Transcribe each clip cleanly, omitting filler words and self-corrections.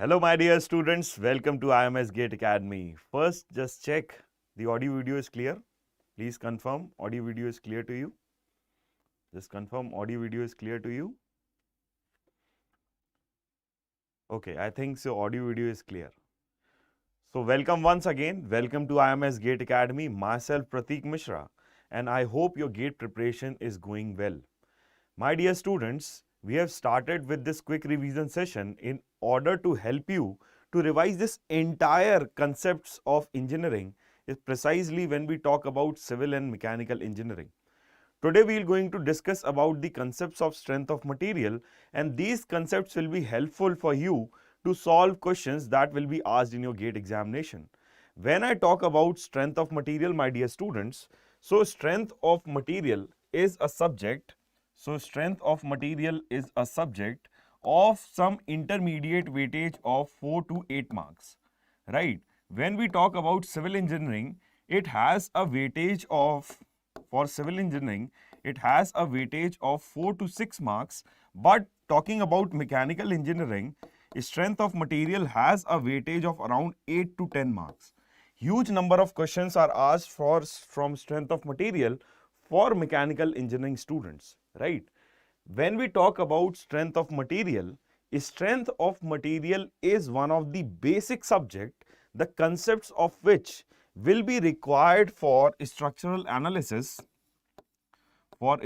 Hello my dear students, welcome to IMS GATE Academy. First, just check the audio video is clear. Please confirm audio video is clear to you. Just confirm audio video is clear to you. Okay, I think so audio video is clear. So welcome once again, welcome to IMS GATE Academy. Myself Prateek Mishra, and I hope your GATE preparation is going well. My dear students, we have started with this quick revision session in order to help you to revise this entire concepts of engineering is precisely when we talk about civil and mechanical engineering. Today we are going to discuss about the concepts of strength of material, and these concepts will be helpful for you to solve questions that will be asked in your GATE examination. When I talk about strength of material, my dear students, so strength of material is a subject. So strength of material is a subject of some intermediate weightage of 4 to 8 marks, right? When we talk about civil engineering, it has a weightage of, for civil engineering, it has a weightage of 4 to 6 marks, but talking about mechanical engineering, strength of material has a weightage of around 8 to 10 marks. Huge number of questions are asked from strength of material for mechanical engineering students, right? When we talk about strength of material is one of the basic subject, the concepts of which will be required for structural analysis, for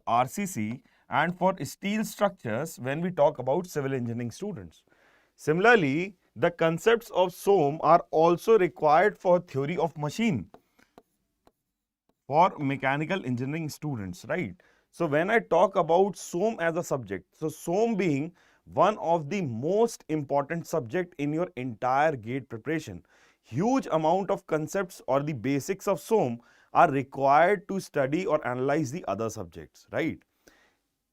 RCC, and for steel structures when we talk about civil engineering students. Similarly, the concepts of SOM are also required for theory of machine for mechanical engineering students, right? So when I talk about SOM as a subject, so SOM being one of the most important subject in your entire GATE preparation, huge amount of concepts or the basics of SOM are required to study or analyze the other subjects, right?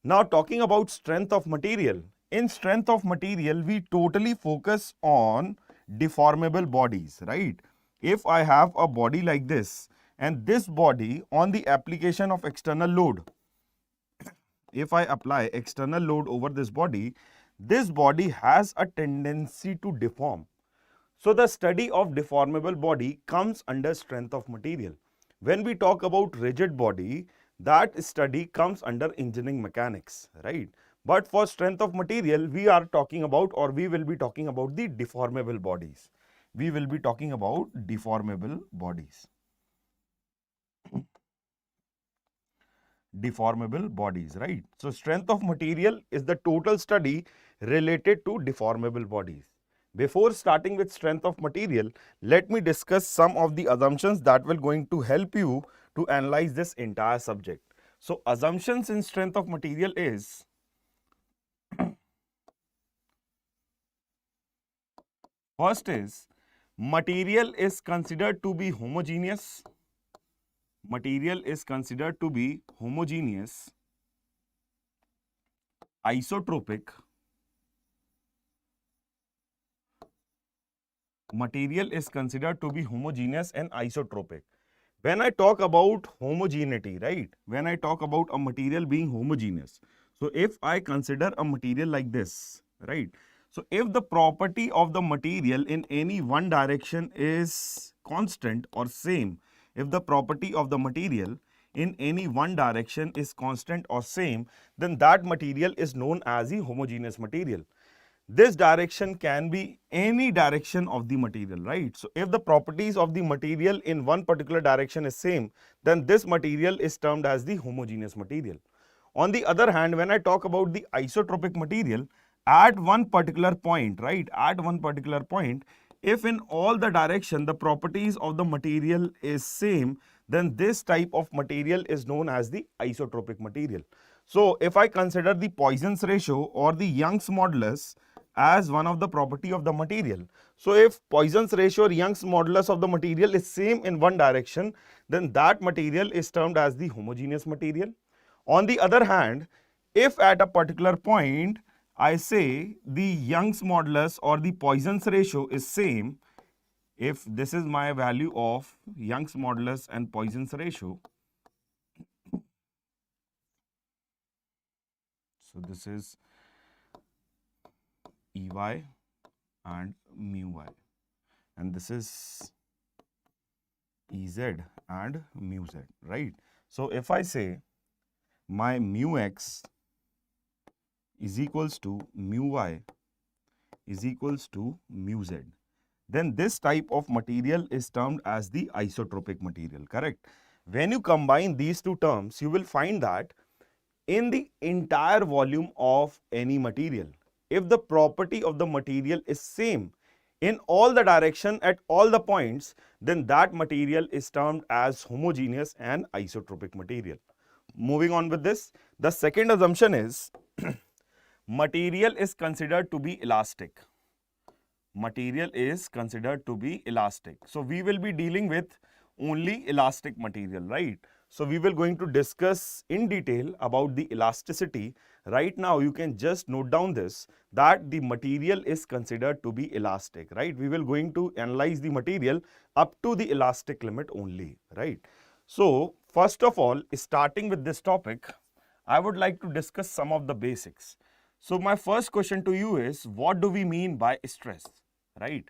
Now talking about strength of material, in strength of material we totally focus on deformable bodies, right? If I have a body like this, and this body on the application of external load, if I apply external load over this body has a tendency to deform. So the study of deformable body comes under strength of material. When we talk about rigid body, that study comes under engineering mechanics, right? But for strength of material, we are talking about, or we will be talking about the deformable bodies. We will be talking about deformable bodies. Deformable bodies, right? So strength of material is the total study related to deformable bodies. Before starting with strength of material, let me discuss some of the assumptions that will going to help you to analyze this entire subject. So assumptions in strength of material is first is material is considered to be homogeneous. Material is considered to be homogeneous, isotropic. Material is considered to be homogeneous and isotropic. When I talk about homogeneity, right? When I talk about a material being homogeneous, so if I consider a material like this, right? So if the property of the material in any one direction is constant or same, if the property of the material in any one direction is constant or same, then that material is known as the homogeneous material. This direction can be any direction of the material, right? So if the properties of the material in one particular direction is same, then this material is termed as the homogeneous material. On the other hand, when I talk about the isotropic material, at one particular point, right? At one particular point, if in all the direction the properties of the material is same, then this type of material is known as the isotropic material. So if I consider the Poisson's ratio or the Young's modulus as one of the property of the material, so if Poisson's ratio or Young's modulus of the material is same in one direction, then that material is termed as the homogeneous material. On the other hand, if at a particular point I say the Young's modulus or the Poisson's ratio is same, if this is my value of Young's modulus and Poisson's ratio, so this is EY and mu y, and this is EZ and mu z, right? So if I say my mu x is equals to mu y is equals to mu z, then this type of material is termed as the isotropic material, correct? When you combine these two terms, you will find that in the entire volume of any material, if the property of the material is same in all the direction at all the points, then that material is termed as homogeneous and isotropic material. Moving on with this, the second assumption is material is considered to be elastic. Material is considered to be elastic. So we will be dealing with only elastic material, right? So we will going to discuss in detail about the elasticity. Right now you can just note down this, that the material is considered to be elastic, right? We will going to analyze the material up to the elastic limit only, right? So first of all, starting with this topic, I would like to discuss some of the basics. So my first question to you is, what do we mean by stress, right?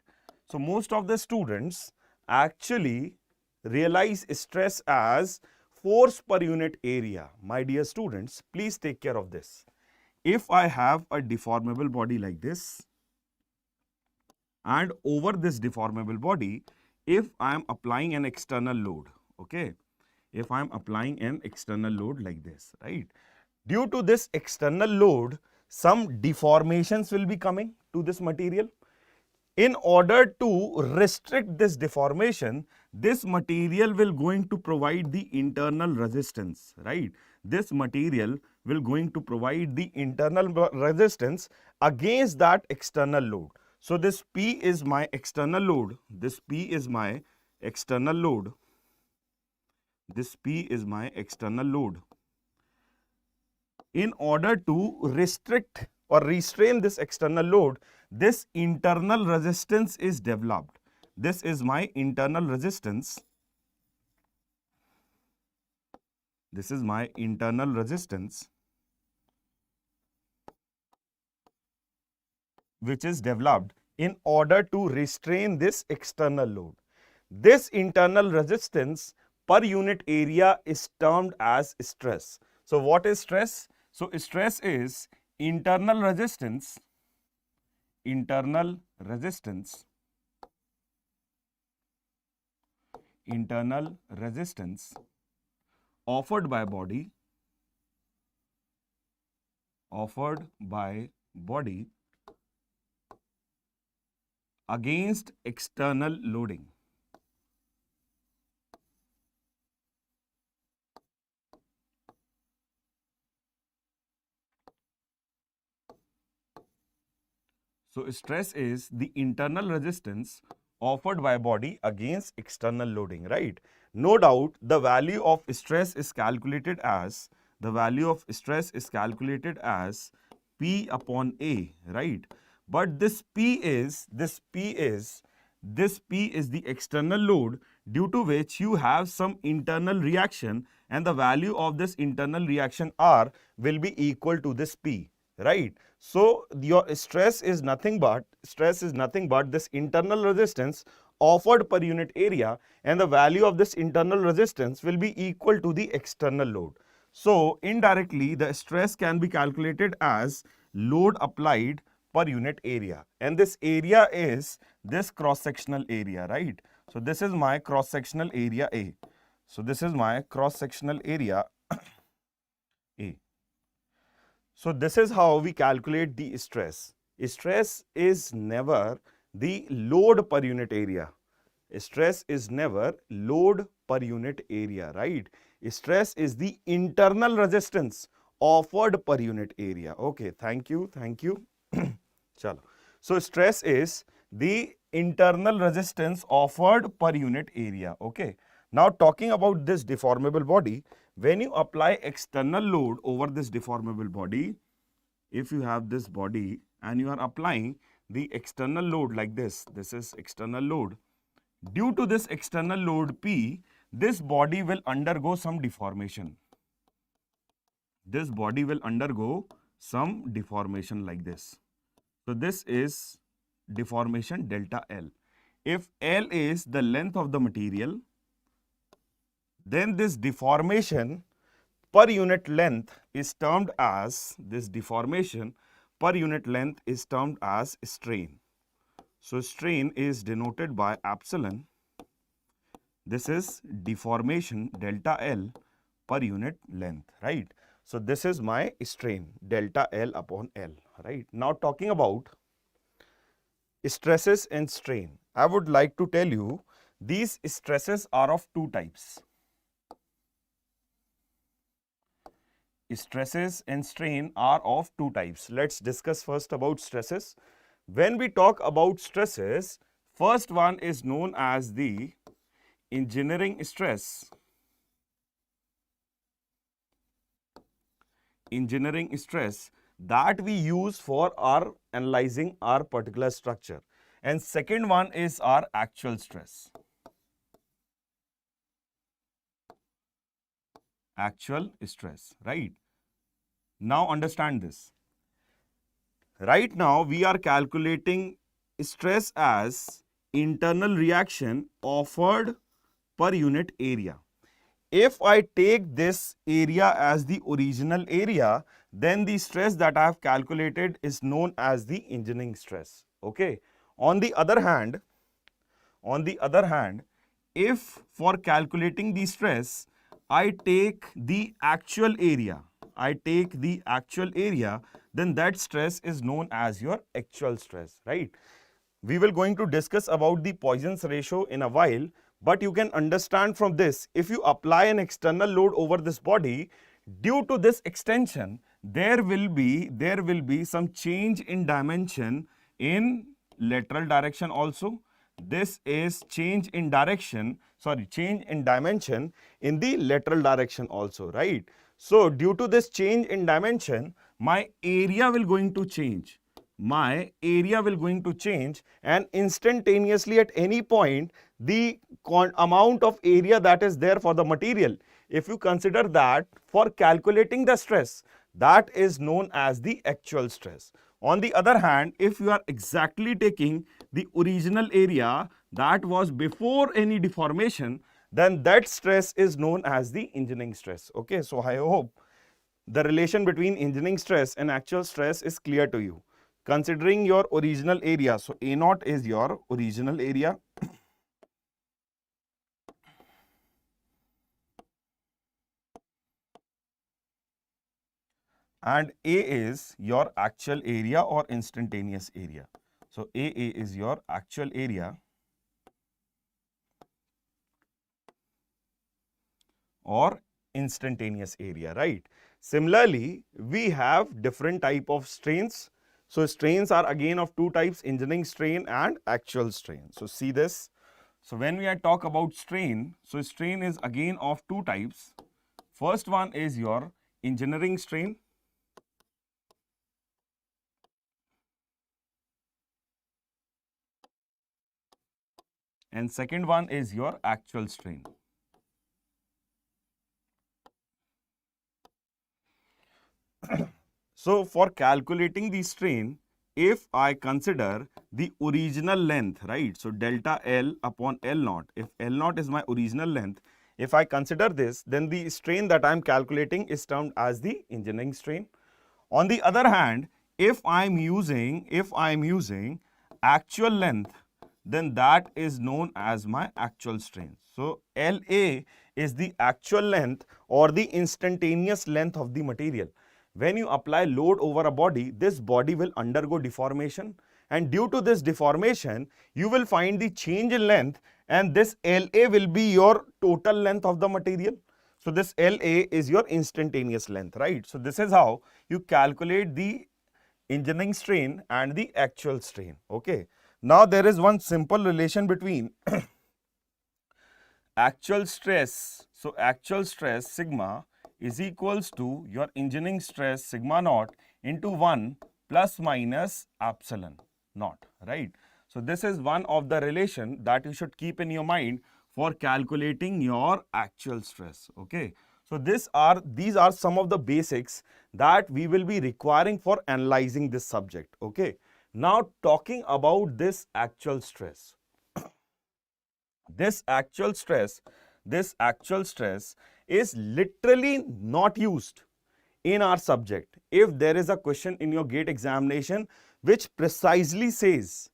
So most of the students actually realize stress as force per unit area. My dear students, please take care of this. If I have a deformable body like this, and over this deformable body, if I am applying an external load, okay, if I am applying an external load like this, right, due to this external load, some deformations will be coming to this material. In order to restrict this deformation, this material will going to provide the internal resistance, right? This material will going to provide the internal resistance against that external load. So this P is my external load, this P is my external load, this P is my external load. In order to restrict or restrain this external load, this internal resistance is developed. This is my internal resistance. This is my internal resistance, which is developed in order to restrain this external load. This internal resistance per unit area is termed as stress. So what is stress? So stress is internal resistance offered by body against external loading. So stress is the internal resistance offered by body against external loading, right? No doubt the value of stress is calculated as P upon A, right? But this P is the external load, due to which you have some internal reaction, and the value of this internal reaction R will be equal to this P, right? So your stress is nothing but this internal resistance offered per unit area, and the value of this internal resistance will be equal to the external load. So indirectly the stress can be calculated as load applied per unit area, and this area is this cross sectional area, right? So this is my cross sectional area A. So this is my cross sectional area A. So this is how we calculate the stress. Stress is never the load per unit area. Stress is never load per unit area, right? Stress is the internal resistance offered per unit area. Okay, thank you. Chalo. So stress is the internal resistance offered per unit area. Okay. Now talking about this deformable body, when you apply external load over this deformable body, if you have this body and you are applying the external load like this is external load. Due to this external load P, this body will undergo some deformation. This body will undergo some deformation like this. So this is deformation delta L. If L is the length of the material, then this deformation per unit length is termed as, strain. So strain is denoted by epsilon. This is deformation delta L per unit length, right? So this is my strain delta L upon L, right? Now talking about stresses and strain, I would like to tell you these stresses are of two types. Stresses and strain are of two types. Let's discuss first about stresses. When we talk about stresses, first one is known as the engineering stress. Engineering stress that we use for our analyzing our particular structure. And second one is our actual stress. Actual stress, right? Now understand this. Right now we are calculating stress as internal reaction offered per unit area. If I take this area as the original area, then the stress that I have calculated is known as the engineering stress. Okay. On the other hand, if for calculating the stress, I take the actual area, then that stress is known as your actual stress, right? We will going to discuss about the Poisson's ratio in a while, but you can understand from this, if you apply an external load over this body, due to this extension, there will be some change in dimension in lateral direction also. This is change in dimension in the lateral direction also, right? So due to this change in dimension, my area will going to change. And instantaneously at any point, the amount of area that is there for the material, if you consider that for calculating the stress, that is known as the actual stress. On the other hand, if you are exactly taking the original area that was before any deformation, then that stress is known as the engineering stress. Okay, so I hope the relation between engineering stress and actual stress is clear to you. Considering your original area, so A naught is your original area, and A is your actual area or instantaneous area. So A is your actual area or instantaneous area, right? Similarly, we have different type of strains. So strains are again of two types, engineering strain and actual strain. So see this. So when we talk about strain, so strain is again of two types. First one is your engineering strain. And second one is your actual strain. So for calculating the strain, if I consider the original length, right? So delta L upon L naught, if L naught is my original length, if I consider this, then the strain that I am calculating is termed as the engineering strain. On the other hand, if I am using actual length, then that is known as my actual strain. So LA is the actual length or the instantaneous length of the material. When you apply load over a body, this body will undergo deformation, and due to this deformation, you will find the change in length, and this LA will be your total length of the material. So this LA is your instantaneous length, right? So this is how you calculate the engineering strain and the actual strain. Okay. Now there is one simple relation between actual stress. So actual stress sigma is equals to your engineering stress sigma naught into 1 plus minus epsilon naught, right? So this is one of the relation that you should keep in your mind for calculating your actual stress. Okay. So these are some of the basics that we will be requiring for analyzing this subject. Okay. Now talking about this actual stress. This actual stress, this actual stress is literally not used in our subject. If there is a question in your GATE examination which precisely says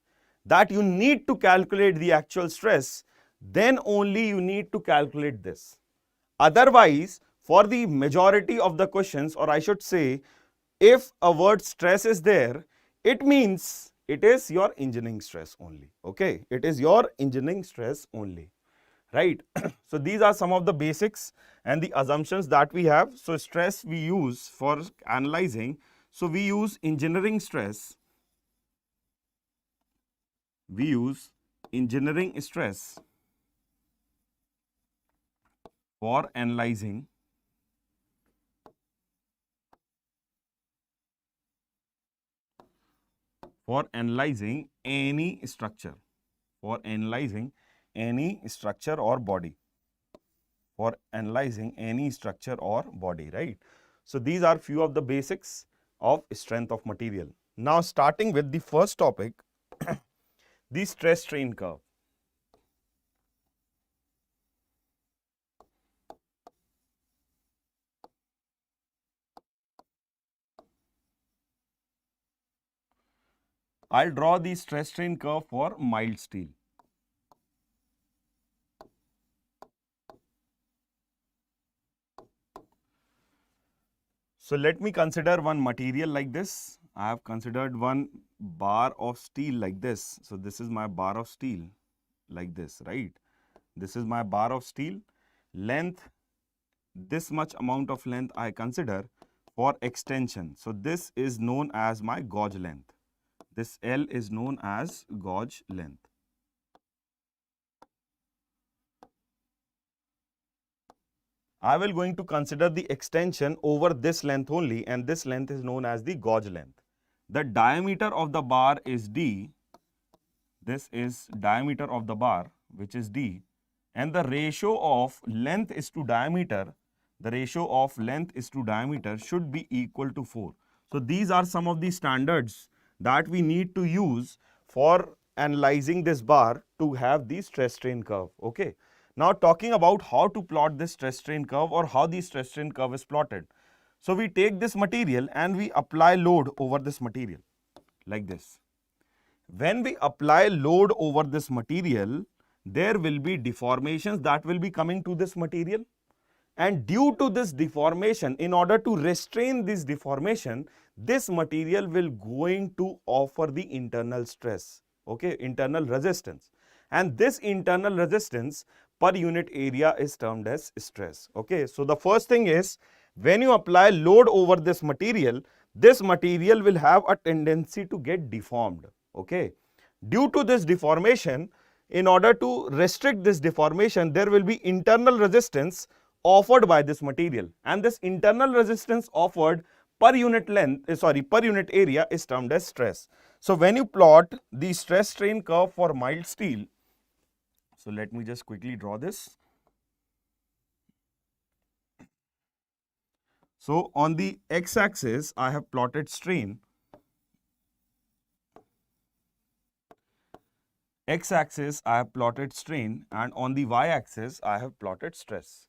that you need to calculate the actual stress, then only you need to calculate this. Otherwise, for the majority of the questions, or I should say, if a word stress is there, it means it is your engineering stress only. Okay, it is your engineering stress only, right? So these are some of the basics and the assumptions that we have. So stress we use for analyzing. So we use engineering stress. We use engineering stress for analyzing any structure, for analyzing any structure or body, right? So these are few of the basics of strength of material. Now starting with the first topic, the stress strain curve. I'll draw the stress strain curve for mild steel. So let me consider one material like this. I have considered one bar of steel like this. So this is my bar of steel like this, right? This is my bar of steel. Length, this much amount of length I consider for extension. So this is known as my gauge length. This L is known as gauge length. I will going to consider the extension over this length only, and this length is known as the gauge length. The diameter of the bar is D. This is diameter of the bar, which is D, and the ratio of length is to diameter. The ratio of length is to diameter should be equal to 4. So these are some of the standards that we need to use for analyzing this bar to have the stress strain curve. Okay. Now talking about how to plot this stress strain curve, or how the stress strain curve is plotted. So we take this material and we apply load over this material like this. When we apply load over this material, there will be deformations that will be coming to this material. And due to this deformation, in order to restrain this deformation, this material will going to offer the internal stress, okay, internal resistance. And this internal resistance per unit area is termed as stress. Okay, so the first thing is, when you apply load over this material will have a tendency to get deformed. Okay, due to this deformation, in order to restrict this deformation, there will be internal resistance offered by this material, and this internal resistance offered per unit per unit area is termed as stress. So when you plot the stress strain curve for mild steel, so let me just quickly draw this. So on the x-axis, I have plotted strain. X-axis, I have plotted strain, and on the y-axis, I have plotted stress.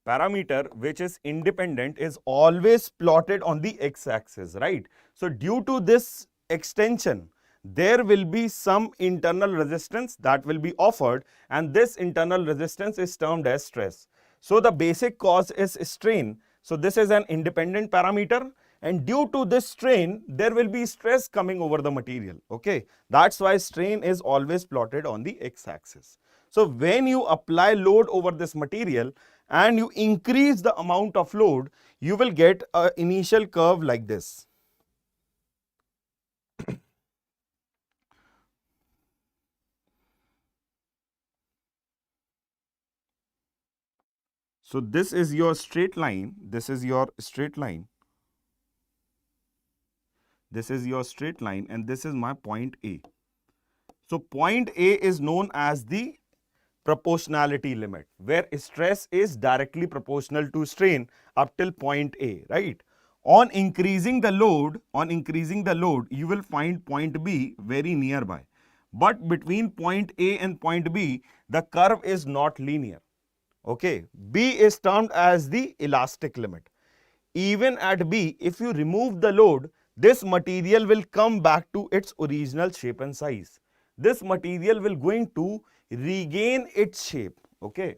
Parameter which is independent is always plotted on the x-axis, right? So due to this extension, there will be some internal resistance that will be offered, and this internal resistance is termed as stress. So the basic cause is strain. So this is an independent parameter, and due to this strain, there will be stress coming over the material. Okay, that's why strain is always plotted on the x-axis. So when you apply load over this material and you increase the amount of load, you will get an initial curve like this. So this is your straight line, this is your straight line, this is your straight line, and this is my point A. So point A is known as the proportionality limit, where stress is directly proportional to strain up till point A, right? On increasing the load, you will find point B very nearby. But between point A and point B, the curve is not linear. Okay, B is termed as the elastic limit. Even at B, if you remove the load, this material will come back to its original shape and size. This material will going to regain its shape. Okay.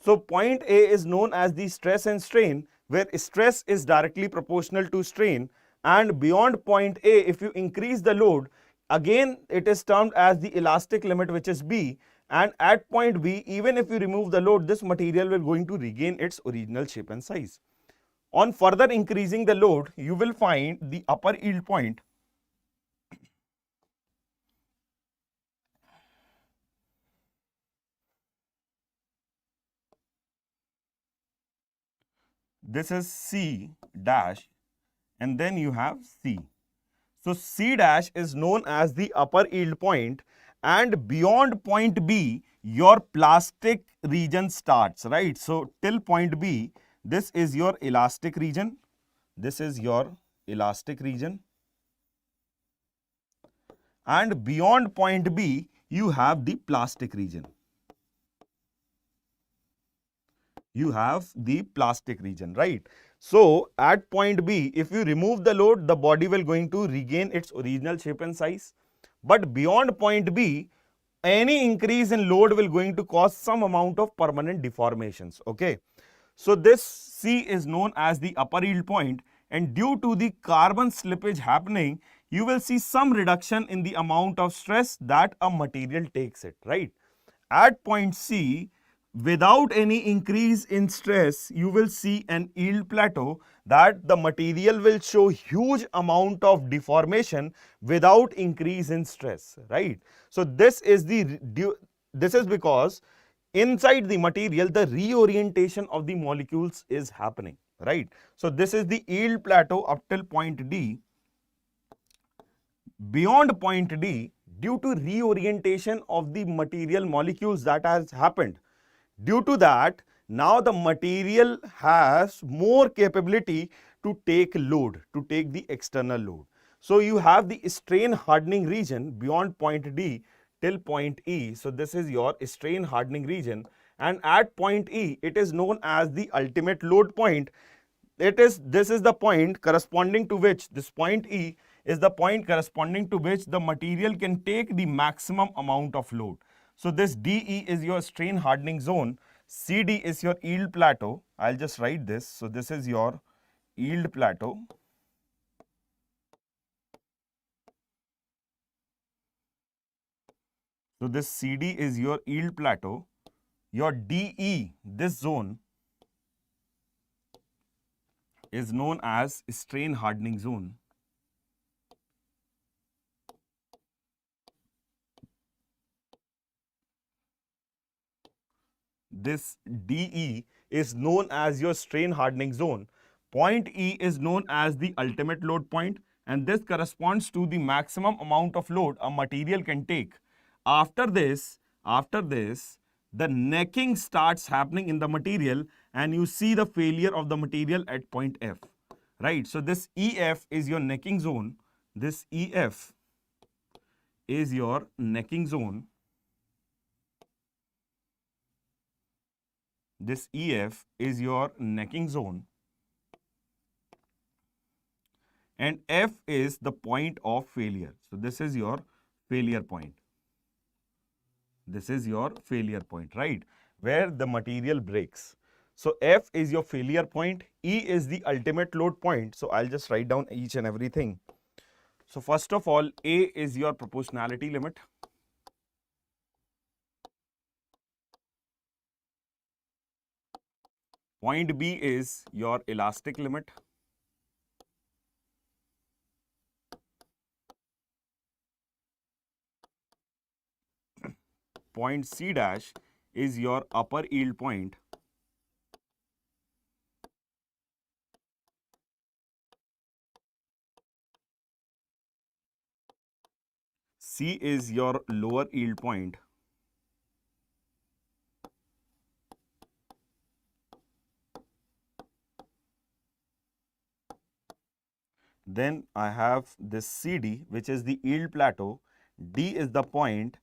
So point A is known as the stress and strain, where stress is directly proportional to strain, and beyond point A, if you increase the load, again it is termed as the elastic limit, which is B, and at point B, even if you remove the load, this material will going to regain its original shape and size. On further increasing the load, you will find the upper yield point. This is C dash, and then you have C. So C dash is known as the upper yield point, and beyond point B, your plastic region starts, right? So till point B, this is your elastic region. This is your elastic region. And beyond point B, you have the plastic region. You have the plastic region, right? So at point B, if you remove the load, the body will going to regain its original shape and size. But beyond point B, any increase in load will going to cause some amount of permanent deformations. Okay. So this C is known as the upper yield point, and due to the carbon slippage happening, you will see some reduction in the amount of stress that a material takes it, right? At point C, without any increase in stress, you will see an yield plateau, that the material will show huge amount of deformation without increase in stress, right? So this is because inside the material, the reorientation of the molecules is happening, right? So this is the yield plateau up till point D. Beyond point D, due to reorientation of the material molecules that has happened, due to that, now the material has more capability to take load, to take the external load. So you have the strain hardening region beyond point D till point E. So this is your strain hardening region, and at point E, it is known as the ultimate load point. This is the point corresponding to which, this point E is the point corresponding to which the material can take the maximum amount of load. So this DE is your strain hardening zone, CD is your yield plateau. I'll just write this. So this is your yield plateau. So this CD is your yield plateau. Your DE, this zone, is known as strain hardening zone. This DE is known as your strain hardening zone. Point E is known as the ultimate load point, and this corresponds to the maximum amount of load a material can take. After this, the necking starts happening in the material, and you see the failure of the material at point F. Right? So this EF is your necking zone. This EF is your necking zone. This EF is your necking zone, and F is the point of failure. So this is your failure point. This is your failure point, right? Where the material breaks. So F is your failure point, E is the ultimate load point. So I'll just write down each and everything. So first of all, A is your proportionality limit. Point B is your elastic limit. Point C dash is your upper yield point. C is your lower yield point. then I have this CD, which is the yield plateau. D is the point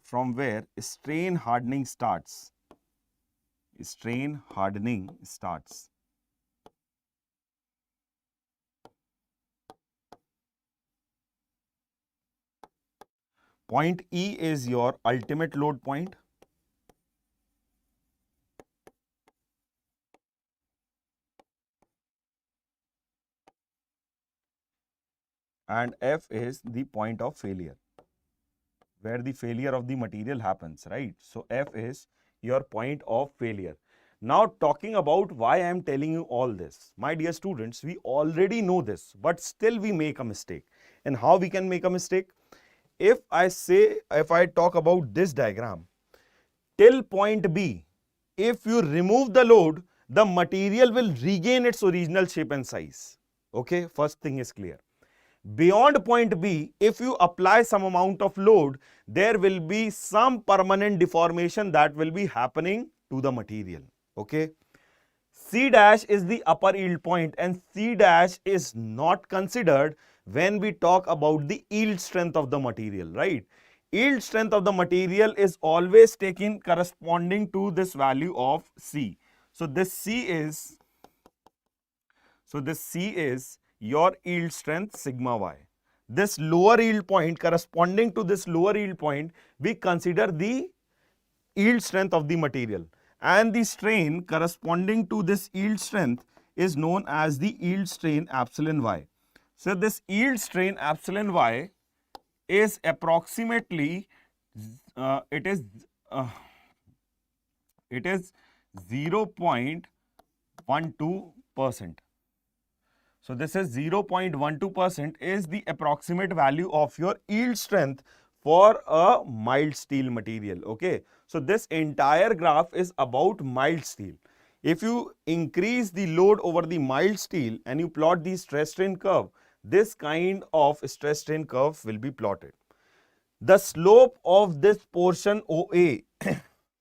from where strain hardening starts. Strain hardening starts. Point E is your ultimate load point. And F is the point of failure, where the failure of the material happens, right? So F is your point of failure. Now talking about why I am telling you all this. My dear students, we already know this, but still we make a mistake. And how we can make a mistake? If I talk about this diagram, till point B, if you remove the load, the material will regain its original shape and size. Okay, first thing is clear. Beyond point B, if you apply some amount of load, there will be some permanent deformation that will be happening to the material. Okay. C dash is the upper yield point, and C dash is not considered when we talk about the yield strength of the material, right? Yield strength of the material is always taken corresponding to this value of C. So this C is your yield strength sigma y. This lower yield point, corresponding to this lower yield point, we consider the yield strength of the material, and the strain corresponding to this yield strength is known as the yield strain epsilon y. So this yield strain epsilon y is approximately it is 0.12%. So this is 0.12% is the approximate value of your yield strength for a mild steel material. Okay. So this entire graph is about mild steel. If you increase the load over the mild steel and you plot the stress strain curve, this kind of stress strain curve will be plotted. The slope of this portion OA,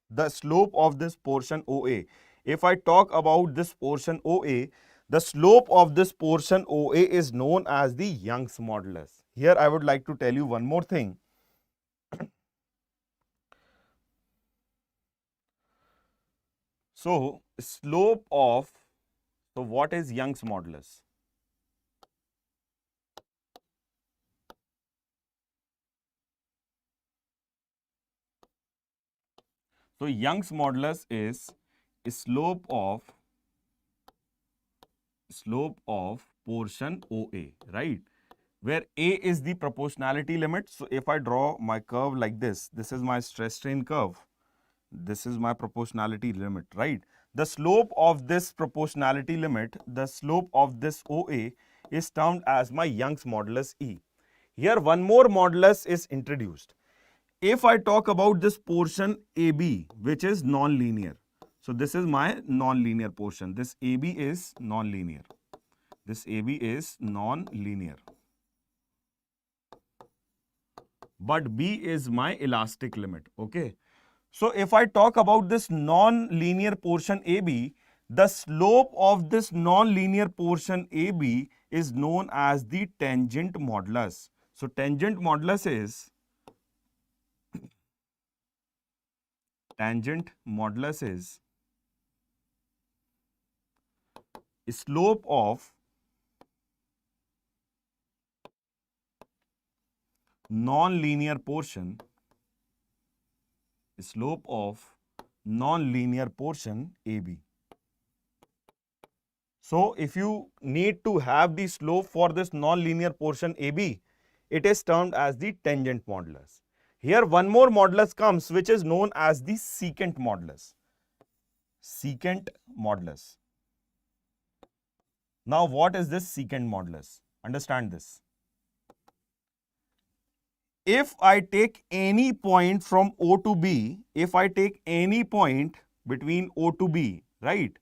the slope of this portion OA, if I talk about this portion OA, the slope of this portion OA is known as the Young's modulus. Here I would like to tell you one more thing. So what is Young's modulus? So Young's modulus is slope of portion OA, right? Where A is the proportionality limit. So if I draw my curve like this is my stress strain curve. This is my proportionality limit, right? The slope of this proportionality limit, the slope of this OA is termed as my Young's modulus E. Here one more modulus is introduced. If I talk about this portion AB, which is non-linear. So this is my non-linear portion. This AB is non-linear. This AB is non-linear. But B is my elastic limit. Okay. So if I talk about this non-linear portion AB, the slope of this non-linear portion AB is known as the tangent modulus. So tangent modulus is slope of non-linear portion AB. So if you need to have the slope for this non-linear portion AB, it is termed as the tangent modulus. Here one more modulus comes, which is known as the secant modulus. Secant modulus. Now what is this secant modulus? Understand this. If I take any point from O to B, if I take any point between O to B, right?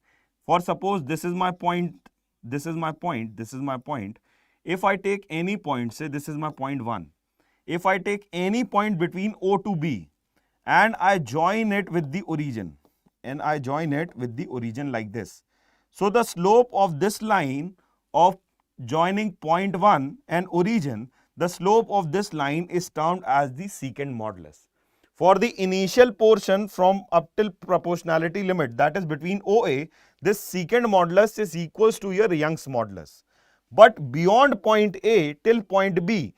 For suppose this is my point, this is my point, this is my point. If I take any point, say this is my point 1. If I take any point between O to B and I join it with the origin, like this. So the slope of this line of joining point 1 and origin, the slope of this line is termed as the secant modulus. For the initial portion from up till proportionality limit, that is between OA, this secant modulus is equals to your Young's modulus. But beyond point A till point B,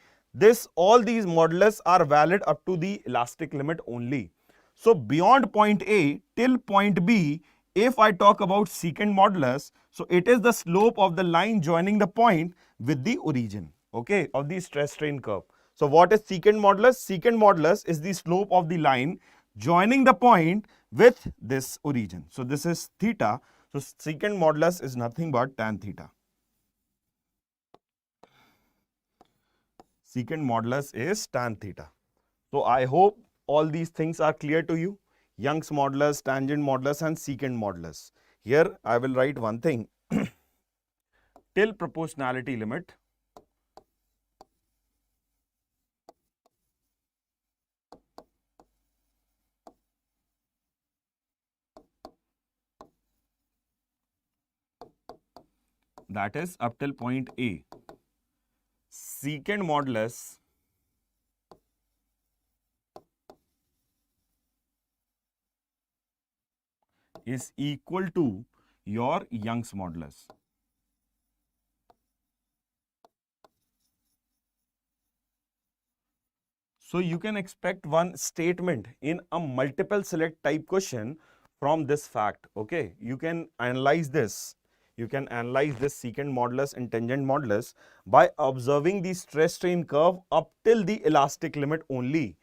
all these modulus are valid up to the elastic limit only. So beyond point A till point B, if I talk about secant modulus, so it is the slope of the line joining the point with the origin, okay, of the stress strain curve. So what is secant modulus? Secant modulus is the slope of the line joining the point with this origin. So this is theta. So secant modulus is nothing but tan theta. Secant modulus is tan theta. So I hope all these things are clear to you. Young's modulus, tangent modulus and secant modulus. Here I will write one thing. Till proportionality limit, that is up till point A, secant modulus is equal to your Young's modulus. So you can expect one statement in a multiple select type question from this fact, okay? You can analyze this. You can analyze this secant modulus and tangent modulus by observing the stress strain curve up till the elastic limit only.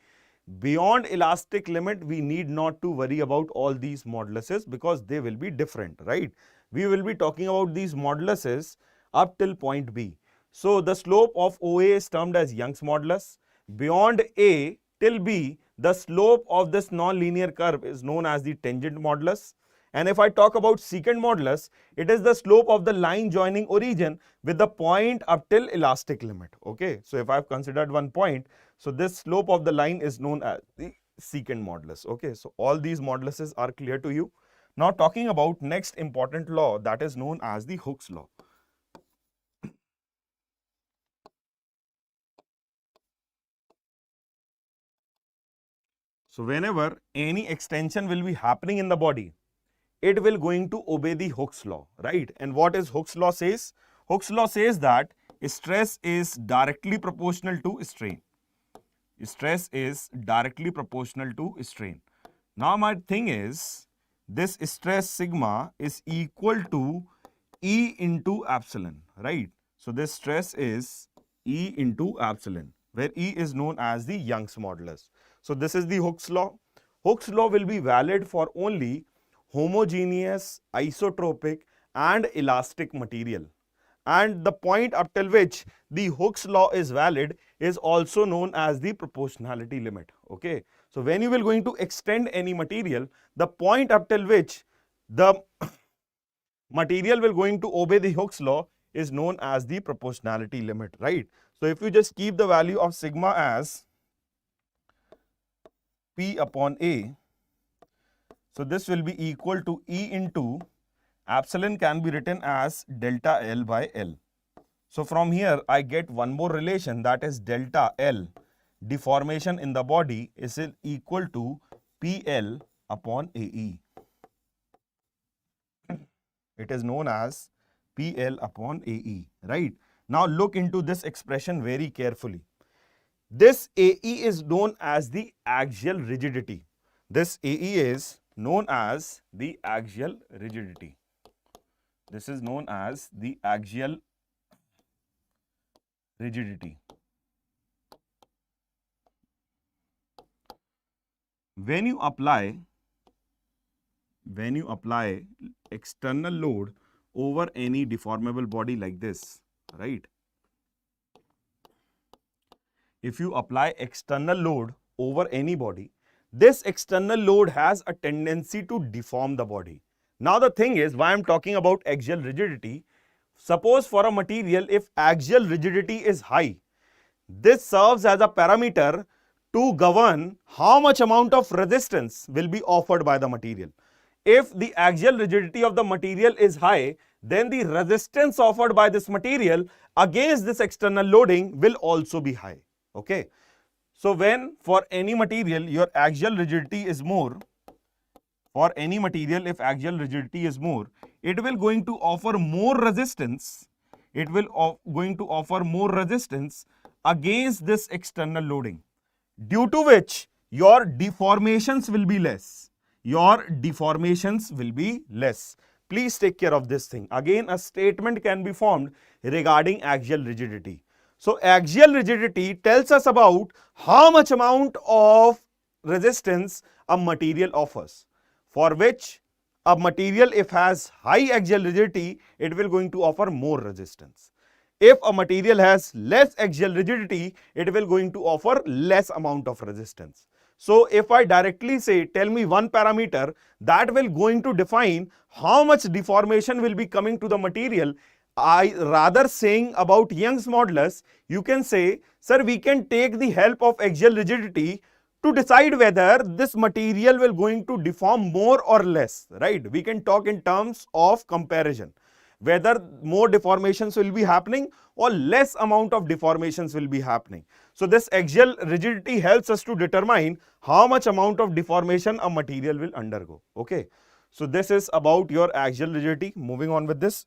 Beyond elastic limit, we need not to worry about all these moduluses because they will be different, right? We will be talking about these moduluses up till point B. So the slope of OA is termed as Young's modulus. Beyond A till B, the slope of this non-linear curve is known as the tangent modulus. And if I talk about secant modulus, it is the slope of the line joining origin with the point up till elastic limit. Okay, so if I have considered one point, so this slope of the line is known as the secant modulus. Okay, so all these moduluses are clear to you. Now talking about next important law, that is known as the Hooke's law. So whenever any extension will be happening in the body, it will going to obey the Hooke's law, right? And what is Hooke's law says? Hooke's law says that stress is directly proportional to strain. Stress is directly proportional to strain. Now my thing is, this stress sigma is equal to E into epsilon, right? So this stress is E into epsilon, where E is known as the Young's modulus. So this is the Hooke's law. Hooke's law will be valid for only homogeneous, isotropic and elastic material. And the point up till which the Hooke's law is valid is also known as the proportionality limit. Okay. So when you will going to extend any material, the point up till which the material will going to obey the Hooke's law is known as the proportionality limit, right? So if you just keep the value of sigma as P upon A, so this will be equal to E into epsilon can be written as delta L by L. So from here I get one more relation, that is delta L deformation in the body is equal to PL upon AE. It is known as PL upon AE, right? Now look into this expression very carefully. This AE is known as the axial rigidity. This AE is known as the axial rigidity. This is known as the axial rigidity. When you apply external load over any deformable body like this, right? If you apply external load over any body, this external load has a tendency to deform the body. Now the thing is, why I'm talking about axial rigidity, suppose for a material if axial rigidity is high, this serves as a parameter to govern how much amount of resistance will be offered by the material. If the axial rigidity of the material is high, then the resistance offered by this material against this external loading will also be high. Okay. So when for any material your axial rigidity is more, for any material if axial rigidity is more, it will going to offer more resistance, it will going to offer more resistance against this external loading, due to which your deformations will be less. Your deformations will be less. Please take care of this thing. Again, a statement can be formed regarding axial rigidity. So axial rigidity tells us about how much amount of resistance a material offers, for which a material if has high axial rigidity, it will going to offer more resistance. If a material has less axial rigidity, it will going to offer less amount of resistance. So if I directly say, tell me one parameter that will going to define how much deformation will be coming to the material, I rather saying about Young's modulus, you can say, sir, we can take the help of axial rigidity to decide whether this material will going to deform more or less, right? We can talk in terms of comparison, whether more deformations will be happening or less amount of deformations will be happening. So this axial rigidity helps us to determine how much amount of deformation a material will undergo. Okay. So this is about your axial rigidity. Moving on with this.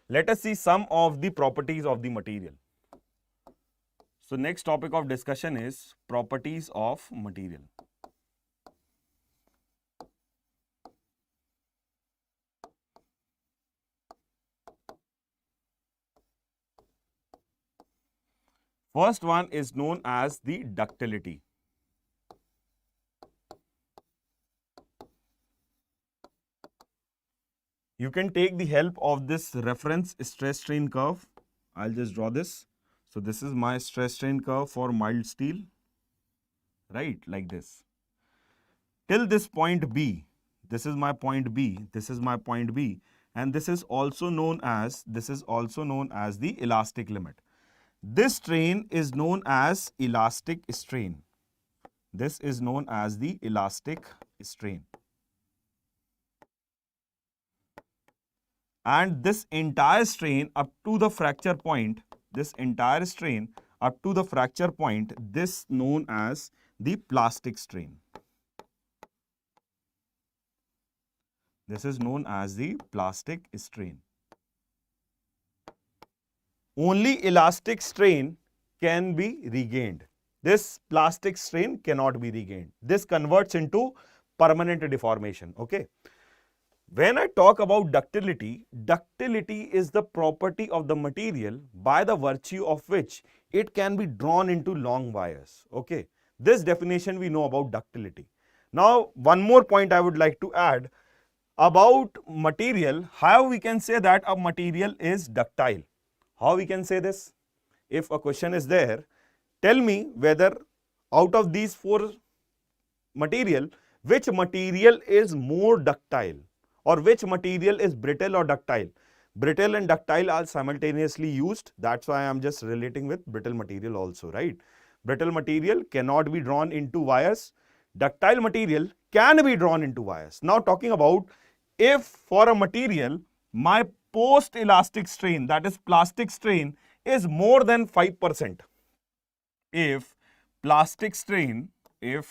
Let us see some of the properties of the material. So next topic of discussion is properties of material. First one is known as the ductility. You can take the help of this reference stress strain curve. I'll just draw this. So this is my stress strain curve for mild steel, right? Like this. Till this point B, this is my point B, this is my point B, and this is also known as the elastic limit. This strain is known as elastic strain. This is known as the elastic strain. And this entire strain up to the fracture point, this entire strain up to the fracture point, this known as the plastic strain. This is known as the plastic strain. Only elastic strain can be regained. This plastic strain cannot be regained. This converts into permanent deformation. Okay. When I talk about ductility, ductility is the property of the material by the virtue of which it can be drawn into long wires. Okay. This definition we know about ductility. Now, one more point I would like to add about material, how we can say that a material is ductile. How we can say this? If a question is there, tell me whether out of these four material, which material is more ductile or which material is brittle or ductile. Brittle and ductile are simultaneously used. That's why I'm just relating with brittle material also, right? Brittle material cannot be drawn into wires. Ductile material can be drawn into wires. Now talking about if for a material, my post-elastic strain, that is plastic strain, is more than 5%. If plastic strain is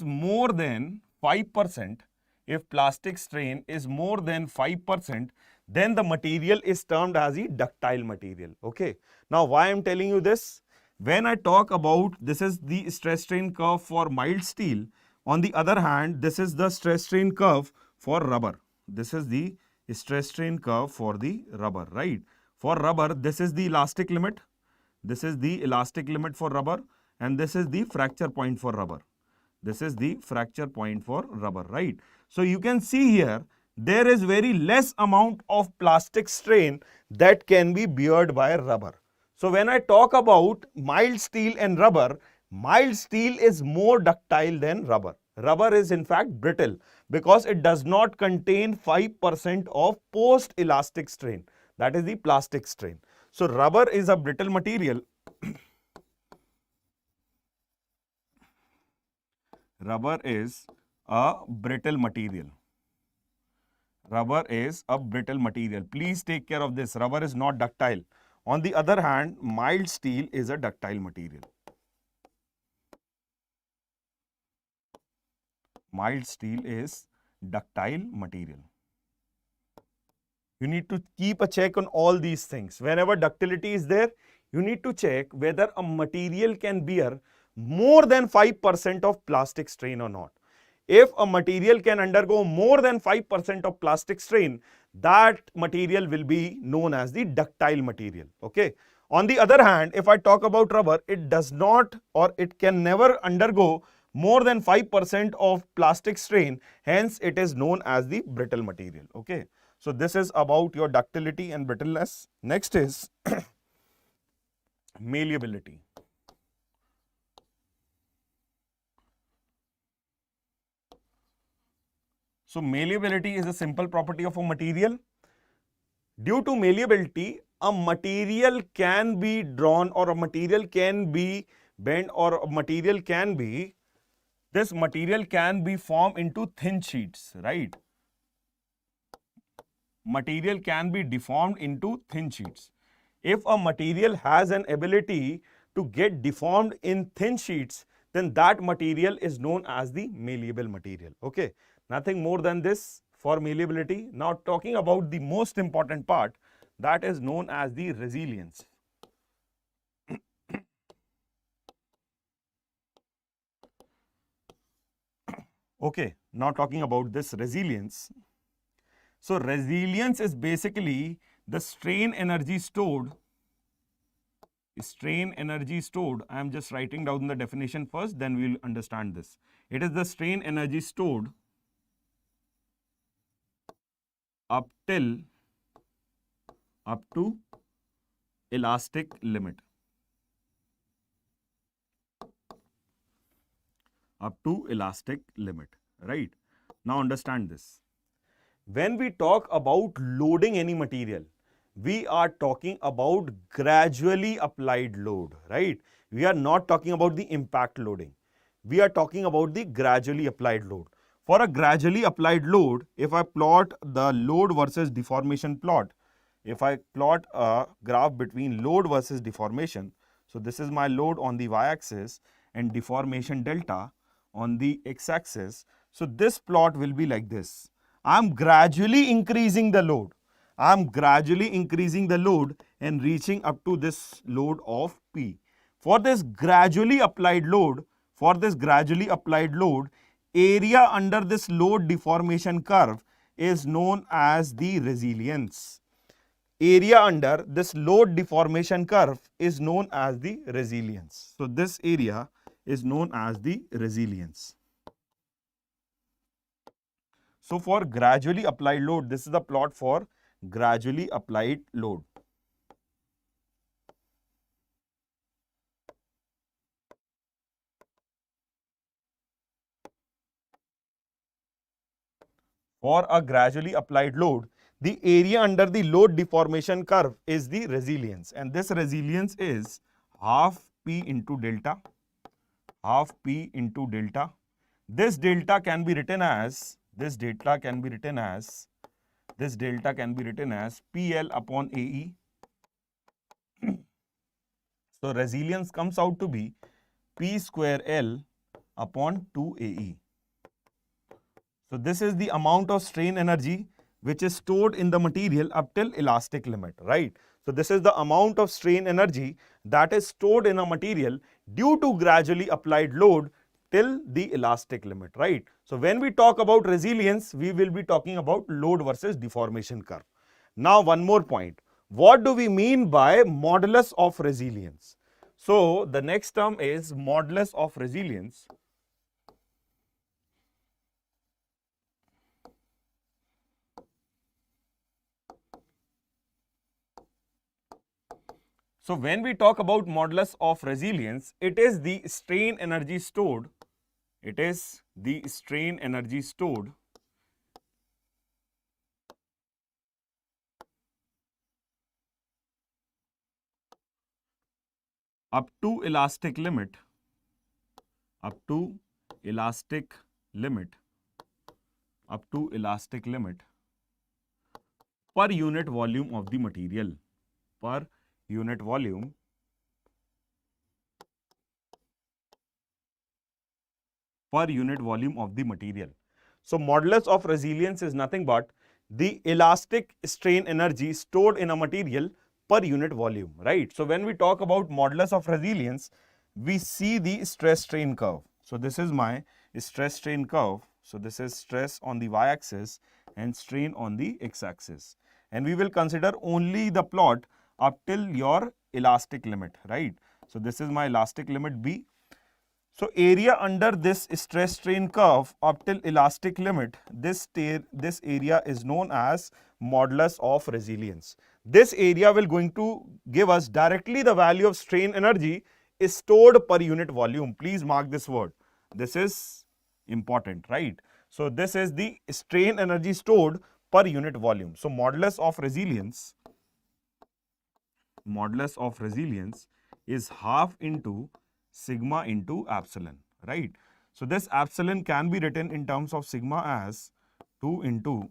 more than 5%, if plastic strain is more than 5%, then the material is termed as a ductile material. Okay. Now, why I'm telling you this? When I talk about this is the stress strain curve for mild steel, on the other hand, this is the stress strain curve for rubber. This is the stress strain curve for the rubber, right? For rubber, this is the elastic limit. This is the elastic limit for rubber, and this is the fracture point for rubber. This is the fracture point for rubber, right? So you can see here, there is very less amount of plastic strain that can be beared by rubber. So when I talk about mild steel and rubber, mild steel is more ductile than rubber. Rubber is in fact brittle because it does not contain 5% of post-elastic strain. That is the plastic strain. So rubber is a brittle material. Rubber is a brittle material. Rubber is a brittle material. Please take care of this. Rubber is not ductile. On the other hand, mild steel is a ductile material. Mild steel is ductile material. You need to keep a check on all these things. Whenever ductility is there, you need to check whether a material can bear more than 5% of plastic strain or not. If a material can undergo more than 5% of plastic strain, that material will be known as the ductile material. Okay. On the other hand, if I talk about rubber, it does not, or it can never undergo more than 5% of plastic strain. Hence, it is known as the brittle material. Okay. So this is about your ductility and brittleness. Next is malleability. So malleability is a simple property of a material. Due to malleability, a material can be drawn, or a material can be bent, or a material can be, this material can be formed into thin sheets, right? Material can be deformed into thin sheets. If a material has an ability to get deformed in thin sheets, then that material is known as the malleable material. Okay, nothing more than this for malleability. Now talking about the most important part, that is known as the resilience. Okay, now talking about this resilience. So resilience is basically the strain energy stored. I am just writing down the definition first, then we will understand this. It is the strain energy stored up to elastic limit. Up to elastic limit, right? Now understand this. When we talk about loading any material, we are talking about gradually applied load, right? We are not talking about the impact loading. We are talking about the gradually applied load. For a gradually applied load, if I plot the load versus deformation plot, if I plot a graph between load versus deformation, so this is my load on the y-axis and deformation delta on the x-axis. So this plot will be like this. I am gradually increasing the load. I am gradually increasing the load and reaching up to this load of P. For this gradually applied load, area under this load deformation curve is known as the resilience. Area under this load deformation curve is known as the resilience. So this area is known as the resilience. So for gradually applied load, this is the plot for gradually applied load. For a gradually applied load, the area under the load deformation curve is the resilience, and this resilience is half P into delta, half P into delta. This delta can be written as, PL upon AE. So resilience comes out to be P square L upon 2AE. So this is the amount of strain energy which is stored in the material up till elastic limit, right? So this is the amount of strain energy that is stored in a material due to gradually applied load till the elastic limit, right? So when we talk about resilience, we will be talking about load versus deformation curve. Now one more point. What do we mean by modulus of resilience? So the next term is modulus of resilience. So when we talk about modulus of resilience, it is the strain energy stored. It is the strain energy stored up to elastic limit, up to elastic limit up to elastic limit per unit volume of the material, per unit volume of the material. So modulus of resilience is nothing but the elastic strain energy stored in a material per unit volume, right? So when we talk about modulus of resilience, we see the stress strain curve. So this is my stress strain curve. So this is stress on the y-axis and strain on the x-axis. And we will consider only the plot up till your elastic limit, right? So this is my elastic limit B. So area under this stress strain curve up till elastic limit, this area is known as modulus of resilience. This area will going to give us directly the value of strain energy is stored per unit volume. Please mark this word. This is important, right? So this is the strain energy stored per unit volume. So modulus of resilience is half into sigma into epsilon, right? So this epsilon can be written in terms of sigma as 2 into,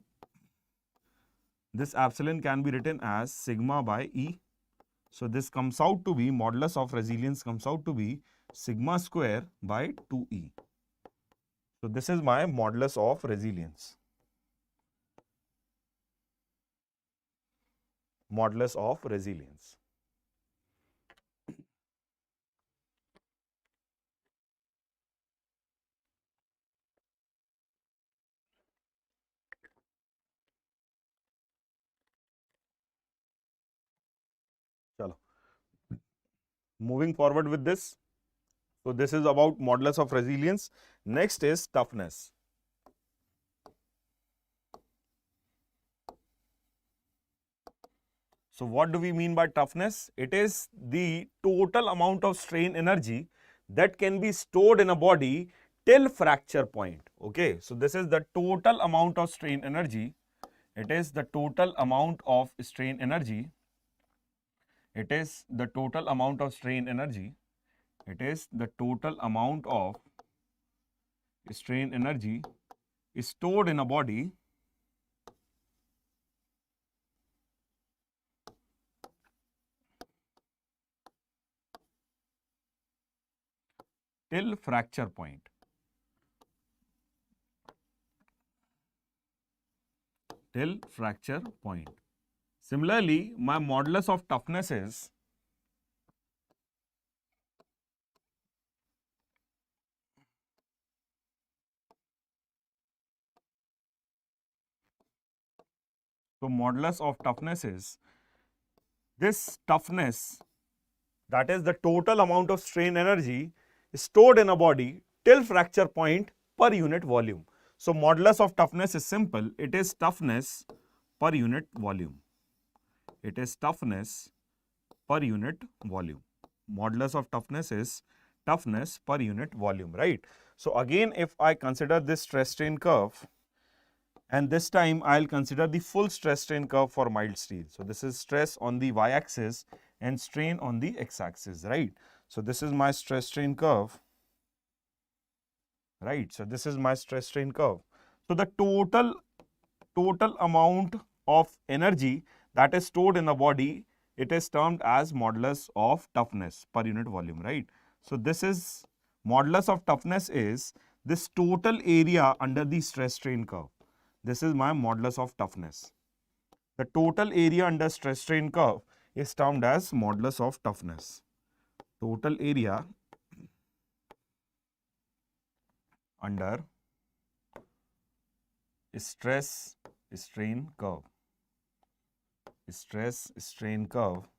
this epsilon can be written as sigma by E. So this comes out to be, modulus of resilience comes out to be sigma square by 2E. So this is my modulus of resilience. Modulus of resilience. Chalo. Moving forward with this. So this is about modulus of resilience. Next is toughness. So what do we mean by toughness? It is the total amount of strain energy that can be stored in a body till fracture point. Okay, so this is the total amount of strain energy. It is the total amount of strain energy. It is the total amount of strain energy. It is the total amount of strain energy is stored in a body till fracture point. Till fracture point. Similarly, my modulus of toughness is this toughness, that is the total amount of strain energy stored in a body till fracture point per unit volume. So modulus of toughness is simple. It is toughness per unit volume. It is toughness per unit volume. Modulus of toughness is toughness per unit volume, right? So again, if I consider this stress strain curve, and this time I'll consider the full stress strain curve for mild steel. So this is stress on the y-axis and strain on the x-axis, right? So this is my stress strain curve, right? So this is my stress strain curve. So the total amount of energy that is stored in the body, it is termed as modulus of toughness per unit volume, right? So this is modulus of toughness is this total area under the stress strain curve. This is my modulus of toughness. The total area under stress strain curve is termed as modulus of toughness. Total area under stress strain curve. Stress strain curve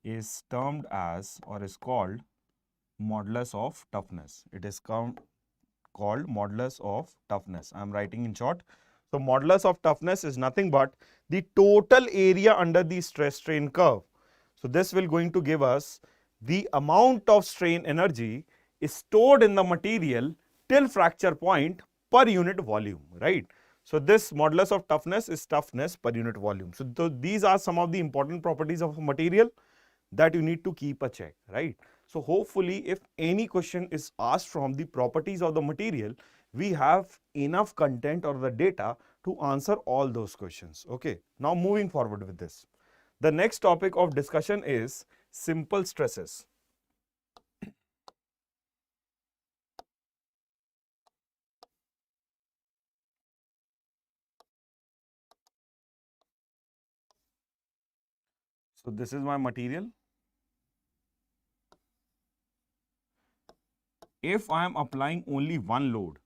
is termed as or is called modulus of toughness. It is called modulus of toughness. I am writing in short. So modulus of toughness is nothing but the total area under the stress strain curve. So this will going to give us the amount of strain energy is stored in the material till fracture point per unit volume, right? So this modulus of toughness is toughness per unit volume. So these are some of the important properties of a material. that you need to keep a check, right? So hopefully if any question is asked from the properties of the material, we have enough content or the data to answer all those questions. Okay, now moving forward with this. The next topic of discussion is simple stresses. So this is my material. If I am applying only one load,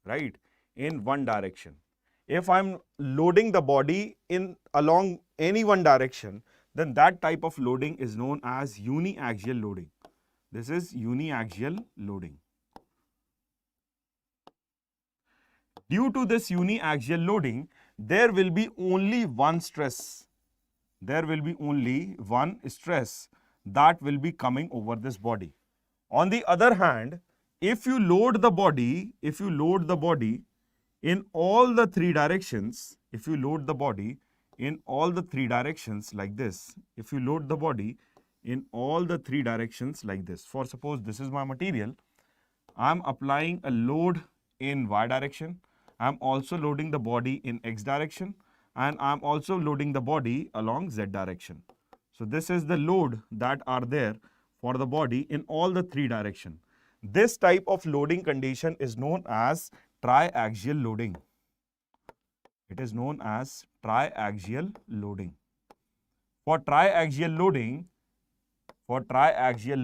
right, in one direction, if I'm loading the body in along any one direction, then that type of loading is known as uniaxial loading. This is uniaxial loading. Due to this uniaxial loading, there will be only one stress. There will be only one stress that will be coming over this body. On the other hand, if you load the body in all the three directions, if you load the body in all the three directions like this, if you load the body in all the three directions like this, for suppose this is my material, I am applying a load in y direction, I am also loading the body in x direction, and I am also loading the body along z direction. So this is the load that are there for the body in all the three directions. This type of loading condition is known as triaxial loading. It is known as triaxial loading. For triaxial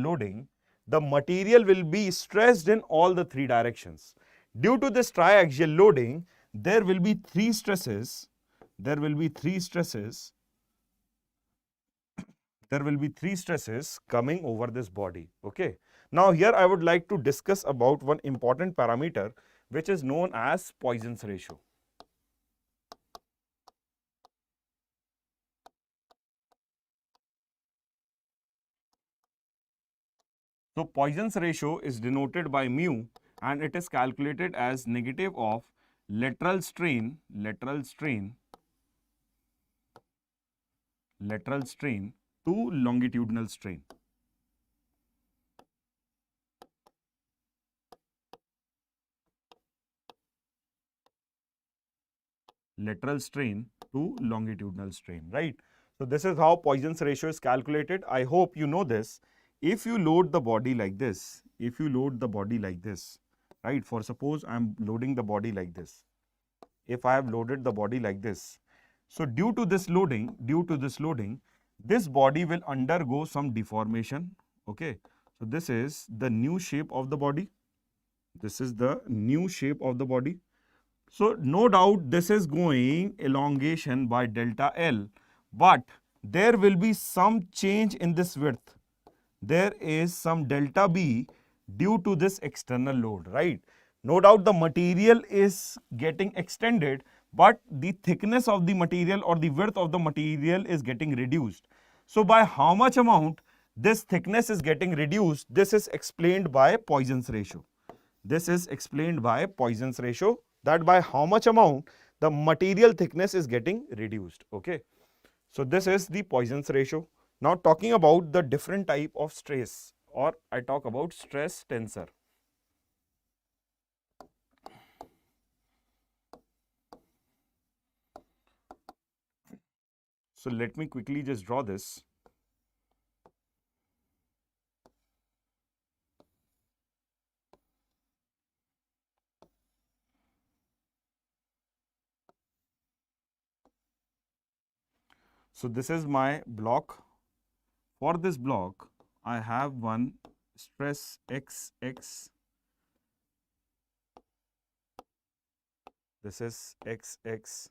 loading, the material will be stressed in all the three directions. Due to this triaxial loading, there will be three stresses. There will be three stresses coming over this body. Okay. Now here I would like to discuss about one important parameter which is known as Poisson's ratio. So Poisson's ratio is denoted by mu, and it is calculated as negative of lateral strain to longitudinal strain. Lateral strain to longitudinal strain, right? So this is how Poisson's ratio is calculated. I hope you know this. If you load the body like this, right? For suppose I am loading the body like this. If I have loaded the body like this, so due to this loading, this body will undergo some deformation. Okay. So this is the new shape of the body. So no doubt this is going elongation by delta L, but there will be some change in this width. There is some delta B due to this external load, right? No doubt the material is getting extended, but the thickness of the material or the width of the material is getting reduced. So by how much amount this thickness is getting reduced, this is explained by Poisson's ratio. That by how much amount the material thickness is getting reduced. Okay. So this is the Poisson's ratio. Now talking about the different type of stress, or I talk about stress tensor. So let me quickly just draw this. So this is my block. For this block, I have one stress XX. This is XX.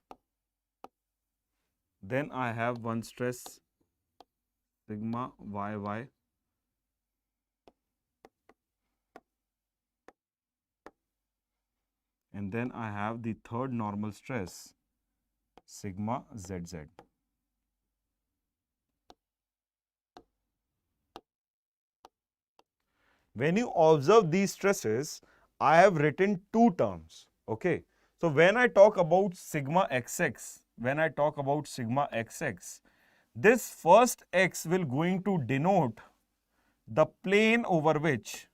Then I have one stress sigma YY. And then I have the third normal stress sigma ZZ. When you observe these stresses, I have written two terms. Okay. So when I talk about sigma XX, this first x will going to denote the plane over which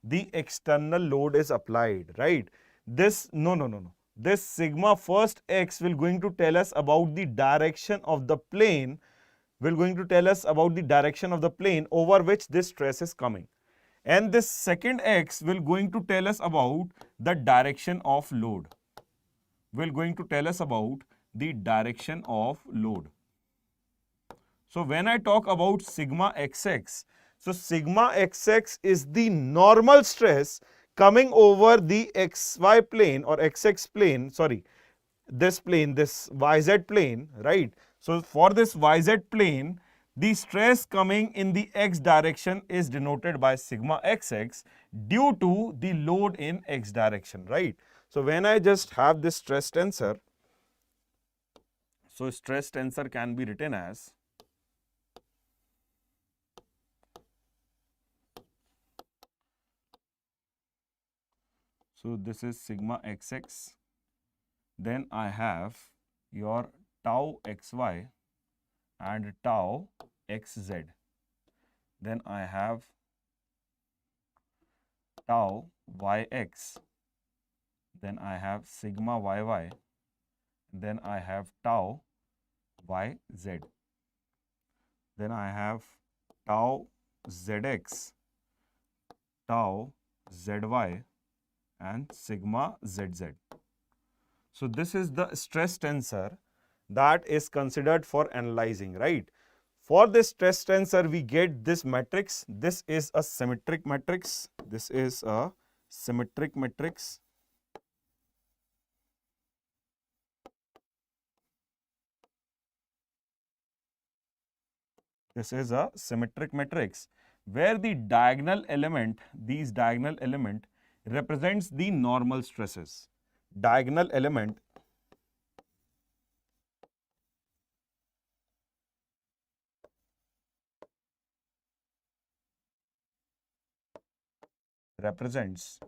the external load is applied, right? This, no. This sigma first x will going to tell us about the direction of the plane, over which this stress is coming. And this second x will going to tell us about the direction of load. So when I talk about sigma xx, so sigma xx is the normal stress coming over the xy plane or xx plane, this yz plane, right? So for this yz plane, the stress coming in the x direction is denoted by sigma xx due to the load in x direction, right? So when I just have this stress tensor, so stress tensor can be written as, so this is sigma xx, then I have your tau xy and tau xz. Then I have tau yx. Then I have sigma yy. Then I have tau yz. Then I have tau zx, tau zy, and sigma zz. So this is the stress tensor that is considered for analyzing, right? For this stress tensor, we get this matrix. This is a symmetric matrix. This is a symmetric matrix. This is a symmetric matrix where the diagonal element, these diagonal element represents the normal stresses. Diagonal element represents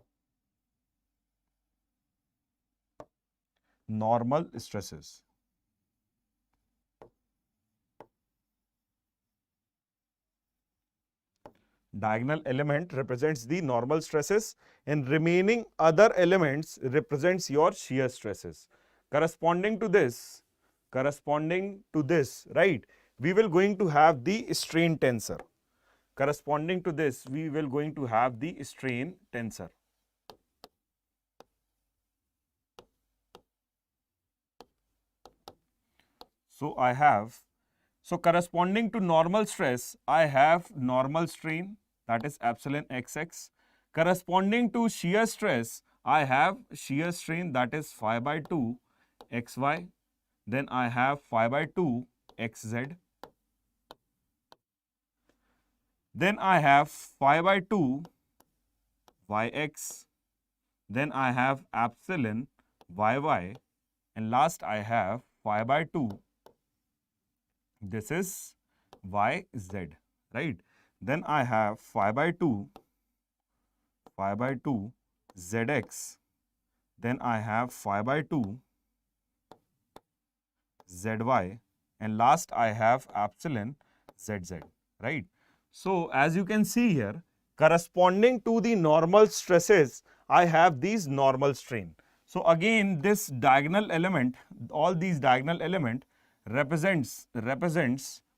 normal stresses. Diagonal element represents the normal stresses and remaining other elements represents your shear stresses. Corresponding to this, right, we will going to have the strain tensor. Corresponding to this, we will going to have the strain tensor. So I have, so corresponding to normal stress, I have normal strain, that is epsilon xx. Corresponding to shear stress, I have shear strain, that is phi by 2 xy. Then I have phi by 2 xz. Then I have phi by 2 yx. Then I have epsilon yy. And last I have phi by 2. This is yz, right? Then I have phi by 2 zx. Then I have phi by 2 zy. And last I have epsilon zz, right? So as you can see here, corresponding to the normal stresses, I have these normal strain. So again, this diagonal element, all these diagonal element represents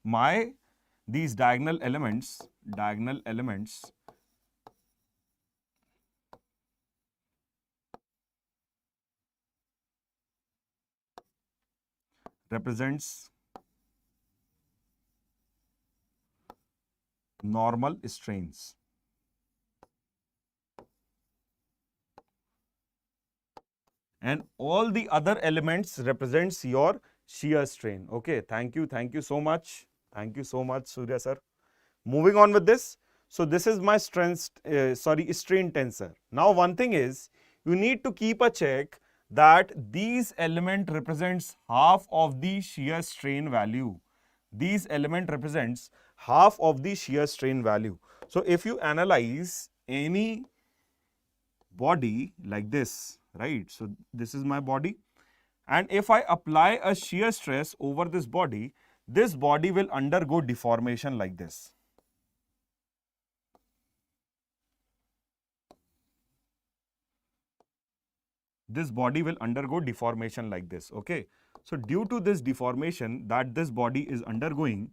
my, these diagonal elements represents normal strains. And all the other elements represents your shear strain. Okay, thank you so much. Thank you so much, Surya sir. Moving on with this. So this is my strain tensor. Now one thing is, you need to keep a check that these element represents half of the shear strain value. These element represents half of the shear strain value. So if you analyze any body like this, right? So this is my body, And if I apply a shear stress over this body will undergo deformation like this. This body will undergo deformation like this, okay? So due to this deformation that this body is undergoing,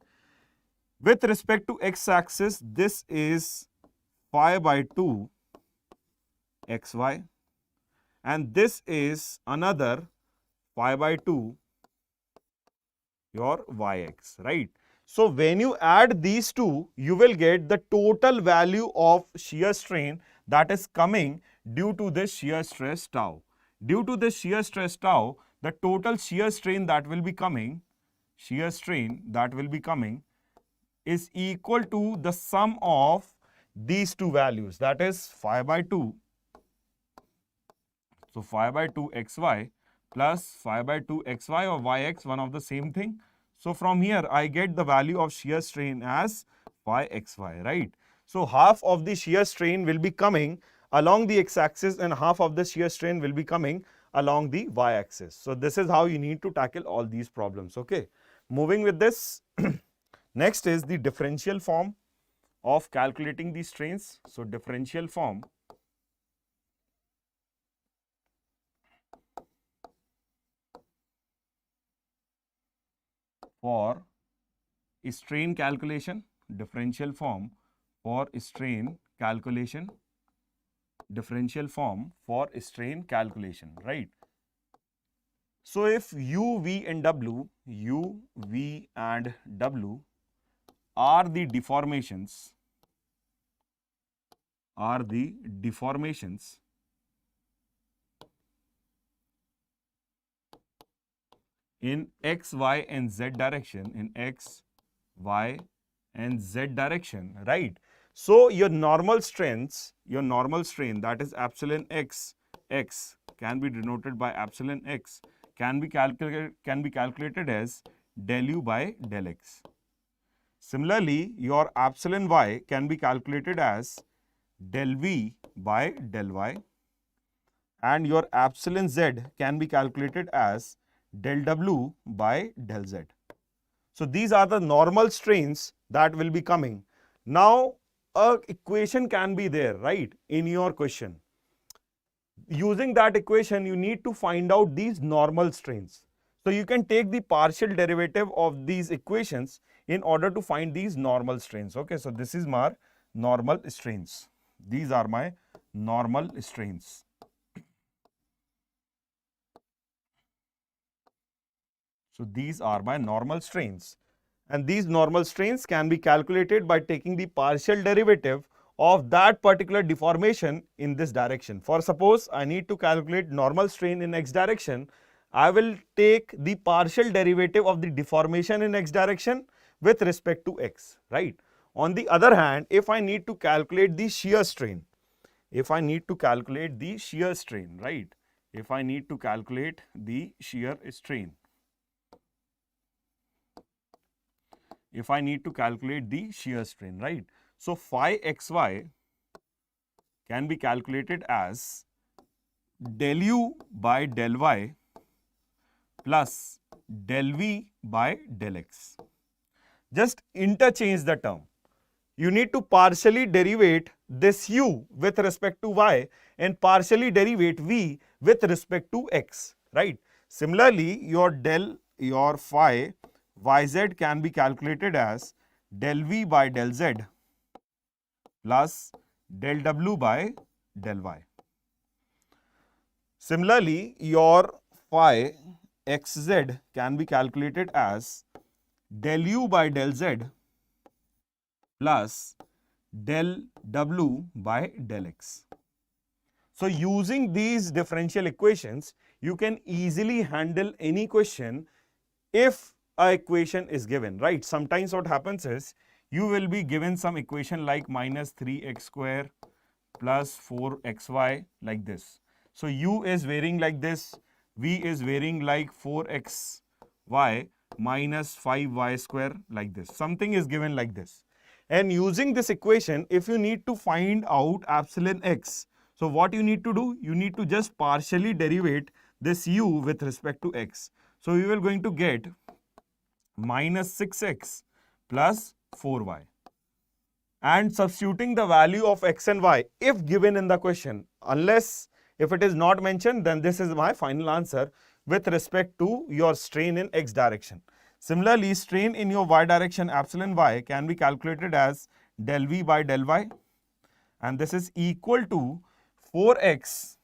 with respect to x-axis, this is phi by 2 xy, and this is another phi by 2 your yx, right? So when you add these two, you will get the total value of shear strain that is coming due to this shear stress tau. Due to this shear stress tau, the total shear strain that will be coming, is equal to the sum of these two values, that is phi by 2. So phi by 2 xy plus phi by 2 xy or yx, one of the same thing. So from here I get the value of shear strain as phi xy, right? So half of the shear strain will be coming along the x-axis and half of the shear strain will be coming along the y-axis. So this is how you need to tackle all these problems, okay? Moving with this, next is the differential form of calculating these strains. So differential form for strain calculation, differential form for strain calculation, right? So if u, v and w are the deformations, in x, y and z direction, right? So your normal strain that is epsilon x can be denoted by epsilon x, can be calculated as del u by del x. Similarly, your epsilon y can be calculated as del v by del y, and your epsilon z can be calculated as del w by del z. So these are the normal strains that will be coming. Now a equation can be there, right, in your question. Using that equation, you need to find out these normal strains. So you can take the partial derivative of these equations in order to find these normal strains. Okay, so this is my normal strains. These are my normal strains. So these are my normal strains. And these normal strains can be calculated by taking the partial derivative of that particular deformation in this direction. For suppose I need to calculate normal strain in x direction, I will take the partial derivative of the deformation in x direction with respect to x, right? On the other hand, if I need to calculate the shear strain, right? If I need to calculate the shear strain, right? So phi xy can be calculated as del u by del y plus del v by del x. Just interchange the term. You need to partially derivate this u with respect to y and partially derivate v with respect to x, right? Similarly, your phi yz can be calculated as del v by del z plus del w by del y. Similarly, your phi xz can be calculated as del u by del z plus del w by del x. So using these differential equations, you can easily handle any question if a equation is given, right? Sometimes what happens is you will be given some equation like minus 3x square plus 4xy like this. So u is varying like this, v is varying like 4xy minus 5y square like this. Something is given like this. And using this equation, if you need to find out epsilon x, so what you need to do? You need to just partially derivate this u with respect to x. So we will going to get minus 6x plus 4y. And substituting the value of x and y if given in the question, unless if it is not mentioned, then this is my final answer with respect to your strain in x direction. Similarly, strain in your y direction epsilon y can be calculated as del v by del y, and this is equal to 4x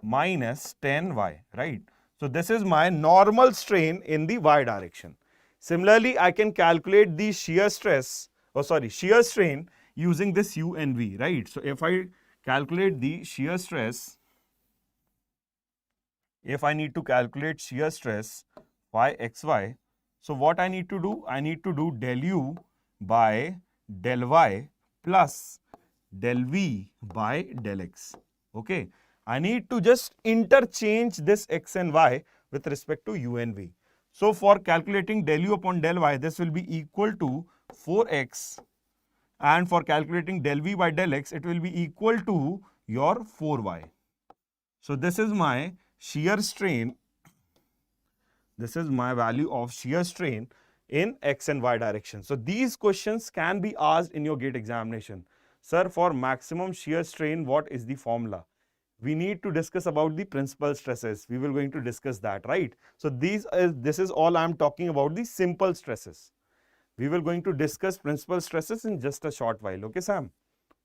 minus 10y, right? So this is my normal strain in the y direction. Similarly, I can calculate the shear strain using this u and v, right? So if I calculate the shear stress, if I need to calculate shear stress y xy, so what I need to do? I need to do del u by del y plus del v by del x. Okay, I need to just interchange this x and y with respect to u and v. So for calculating del u upon del y, this will be equal to 4x, and for calculating del v by del x, it will be equal to your 4y. So this is my shear strain. This is my value of shear strain in x and y direction. So these questions can be asked in your GATE examination. Sir, for maximum shear strain, what is the formula? We need to discuss about the principal stresses. We will going to discuss that, right? So this is all I am talking about, the simple stresses. We will going to discuss principal stresses in just a short while. Okay, Sam?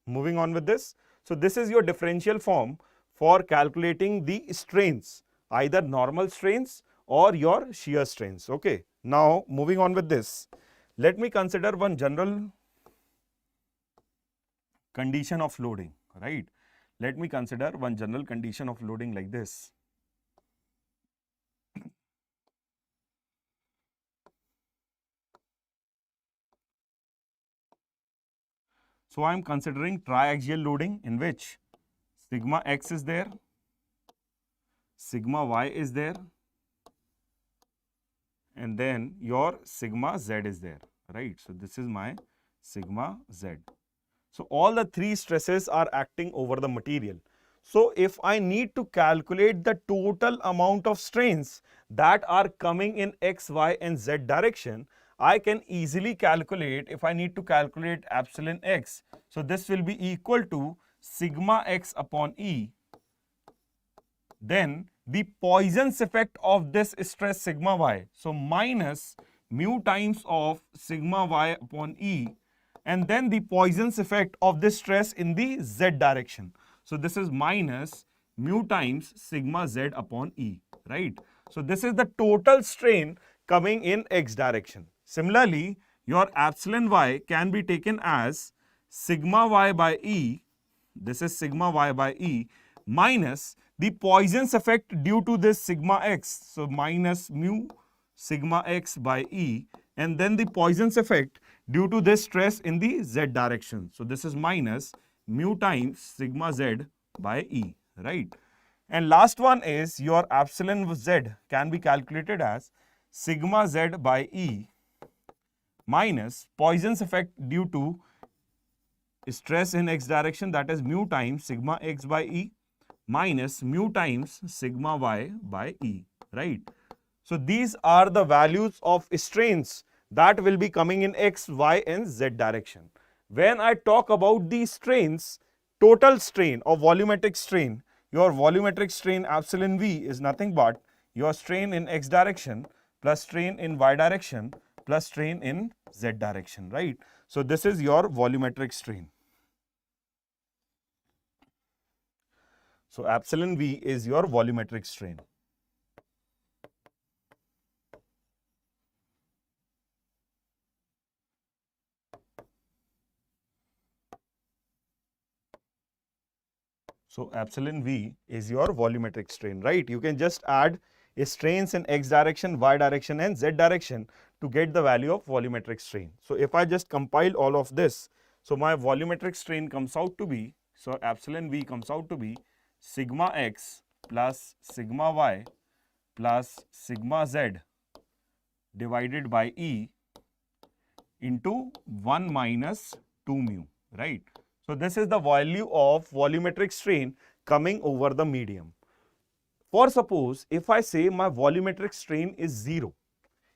Moving on with this. So this is your differential form for calculating the strains, either normal strains or your shear strains. Okay. Now moving on with this, let me consider one general condition of loading, right? Let me consider one general condition of loading like this. So I am considering triaxial loading in which sigma x is there, sigma y is there, and then your sigma z is there, right? So this is my sigma z. So all the three stresses are acting over the material. So if I need to calculate the total amount of strains that are coming in x, y and z direction, I can easily calculate. If I need to calculate epsilon x, so this will be equal to sigma x upon E. Then the Poisson's effect of this stress sigma y, so minus mu times of sigma y upon E, and then the Poisson's effect of this stress in the z direction. So this is minus mu times sigma z upon E, right? So this is the total strain coming in x direction. Similarly, your epsilon y can be taken as sigma y by E, this is sigma y by E, minus the Poisson's effect due to this sigma x, so minus mu sigma x by E, and then the Poisson's effect due to this stress in the z direction. So this is minus mu times sigma z by E, right? And last one is your epsilon z can be calculated as sigma z by E minus Poisson's effect due to stress in x direction, that is mu times sigma x by E minus mu times sigma y by E, right? So these are the values of strains that will be coming in x, y and z direction. When I talk about these strains, total strain or volumetric strain, your volumetric strain epsilon v is nothing but your strain in x direction plus strain in y direction plus strain in z direction, right? So this is your volumetric strain. So epsilon v is your volumetric strain. So epsilon v is your volumetric strain, right? You can just add strains in x direction, y direction and z direction to get the value of volumetric strain. So if I just compile all of this, so my volumetric strain comes out to be, so epsilon v comes out to be sigma x plus sigma y plus sigma z divided by E into 1 minus 2 mu, right? So this is the value of volumetric strain coming over the medium. For suppose if I say my volumetric strain is 0,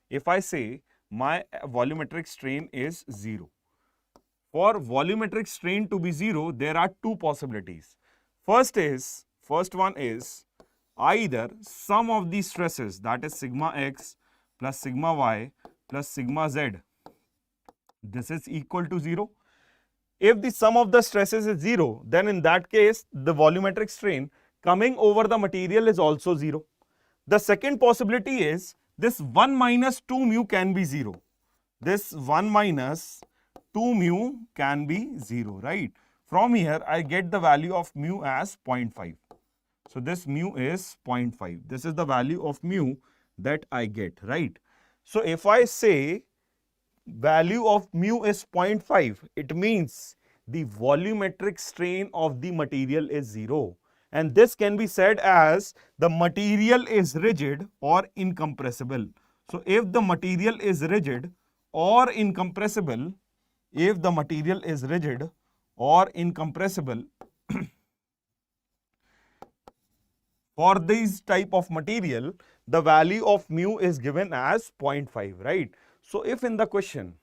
if I say my volumetric strain is 0, for volumetric strain to be 0, there are two possibilities. First one is either sum of these stresses, that is sigma x plus sigma y plus sigma z, this is equal to 0. If the sum of the stresses is 0, then in that case the volumetric strain coming over the material is also 0. The second possibility is this 1 minus 2 mu can be 0. This 1 minus 2 mu can be 0, right? From here I get the value of mu as 0.5. So this mu is 0.5. This is the value of mu that I get, right? So if I say value of mu is 0.5, it means the volumetric strain of the material is 0. And this can be said as the material is rigid or incompressible. So if the material is rigid or incompressible, if the material is rigid or incompressible, for this type of material, the value of mu is given as 0.5, right? So if in the question,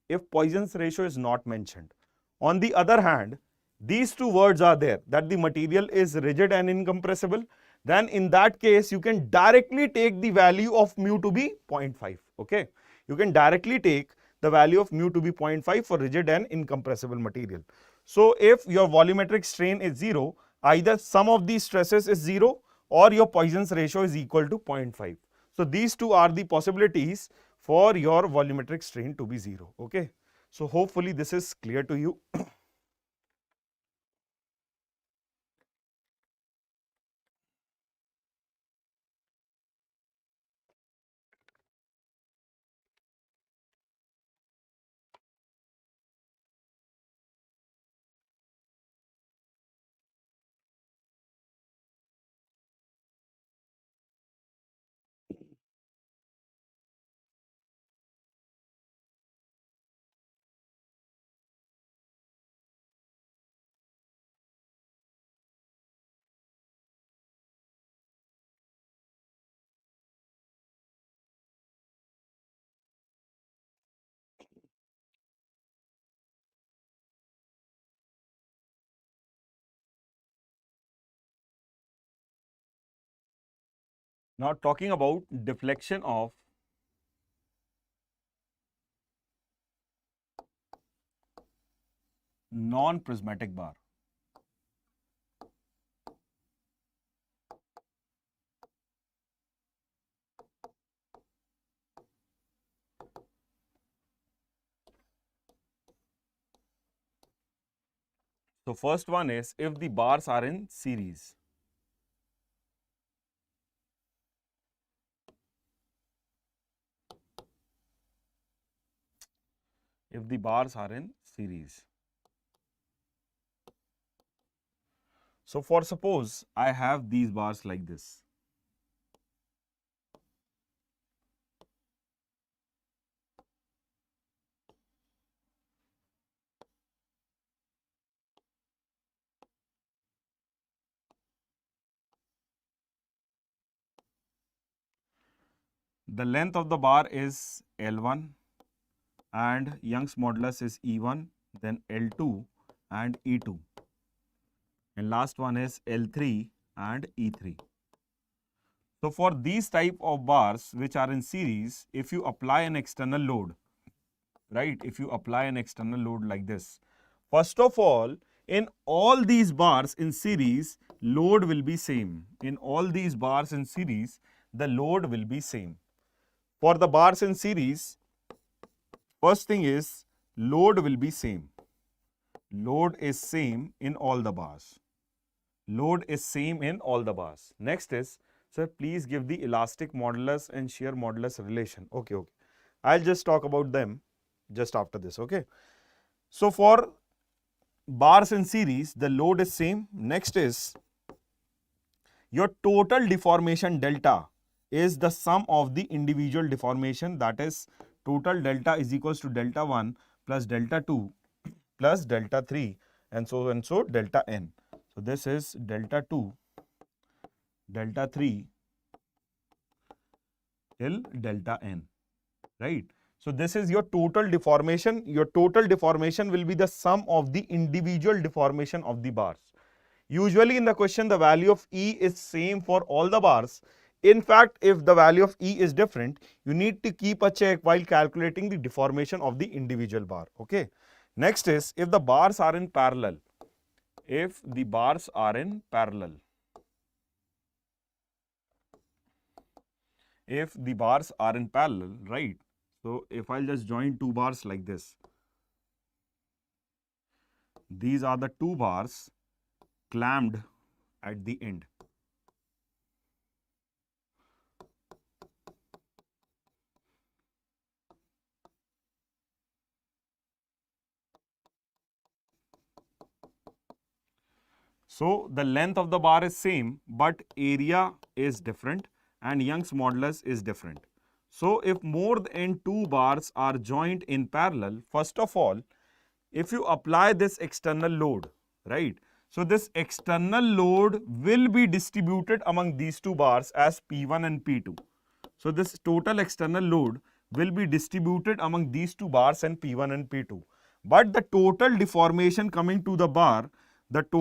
if Poisson's ratio is not mentioned, on the other hand, these two words are there, that the material is rigid and incompressible, then in that case, you can directly take the value of mu to be 0.5, okay? You can directly take the value of mu to be 0.5 for rigid and incompressible material. So if your volumetric strain is 0, either sum of these stresses is 0 or your Poisson's ratio is equal to 0.5. So these two are the possibilities for your volumetric strain to be 0, okay? So hopefully this is clear to you. Now talking about deflection of non-prismatic bar. So first one is if the bars are in series. If the bars are in series. So for suppose I have these bars like this. The length of the bar is L1 and Young's modulus is E1, then L2 and E2. And last one is L3 and E3. So for these type of bars which are in series, if you apply an external load, right? If you apply an external load like this, first of all, in all these bars in series, load will be same. In all these bars in series, the load will be same. For the bars in series, first thing is load will be same. Load is same in all the bars. Load is same in all the bars. Next is, sir, please give the elastic modulus and shear modulus relation. Okay. I'll just talk about them just after this, okay? So for bars in series, the load is same. Next is your total deformation delta is the sum of the individual deformation, that is total delta is equals to delta 1 plus delta 2 plus delta 3 and so delta n. So this is delta 2, delta 3 till delta n, right? So this is your total deformation. Your total deformation will be the sum of the individual deformation of the bars. Usually in the question, the value of E is same for all the bars. In fact, if the value of E is different, you need to keep a check while calculating the deformation of the individual bar. Okay. Next is if the bars are in parallel. If the bars are in parallel. If the bars are in parallel, right? So if I'll just join two bars like this, these are the two bars clamped at the end. So the length of the bar is same, but area is different and Young's modulus is different. So if more than two bars are joined in parallel, first of all, if you apply this external load, right? So this external load will be distributed among these two bars as P1 and P2. So this total external load will be distributed among these two bars and P1 and P2. But the total deformation coming to the bar, that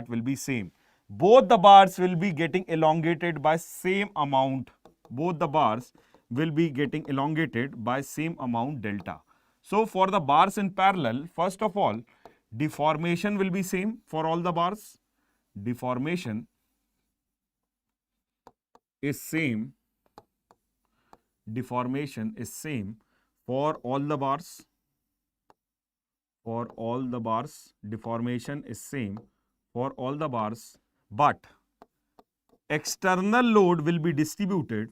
will be same. Both the bars will be getting elongated by same amount. Both the bars will be getting elongated by same amount delta. So for the bars in parallel, first of all, deformation will be same for all the bars. Deformation is same. Deformation is same for all the bars. For all the bars, deformation is same for all the bars, but external load will be distributed.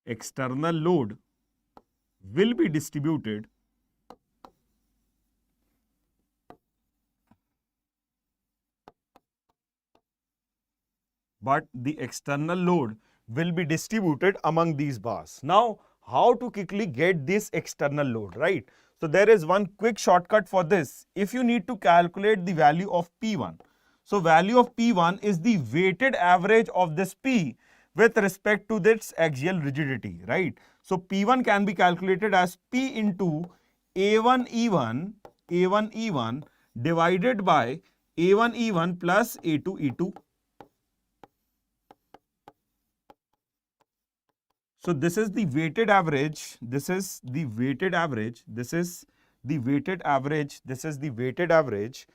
External load will be distributed but the external load will be distributed among these bars. Now, how to quickly get this external load, right? So there is one quick shortcut for this. If you need to calculate the value of P1, so value of P1 is the weighted average of this P with respect to this axial rigidity, right? So P1 can be calculated as P into A1 E1 divided by A1 E1 plus A2 E2. So this is the weighted average, this is the weighted average, this is the weighted average, this is the weighted average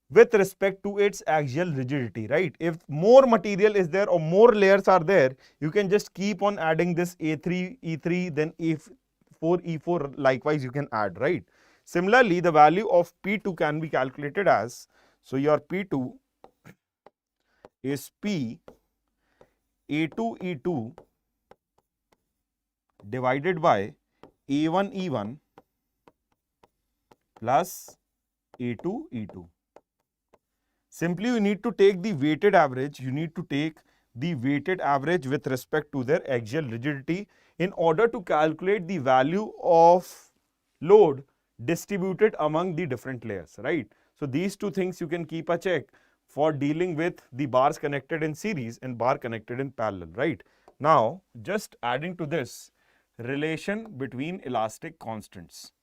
with respect to its axial rigidity, right? If more material is there or more layers are there, you can just keep on adding this A3, E3, then E4, E4, likewise you can add, right? Similarly, the value of P2 can be calculated as, so your P2 is P A2 E2 divided by A1 E1 plus A2 E2. Simply you need to take the weighted average, with respect to their axial rigidity in order to calculate the value of load distributed among the different layers, right? So these two things you can keep a check for dealing with the bars connected in series and bar connected in parallel, right? Now, just adding to this, relation between elastic constants.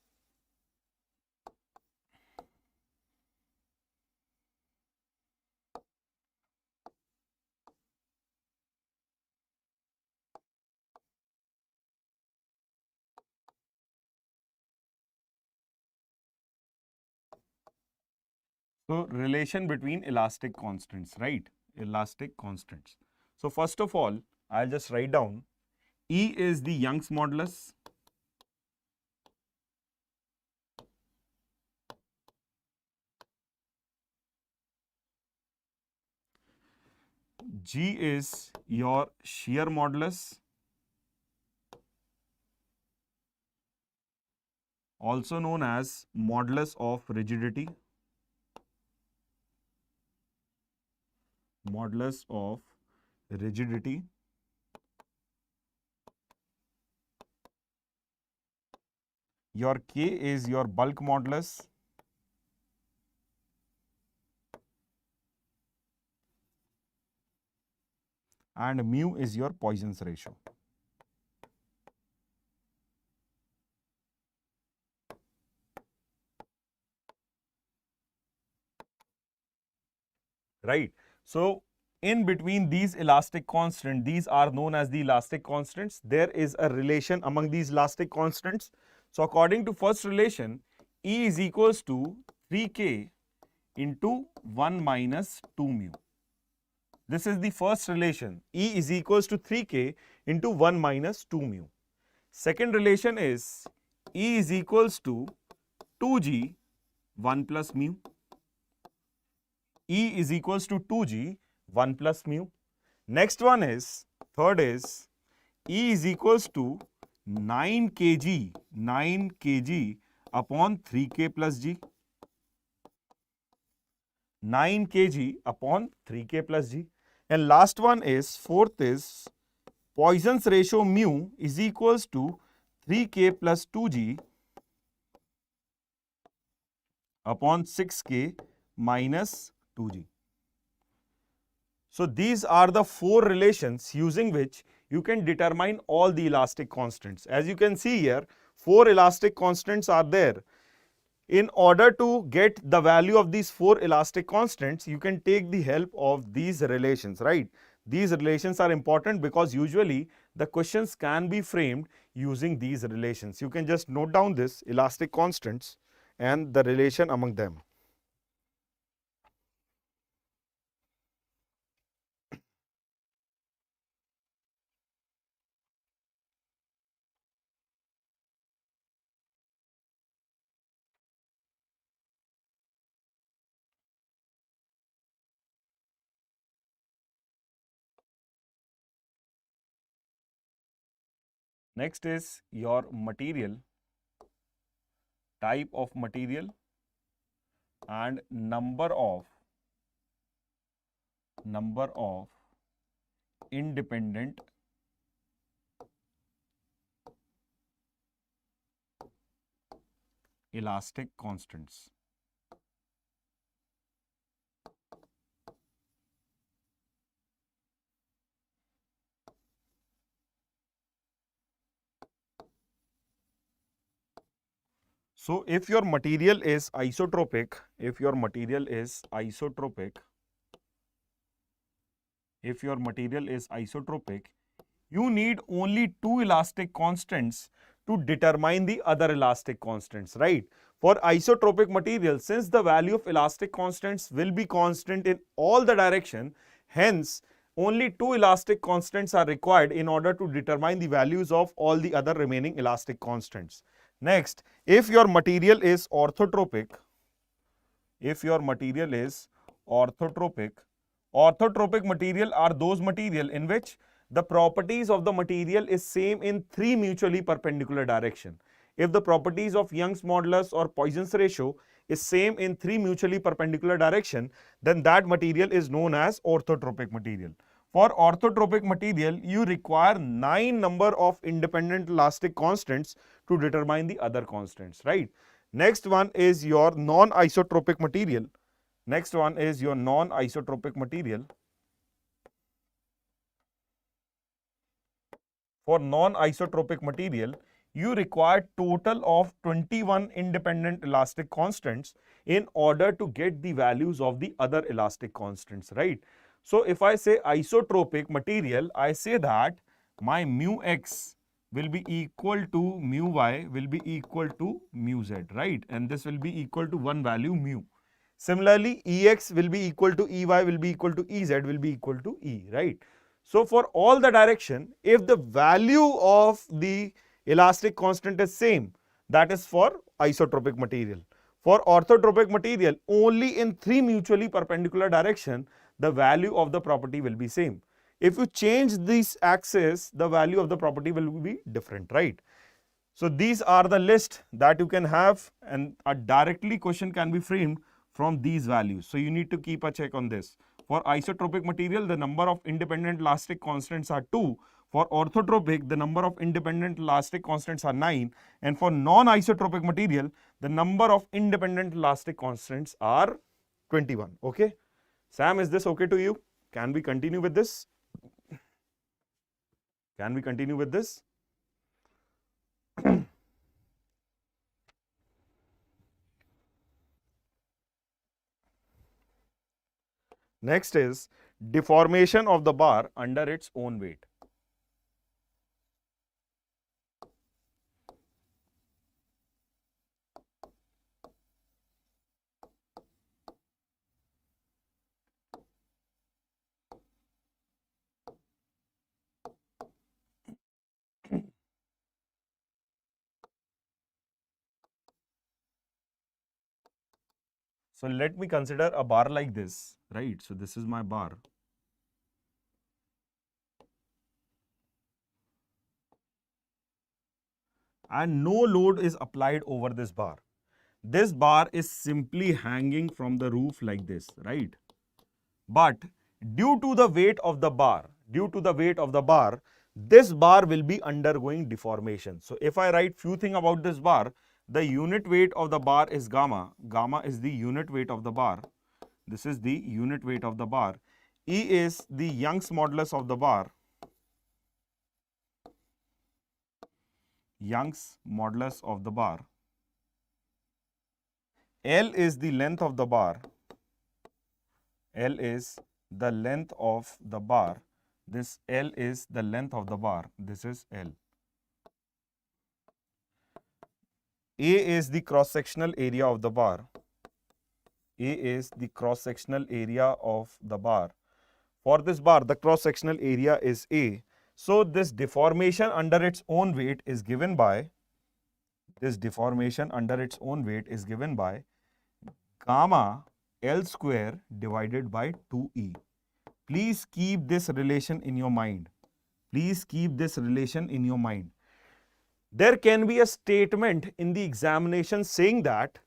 So relation between elastic constants, right? Elastic constants. So first of all, I'll just write down E is the Young's modulus. G is your shear modulus, also known as modulus of rigidity. Modulus of rigidity. Your K is your bulk modulus. and mu is your Poisson's ratio. Right. So in between these elastic constants, these are known as the elastic constants. There is a relation among these elastic constants. So according to first relation, E is equals to 3k into 1 minus 2 mu. This is the first relation. E is equals to 3k into 1 minus 2 mu. Second relation is E is equals to 2g 1 plus mu. E is equals to 2g 1 plus mu. Next one is, third is E is equals to 9 kg upon 3k plus g. 9 kg upon 3k plus g. And last one is, fourth is Poisson's ratio mu is equals to 3k plus 2g upon 6k minus 2g. So these are the four relations using which you can determine all the elastic constants. As you can see here, four elastic constants are there. In order to get the value of these four elastic constants, you can take the help of these relations, right? These relations are important because usually the questions can be framed using these relations. You can just note down this elastic constants and the relation among them. Next is your material, type of material and number of independent elastic constants. So if your material is isotropic, you need only two elastic constants to determine the other elastic constants, right? For isotropic material, since the value of elastic constants will be constant in all the direction, hence only two elastic constants are required in order to determine the values of all the other remaining elastic constants. Next, if your material is orthotropic, orthotropic material are those material in which the properties of the material is same in three mutually perpendicular direction. If the properties of Young's modulus or Poisson's ratio is same in three mutually perpendicular direction, then that material is known as orthotropic material. For orthotropic material, you require 9 number of independent elastic constants to determine the other constants, right? Next one is your non-isotropic material. For non-isotropic material, you require total of 21 independent elastic constants in order to get the values of the other elastic constants, right? So if I say isotropic material, I say that my mu x will be equal to mu y will be equal to mu z, right? And this will be equal to one value mu. Similarly, Ex will be equal to Ey will be equal to Ez will be equal to E, right? So for all the direction, if the value of the elastic constant is same, that is for isotropic material. For orthotropic material, only in three mutually perpendicular direction, the value of the property will be same. If you change this axis, the value of the property will be different, right? So these are the list that you can have, and a directly question can be framed from these values. So you need to keep a check on this. For isotropic material, the number of independent elastic constants are 2. For orthotropic, the number of independent elastic constants are 9. And for non-isotropic material, the number of independent elastic constants are 21. Okay. Sam, is this okay to you? Can we continue with this? Can we continue with this? Next is deformation of the bar under its own weight. So let me consider a bar like this, right? So this is my bar. And no load is applied over this bar. This bar is simply hanging from the roof like this, right? But due to the weight of the bar, this bar will be undergoing deformation. So if I write few things about this bar, the unit weight of the bar is gamma. Gamma is the unit weight of the bar. This is the unit weight of the bar. E is the Young's modulus of the bar. Young's modulus of the bar. L is the length of the bar. L is the length of the bar. This L is the length of the bar. This is L. A is the cross-sectional area of the bar. A is the cross-sectional area of the bar. For this bar, the cross-sectional area is A. So this deformation under its own weight is given by, gamma L square divided by 2E. Please keep this relation in your mind. There can be a statement in the examination saying that,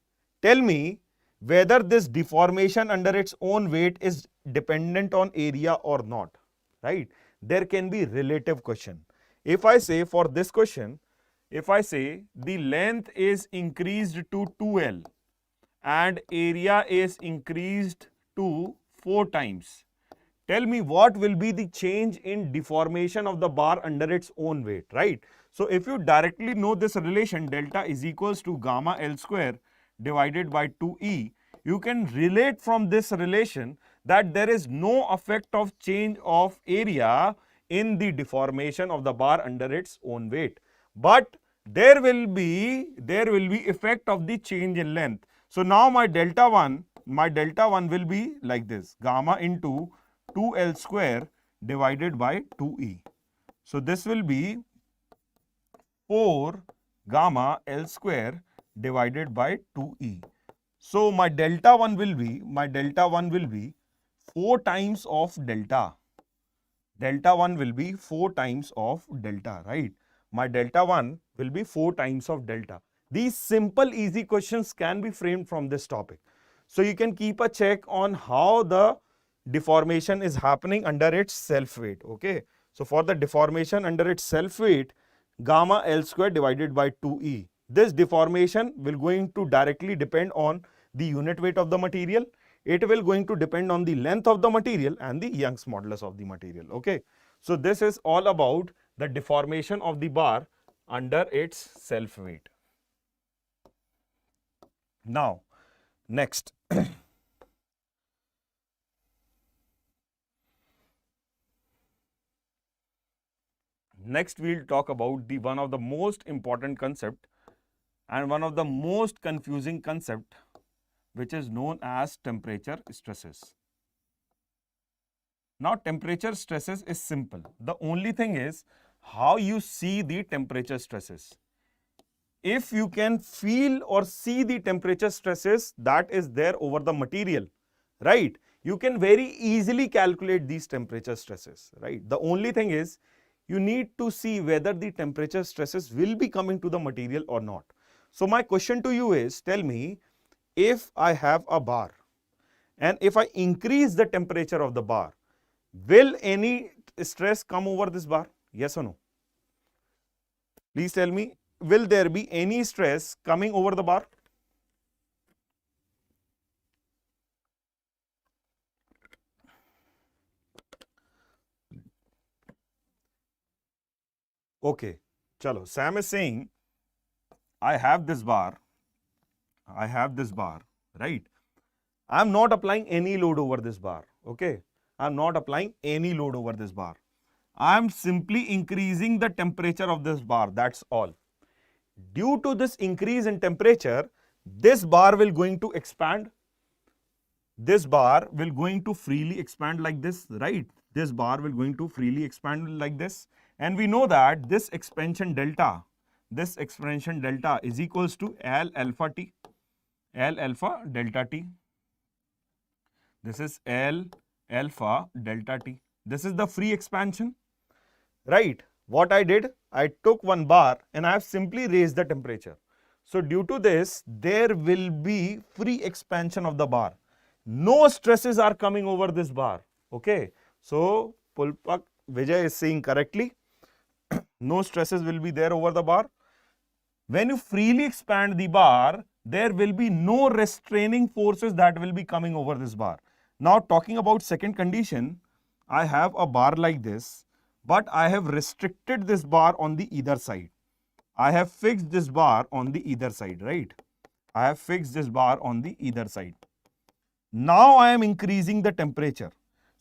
tell me whether this deformation under its own weight is dependent on area or not, right? There can be relative question. If I say for this question, if I say the length is increased to 2L and area is increased to 4 times, tell me what will be the change in deformation of the bar under its own weight, right? So if you directly know this relation, delta is equals to gamma L square divided by 2E, you can relate from this relation that there is no effect of change of area in the deformation of the bar under its own weight. But there will be effect of the change in length. So now my delta 1 will be like this, gamma into 2L square divided by 2E. So this will be 4 gamma L square divided by 2E. So my delta 1 will be 4 times of delta. Delta 1 will be 4 times of delta, right? My delta 1 will be 4 times of delta. These simple easy questions can be framed from this topic. So you can keep a check on how the deformation is happening under its self weight, okay? So for the deformation under its self weight, gamma L square divided by 2E. This deformation will going to directly depend on the unit weight of the material. It will going to depend on the length of the material and the Young's modulus of the material, okay? So this is all about the deformation of the bar under its self weight. Now, next. Next, we'll talk about the one of the most important concept and one of the most confusing concept, which is known as temperature stresses. Now, temperature stresses is simple. The only thing is how you see the temperature stresses. If you can feel or see the temperature stresses that is there over the material, right, you can very easily calculate these temperature stresses, right? The only thing is you need to see whether the temperature stresses will be coming to the material or not. So my question to you is, tell me, if I have a bar and if I increase the temperature of the bar, will any stress come over this bar? Yes or no? Please tell me, will there be any stress coming over the bar? Okay, chalo. Sam is saying, I have this bar, right? I'm not applying any load over this bar, okay? I'm not applying any load over this bar. I'm simply increasing the temperature of this bar, that's all. Due to this increase in temperature, this bar will going to expand. This bar will going to freely expand like this, right? This bar will going to freely expand like this. And we know that this expansion delta is equals to L alpha T, L alpha delta T. This is L alpha delta T. This is the free expansion, right? What I did, I took one bar and I have simply raised the temperature. So due to this, there will be free expansion of the bar. No stresses are coming over this bar, okay? So Pulpak Vijay is saying correctly, no stresses will be there over the bar. When you freely expand the bar, there will be no restraining forces that will be coming over this bar. Now talking about second condition, I have a bar like this, but I have restricted this bar on the either side. I have fixed this bar on the either side, right? I have fixed this bar on the either side. Now I am increasing the temperature.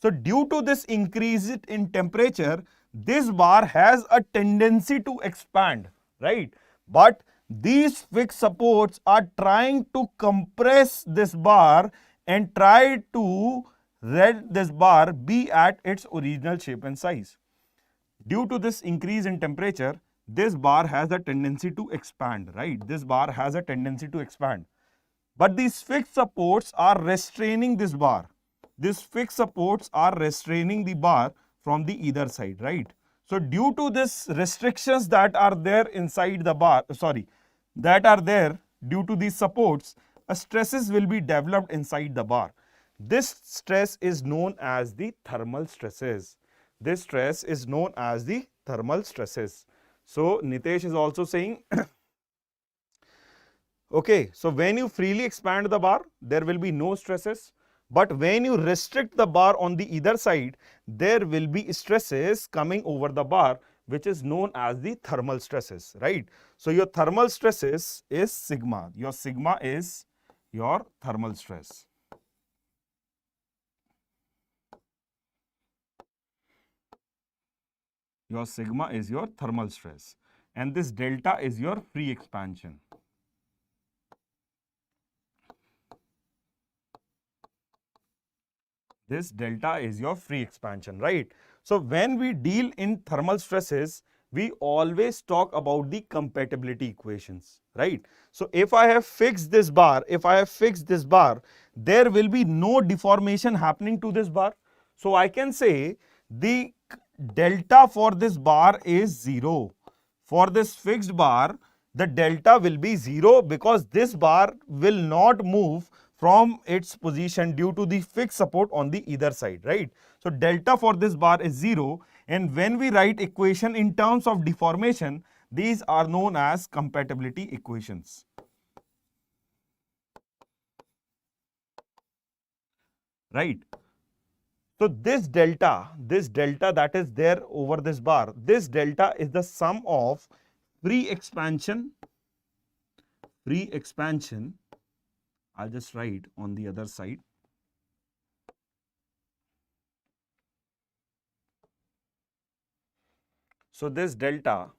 So due to this increase in temperature, this bar has a tendency to expand, right? But these fixed supports are trying to compress this bar and try to let this bar be at its original shape and size. Due to this increase in temperature, this bar has a tendency to expand, right? This bar has a tendency to expand. But these fixed supports are restraining this bar. These fixed supports are restraining the bar from the either side, right? So due to this restrictions that are there inside the bar, that are there due to these supports, stresses will be developed inside the bar. This stress is known as the thermal stresses. This stress is known as the thermal stresses. So Nitesh is also saying, okay, so when you freely expand the bar, there will be no stresses. But when you restrict the bar on the either side, there will be stresses coming over the bar, which is known as the thermal stresses, right? So your thermal stresses is sigma. Your sigma is your thermal stress. Your sigma is your thermal stress. And this delta is your free expansion. This delta is your free expansion, right? So when we deal in thermal stresses, we always talk about the compatibility equations, right? So if I have fixed this bar, there will be no deformation happening to this bar. So I can say the delta for this bar is 0. For this fixed bar, the delta will be 0 because this bar will not move from its position due to the fixed support on the either side, right? So delta for this bar is 0, and when we write equation in terms of deformation, these are known as compatibility equations. Right? So this delta that is there over this bar, this delta is the sum of free expansion, I'll just write on the other side. So this delta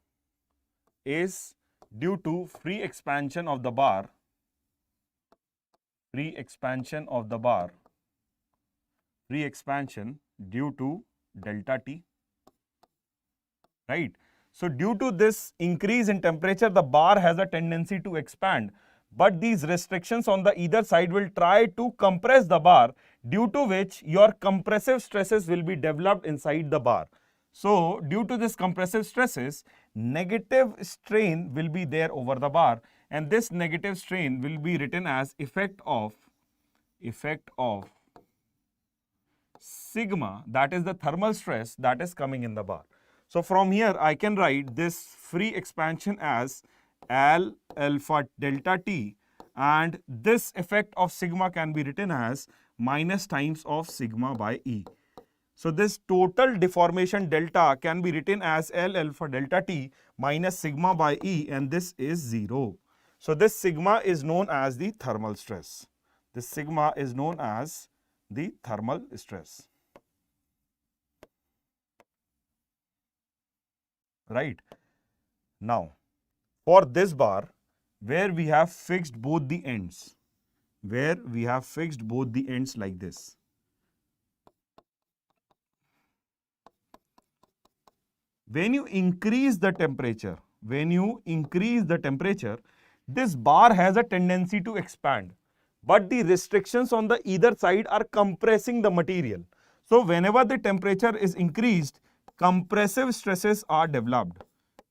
is due to free expansion of the bar, free expansion due to delta T, right? So due to this increase in temperature, the bar has a tendency to expand, but these restrictions on the either side will try to compress the bar, due to which your compressive stresses will be developed inside the bar. So due to this compressive stresses, negative strain will be there over the bar, and this negative strain will be written as effect of sigma, that is the thermal stress that is coming in the bar. So from here I can write this free expansion as L alpha delta T, and this effect of sigma can be written as minus times of sigma by E. So this total deformation delta can be written as LL for delta T minus sigma by E, and this is 0. So this sigma is known as the thermal stress. This sigma is known as the thermal stress. Right. Now, for this bar, where we have fixed both the ends, like this. When you increase the temperature, this bar has a tendency to expand, but the restrictions on the either side are compressing the material. So whenever the temperature is increased, compressive stresses are developed.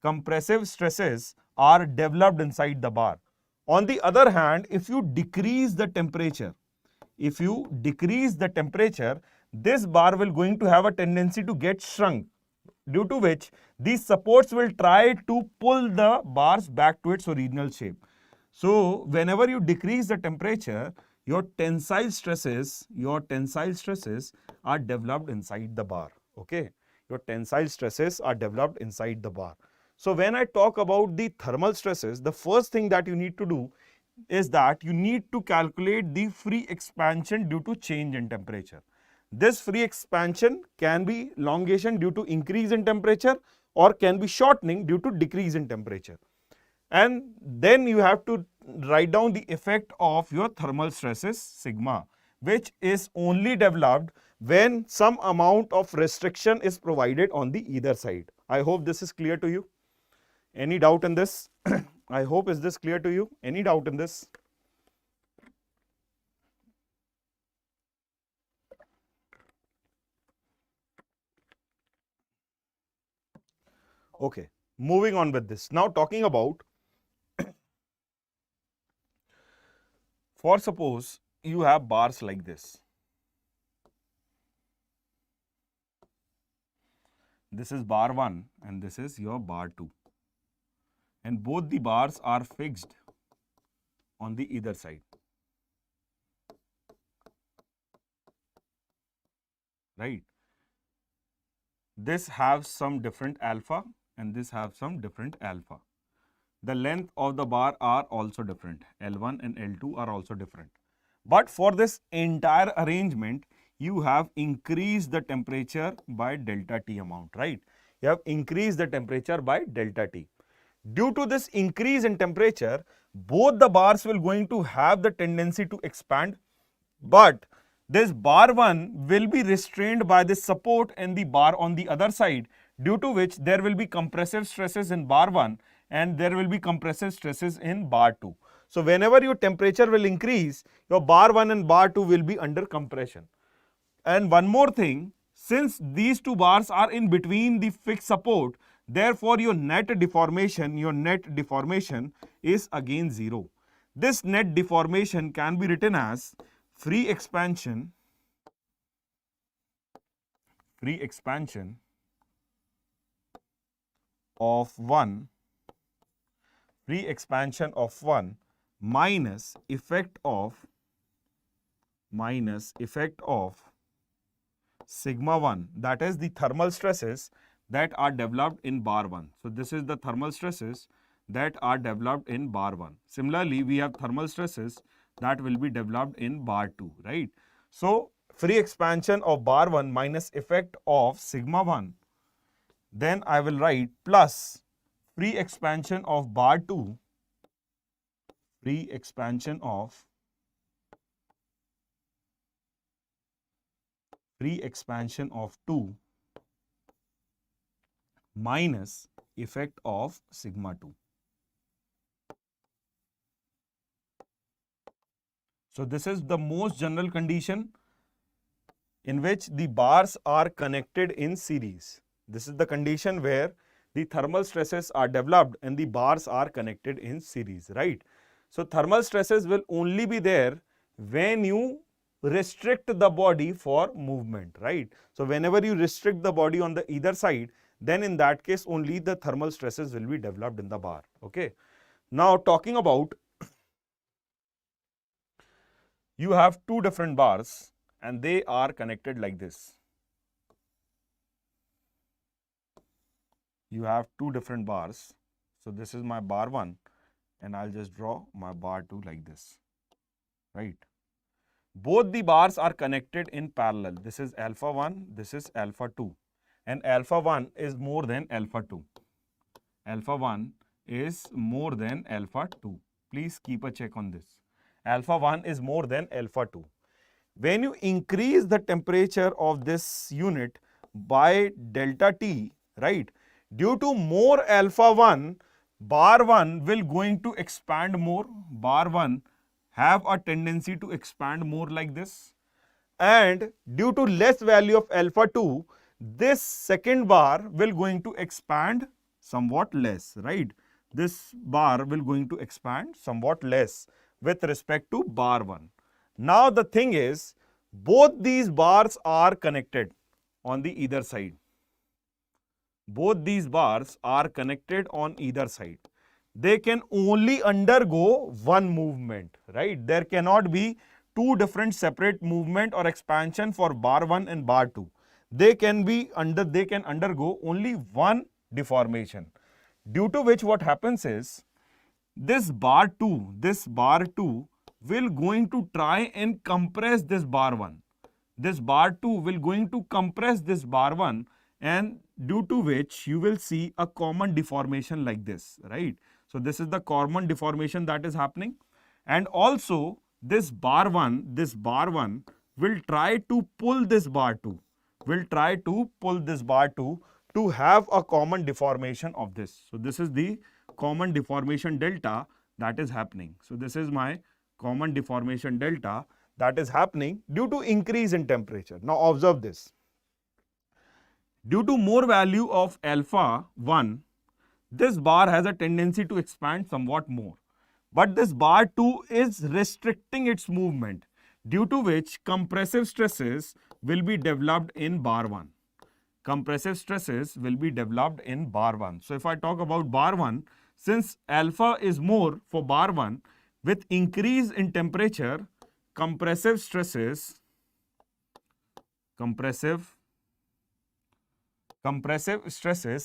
Compressive stresses are developed inside the bar. On the other hand, if you decrease the temperature, this bar will going to have a tendency to get shrunk, due to which these supports will try to pull the bars back to its original shape. So whenever you decrease the temperature, your tensile stresses are developed inside the bar. Okay, your tensile stresses are developed inside the bar. So when I talk about the thermal stresses, the first thing that you need to do is that you need to calculate the free expansion due to change in temperature. This free expansion can be elongation due to increase in temperature or can be shortening due to decrease in temperature. And then you have to write down the effect of your thermal stresses sigma, which is only developed when some amount of restriction is provided on the either side. I hope this is clear to you. Any doubt in this? I hope is this clear to you? Any doubt in this? Okay, moving on with this. Now talking about, for suppose you have bars like this. This is bar 1 and this is your bar 2. And both the bars are fixed on the either side. Right? This has some different alpha and this have some different alpha. The length of the bar are also different. L1 and L2 are also different. But for this entire arrangement, you have increased the temperature by delta T amount, right? You have increased the temperature by delta T. Due to this increase in temperature, both the bars will going to have the tendency to expand, but this bar 1 will be restrained by the support and the bar on the other side, due to which there will be compressive stresses in bar 1 and there will be compressive stresses in bar 2. So whenever your temperature will increase, your bar 1 and bar 2 will be under compression. And one more thing, since these two bars are in between the fixed support, therefore your net deformation is again 0. This net deformation can be written as free expansion of 1 minus effect of sigma 1, that is the thermal stresses that are developed in bar 1. So this is the thermal stresses that are developed in bar 1. Similarly, we have thermal stresses that will be developed in bar 2, right? So free expansion of bar 1 minus effect of sigma 1. Then I will write plus free expansion of bar 2, free expansion of free expansion of 2 minus effect of sigma 2. So this is the most general condition in which the bars are connected in series. This is the condition where the thermal stresses are developed and the bars are connected in series, right? So thermal stresses will only be there when you restrict the body for movement, right? So whenever you restrict the body on the either side, then in that case only the thermal stresses will be developed in the bar. Okay. Now talking about, you have two different bars and they are connected like this. you have two different bars. So this is my bar 1 and I'll just draw my bar 2 like this, right? Both the bars are connected in parallel. This is alpha 1, this is alpha 2, and alpha 1 is more than alpha 2. Alpha 1 is more than alpha 2. Please keep a check on this. Alpha 1 is more than alpha 2. When you increase the temperature of this unit by delta T, right, due to more alpha 1, bar 1 will going to expand more. Bar 1 have a tendency to expand more like this. And due to less value of alpha 2, this second bar will going to expand somewhat less, right? This bar will going to expand somewhat less with respect to bar 1. Now the thing is, both these bars are connected on the either side. Both these bars are connected on either side. They can only undergo one movement, right? There cannot be two different separate movement or expansion for bar 1 and bar 2. They can undergo only one deformation, due to which what happens is this bar 2 will going to try and compress this bar 1. This bar 2 will going to compress this bar 1, and due to which you will see a common deformation like this, right? So this is the common deformation that is happening. And also this bar 1 will try to pull this bar 2, to have a common deformation of this. So this is the common deformation delta that is happening. So this is my common deformation delta that is happening due to increase in temperature. Now observe this. Due to more value of alpha 1, this bar has a tendency to expand somewhat more. But this bar 2 is restricting its movement, due to which compressive stresses will be developed in bar 1. Compressive stresses will be developed in bar 1. So if I talk about bar 1, since alpha is more for bar 1, with increase in temperature, compressive stresses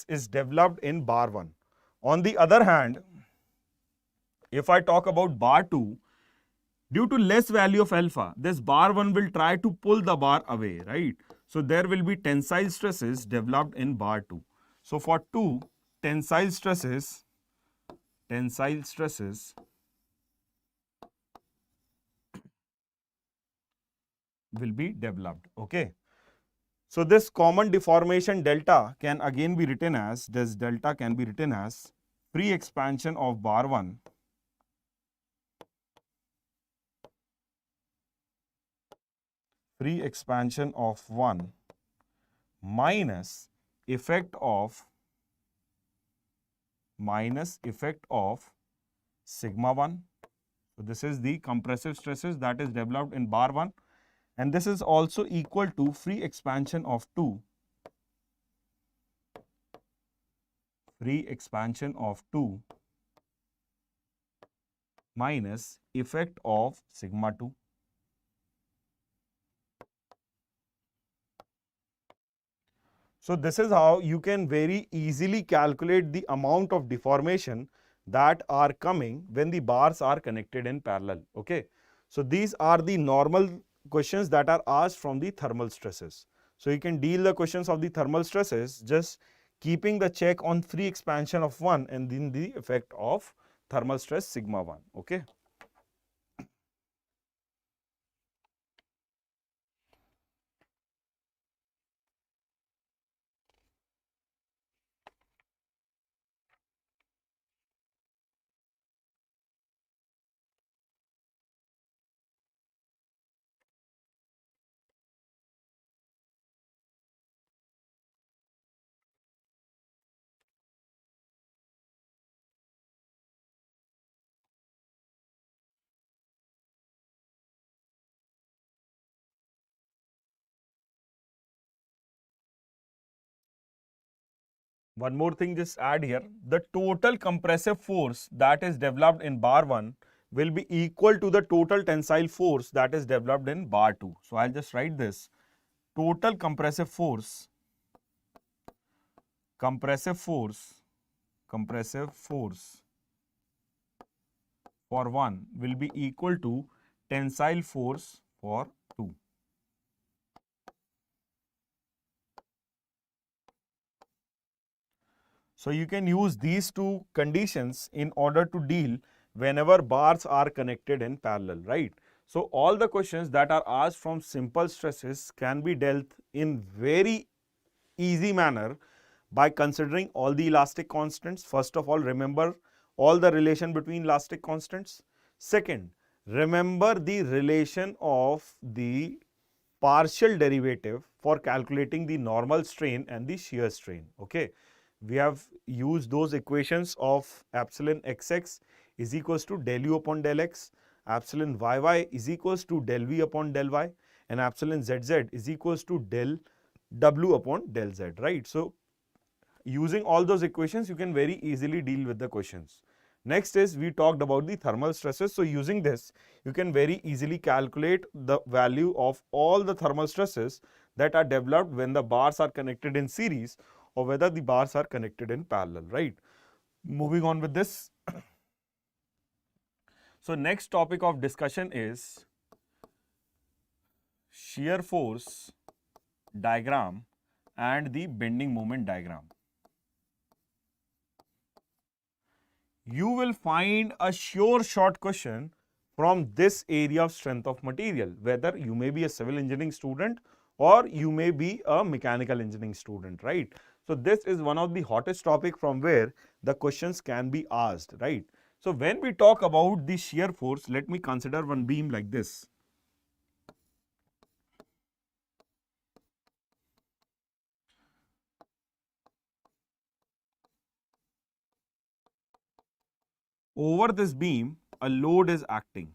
is developed in bar 1. On the other hand, if I talk about bar 2, due to less value of alpha, this bar 1 will try to pull the bar away, right? So there will be tensile stresses developed in bar 2. So for 2, tensile stresses will be developed, okay? So this common deformation delta can again be written as, free expansion of bar 1 minus effect of sigma 1. So this is the compressive stresses that is developed in bar 1, and this is also equal to free expansion of 2 minus effect of sigma 2. So this is how you can very easily calculate the amount of deformation that are coming when the bars are connected in parallel, okay? So these are the normal questions that are asked from the thermal stresses. So you can deal the questions of the thermal stresses just keeping the check on free expansion of 1 and then the effect of thermal stress sigma 1, okay? One more thing just add here, the total compressive force that is developed in bar 1 will be equal to the total tensile force that is developed in bar 2. So I'll just write this, total compressive force compressive force for 1 will be equal to tensile force for 2. So you can use these two conditions in order to deal whenever bars are connected in parallel, right? So all the questions that are asked from simple stresses can be dealt in very easy manner by considering all the elastic constants. First of all, remember all the relation between elastic constants. Second, remember the relation of the partial derivative for calculating the normal strain and the shear strain. Okay, we have used those equations of epsilon xx is equals to del u upon del x, epsilon yy is equals to del v upon del y, and epsilon zz is equals to del w upon del z, right? So using all those equations, you can very easily deal with the questions. Next is we talked about the thermal stresses. So using this, you can very easily calculate the value of all the thermal stresses that are developed when the bars are connected in series or whether the bars are connected in parallel, right? Moving on with this. So next topic of discussion is shear force diagram and the bending moment diagram. You will find a sure short question from this area of strength of material, whether you may be a civil engineering student or you may be a mechanical engineering student, right? So this is one of the hottest topic from where the questions can be asked, right? So when we talk about the shear force, let me consider one beam like this. Over this beam, a load is acting.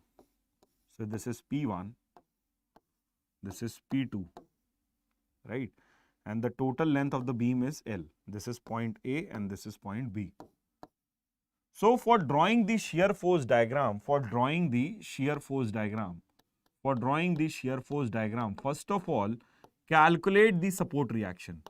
So this is P1, this is P2, right? And the total length of the beam is L. This is point A and this is point B. So for drawing the shear force diagram, first of all, calculate the support reaction.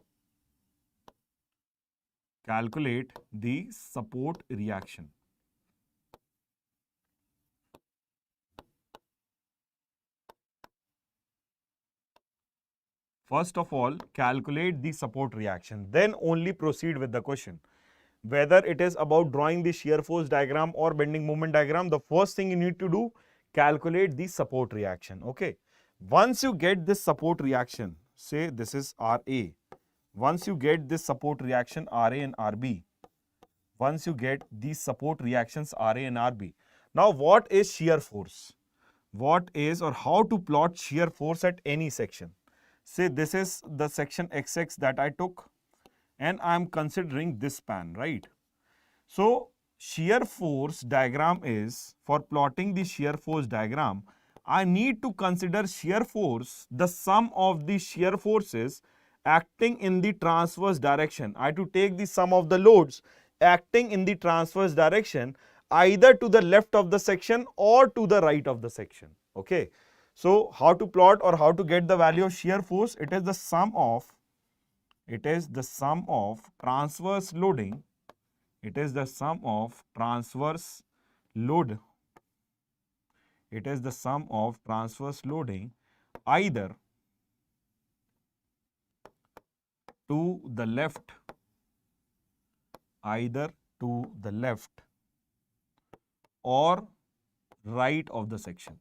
First of all, calculate the support reaction, then only proceed with the question. Whether it is about drawing the shear force diagram or bending moment diagram, the first thing you need to do, calculate the support reaction, okay? Once you get this support reaction, say this is RA, once you get this support reaction RA and RB, once you get these support reactions RA and RB, now what is shear force? What is or how to plot shear force at any section? Say this is the section XX that I took and I am considering this span, right? So shear force diagram is, for plotting the shear force diagram, I need to consider shear force, the sum of the shear forces acting in the transverse direction. I have to take the sum of the loads acting in the transverse direction either to the left of the section or to the right of the section, okay? So how to plot or how to get the value of shear force? It is the sum of transverse loading. It is the sum of transverse loading either to the left or right of the section.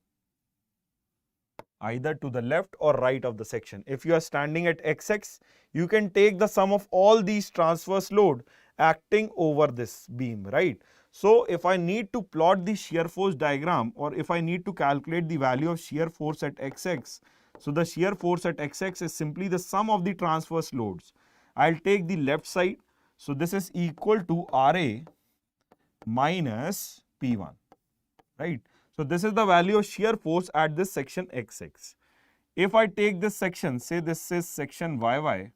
Either to the left or right of the section. If you are standing at XX, you can take the sum of all these transverse load acting over this beam, right? So if I need to plot the shear force diagram or if I need to calculate the value of shear force at XX, so the shear force at XX is simply the sum of the transverse loads. I'll take the left side. So this is equal to RA minus P1, right? So this is the value of shear force at this section XX. If I take this section, say this is section YY,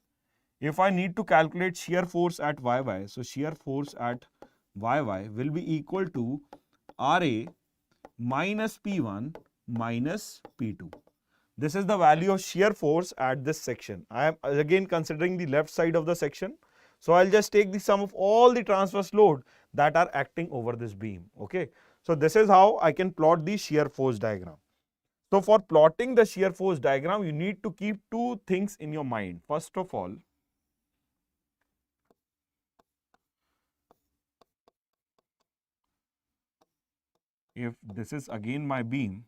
if I need to calculate shear force at YY, so shear force at YY will be equal to RA minus P1 minus P2. This is the value of shear force at this section. I am again considering the left side of the section. So I'll just take the sum of all the transverse load that are acting over this beam. Okay. So this is how I can plot the shear force diagram. So for plotting the shear force diagram, you need to keep two things in your mind. First of all, if this is again my beam,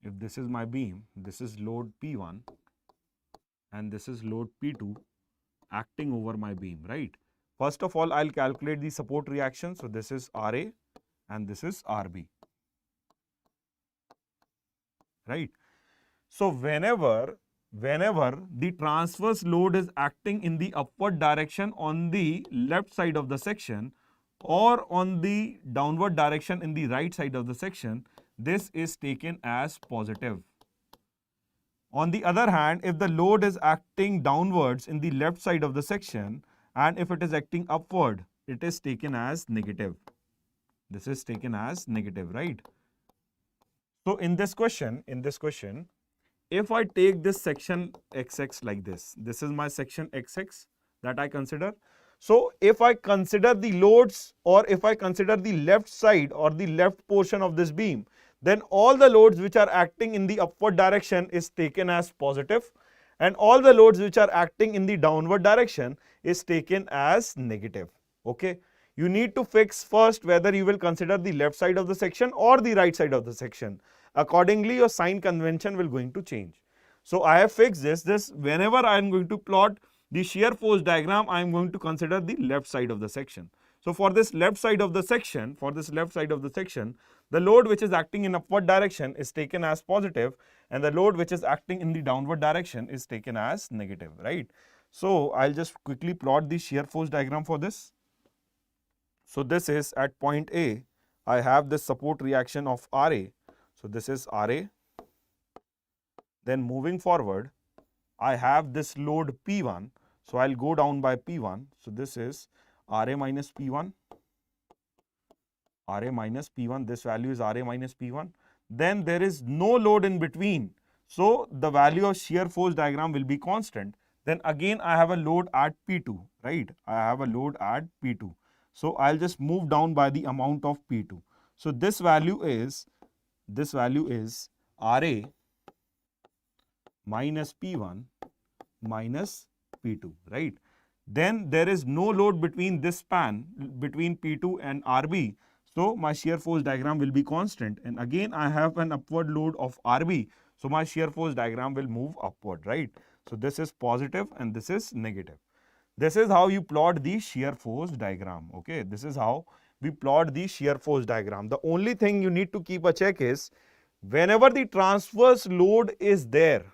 if this is my beam, this is load P1 and this is load P2 acting over my beam, right? First of all, I'll calculate the support reaction. So this is RA and this is RB, right? So whenever the transverse load is acting in the upward direction on the left side of the section or on the downward direction in the right side of the section, this is taken as positive. On the other hand, if the load is acting downwards in the left side of the section and if it is acting upward, it is taken as negative. This is taken as negative, right? So in this question, if I take this section XX like this is my section XX that I consider. So if I consider the loads or if I consider the left side or the left portion of this beam, then all the loads which are acting in the upward direction is taken as positive and all the loads which are acting in the downward direction is taken as negative. Okay. You need to fix first whether you will consider the left side of the section or the right side of the section. Accordingly, your sign convention will going to change. So I have fixed this whenever I am going to plot the shear force diagram, I am going to consider the left side of the section. So for this left side of the section, the load which is acting in upward direction is taken as positive and the load which is acting in the downward direction is taken as negative, right? So I'll just quickly plot the shear force diagram for this. So this is at point A, I have this support reaction of RA. So this is RA. Then moving forward, I have this load P1. So I'll go down by P1. So this is RA minus P1. RA minus P1. This value is RA minus P1. Then there is no load in between. So the value of shear force diagram will be constant. Then again I have a load at P2, right? I have a load at P2. So I'll just move down by the amount of P2. So this value is RA minus P1 minus P2, right? Then there is no load between this span between P2 and RB. So my shear force diagram will be constant. And again, I have an upward load of RB. So my shear force diagram will move upward, right? So this is positive and this is negative. This is how you plot the shear force diagram. Okay, this is how we plot the shear force diagram. The only thing you need to keep a check is whenever the transverse load is there,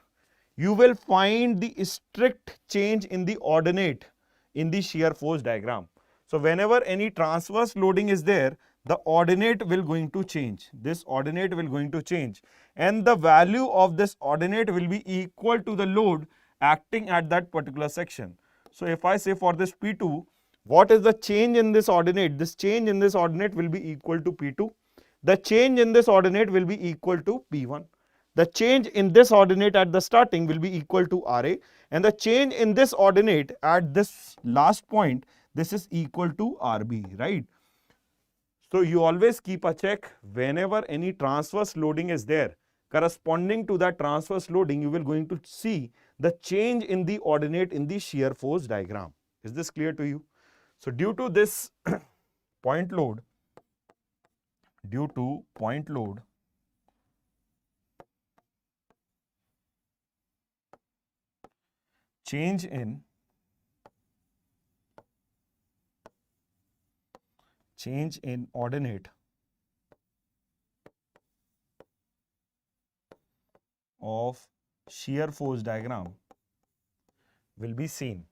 you will find the strict change in the ordinate in the shear force diagram. So whenever any transverse loading is there, the ordinate will going to change. This ordinate will going to change and the value of this ordinate will be equal to the load acting at that particular section. So if I say for this P2, what is the change in this ordinate? This change in this ordinate will be equal to P2. The change in this ordinate will be equal to P1. The change in this ordinate at the starting will be equal to RA and the change in this ordinate at this last point, this is equal to RB, right? So you always keep a check whenever any transverse loading is there. Corresponding to that transverse loading, you will going to see the change in the ordinate in the shear force diagram. Is this clear to you? So due to this point load, change in ordinate of shear force diagram will be seen.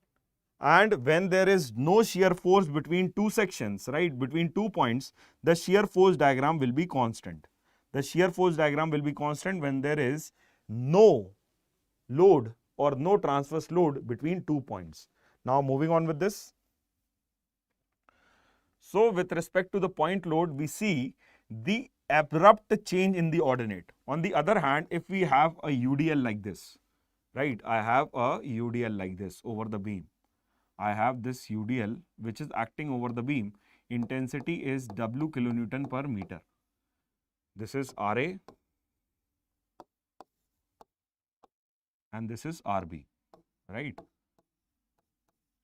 And when there is no shear force between two sections, right, between 2 points, the shear force diagram will be constant. The shear force diagram will be constant when there is no load or no transverse load between 2 points. Now moving on with this. So with respect to the point load, we see the abrupt change in the ordinate. On the other hand, if we have a UDL like this, right, I have a UDL like this over the beam. I have this UDL which is acting over the beam. Intensity is W kilonewton per meter. This is RA and this is RB, right?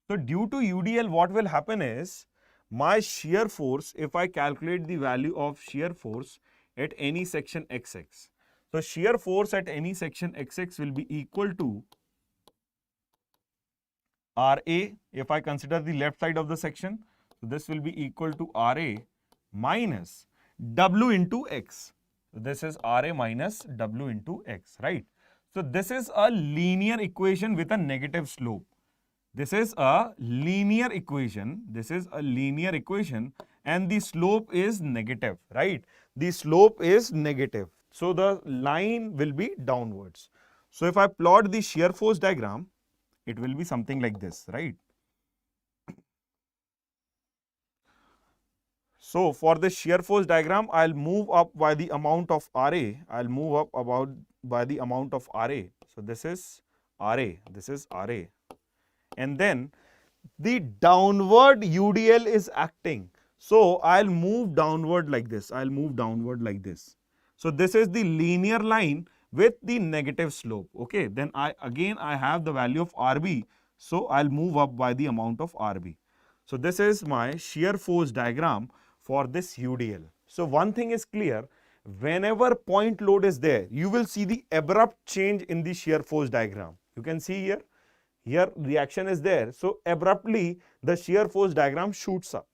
So due to UDL, what will happen is my shear force, if I calculate the value of shear force at any section XX. So shear force at any section XX will be equal to RA if I consider the left side of the section. So this will be equal to RA minus W into X. So this is RA minus W into X, right? So this is a linear equation with a negative slope. This is a linear equation. This is a linear equation and the slope is negative, right? The slope is negative. So the line will be downwards. So if I plot the shear force diagram, it will be something like this, right? So for the shear force diagram, I'll move up by the amount of RA. I'll move up about by the amount of RA. So this is RA. This is RA. And then the downward UDL is acting. So I'll move downward like this. I'll move downward like this. So this is the linear line with the negative slope. Okay. Then I have the value of RB. So I'll move up by the amount of RB. So this is my shear force diagram for this UDL. So one thing is clear. Whenever point load is there, you will see the abrupt change in the shear force diagram. You can see here. Here reaction is there. So abruptly the shear force diagram shoots up.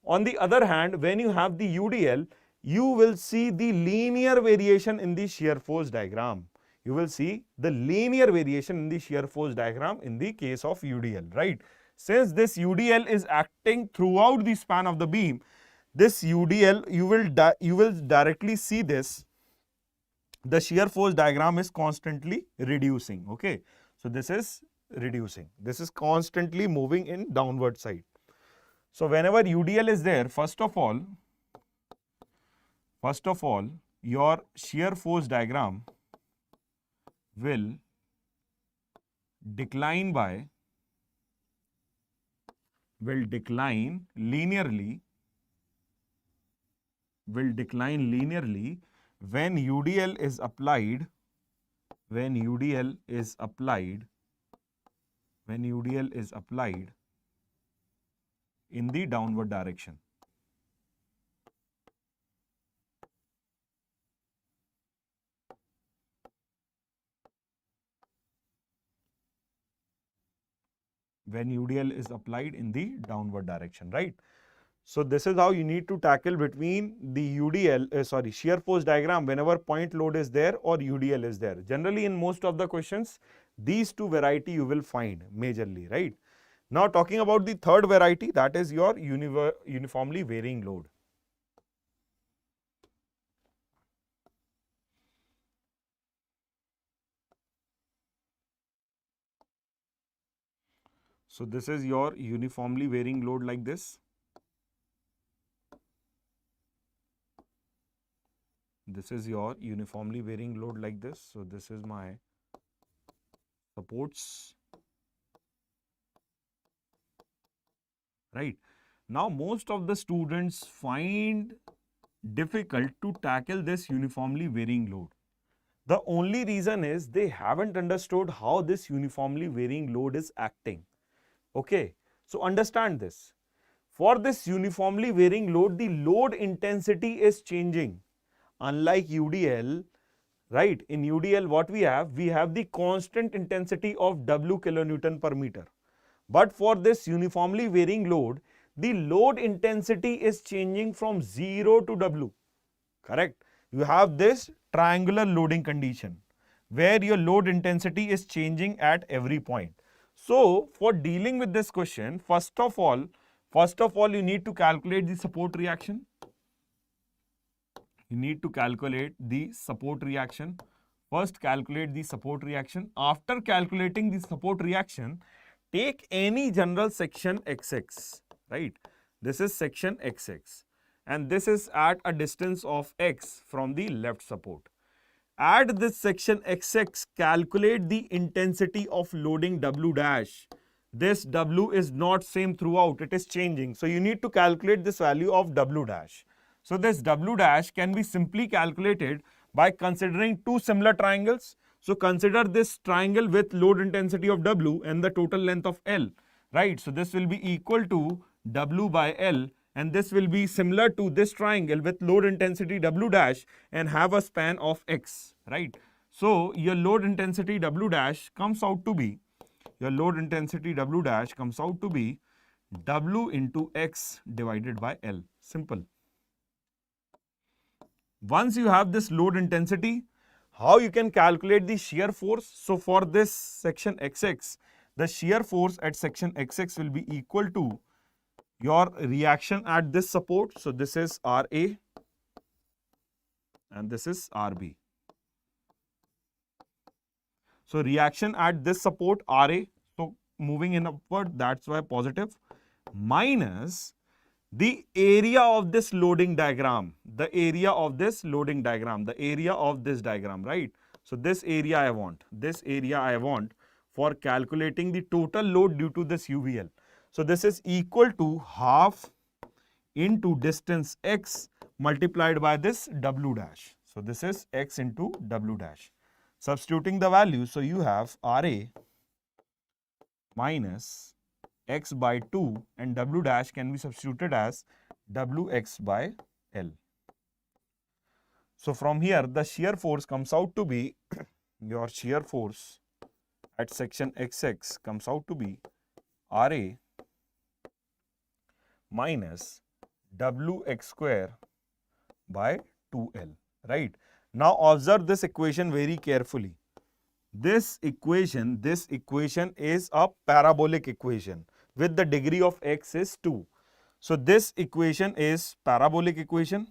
On the other hand, when you have the UDL, you will see the linear variation in the shear force diagram. You will see the linear variation in the shear force diagram in the case of UDL, right? Since this UDL is acting throughout the span of the beam, this UDL, you will directly see this. The shear force diagram is constantly reducing, okay? So this is reducing. This is constantly moving in downward side. So whenever UDL is there, first of all, your shear force diagram will decline linearly when UDL is applied in the downward direction. When UDL is applied in the downward direction, right? So this is how you need to tackle between the UDL, shear force diagram whenever point load is there or UDL is there. Generally in most of the questions, these two variety you will find majorly, right? Now talking about the third variety, that is your uniformly varying load. So this is your uniformly varying load like this. This is your uniformly varying load like this. So this is my supports, right? Now most of the students find difficult to tackle this uniformly varying load. The only reason is they haven't understood how this uniformly varying load is acting. Okay, so understand this. For this uniformly varying load, the load intensity is changing. Unlike UDL, right? In UDL, what we have the constant intensity of W kilonewton per meter. But for this uniformly varying load, the load intensity is changing from 0 to W. Correct? You have this triangular loading condition where your load intensity is changing at every point. So for dealing with this question, first of all, you need to calculate the support reaction. You need to calculate the support reaction. First, calculate the support reaction. After calculating the support reaction, take any general section XX, right? This is section XX. And this is at a distance of X from the left support. At this section XX, calculate the intensity of loading W dash. this W is not same throughout, it is changing. So you need to calculate this value of W dash. So this W dash can be simply calculated by considering two similar triangles. So consider this triangle with load intensity of W and the total length of L, right? So this will be equal to W by L, and this will be similar to this triangle with load intensity W dash and have a span of X, right? So your load intensity W dash comes out to be, W into X divided by L. Simple. Once you have this load intensity, how you can calculate the shear force? So for this section XX, the shear force at section XX will be equal to your reaction at this support. So this is RA and this is RB. So reaction at this support RA, so moving in upward, that's why positive, minus the area of this loading diagram, the area of this diagram, right? So this area I want for calculating the total load due to this UVL. So this is equal to half into distance X multiplied by this W dash. So this is X into W dash. Substituting the value, so you have RA minus X by 2 and W dash can be substituted as WX by L. So from here, the shear force comes out to be, your shear force at section XX comes out to be RA minus WX square by 2L, right? Now observe this equation very carefully. This equation is a parabolic equation with the degree of x is 2. So this equation is parabolic equation.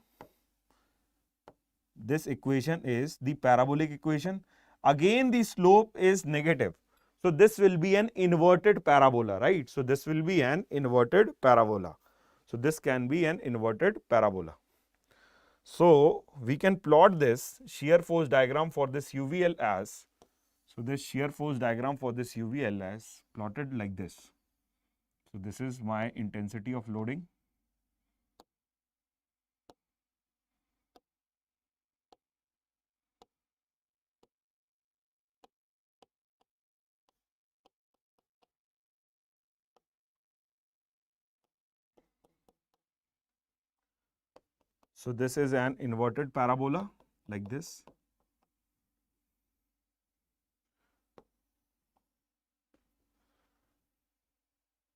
This equation is the parabolic equation. Again, the slope is negative. So this will be an inverted parabola, right? So this will be an inverted parabola. So this can be an inverted parabola. So we can plot this shear force diagram for this UVL as, so this shear force diagram for this UVL as plotted like this. So this is my intensity of loading. So this is an inverted parabola like this.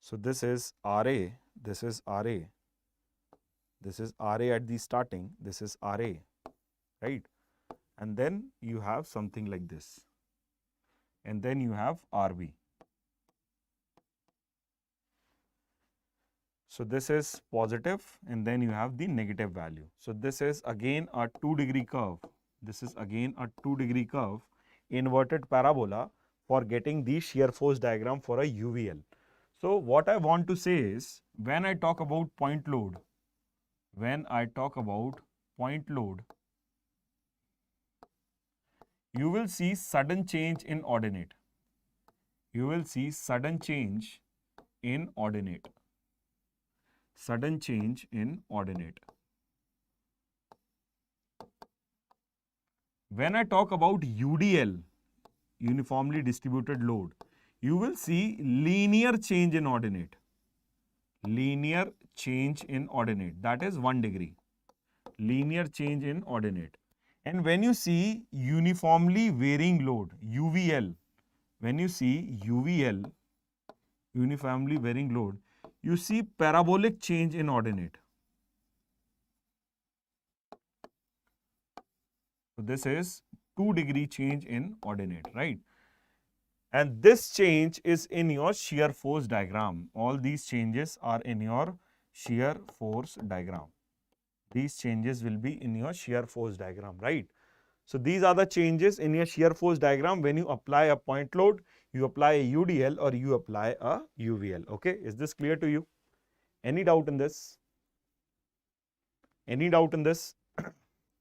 So this is RA, this is RA, this is RA at the starting, this is RA, right? And then you have something like this. And then you have RB. So this is positive and then you have the negative value. So this is again a 2-degree curve. This is again a 2-degree curve, inverted parabola for getting the shear force diagram for a UVL. So what I want to say is, when I talk about point load, you will see sudden change in ordinate. Sudden change in ordinate. When I talk about UDL, uniformly distributed load, you will see linear change in ordinate. That is 1 degree. Linear change in ordinate. And when you see uniformly varying load, UVL, uniformly varying load, you see parabolic change in ordinate. So this is 2-degree change in ordinate, right? And this change is in your shear force diagram. All these changes are in your shear force diagram. These changes will be in your shear force diagram, right? So these are the changes in your shear force diagram when you apply a point load, you apply a UDL or you apply a UVL. Okay, is this clear to you? Any doubt in this?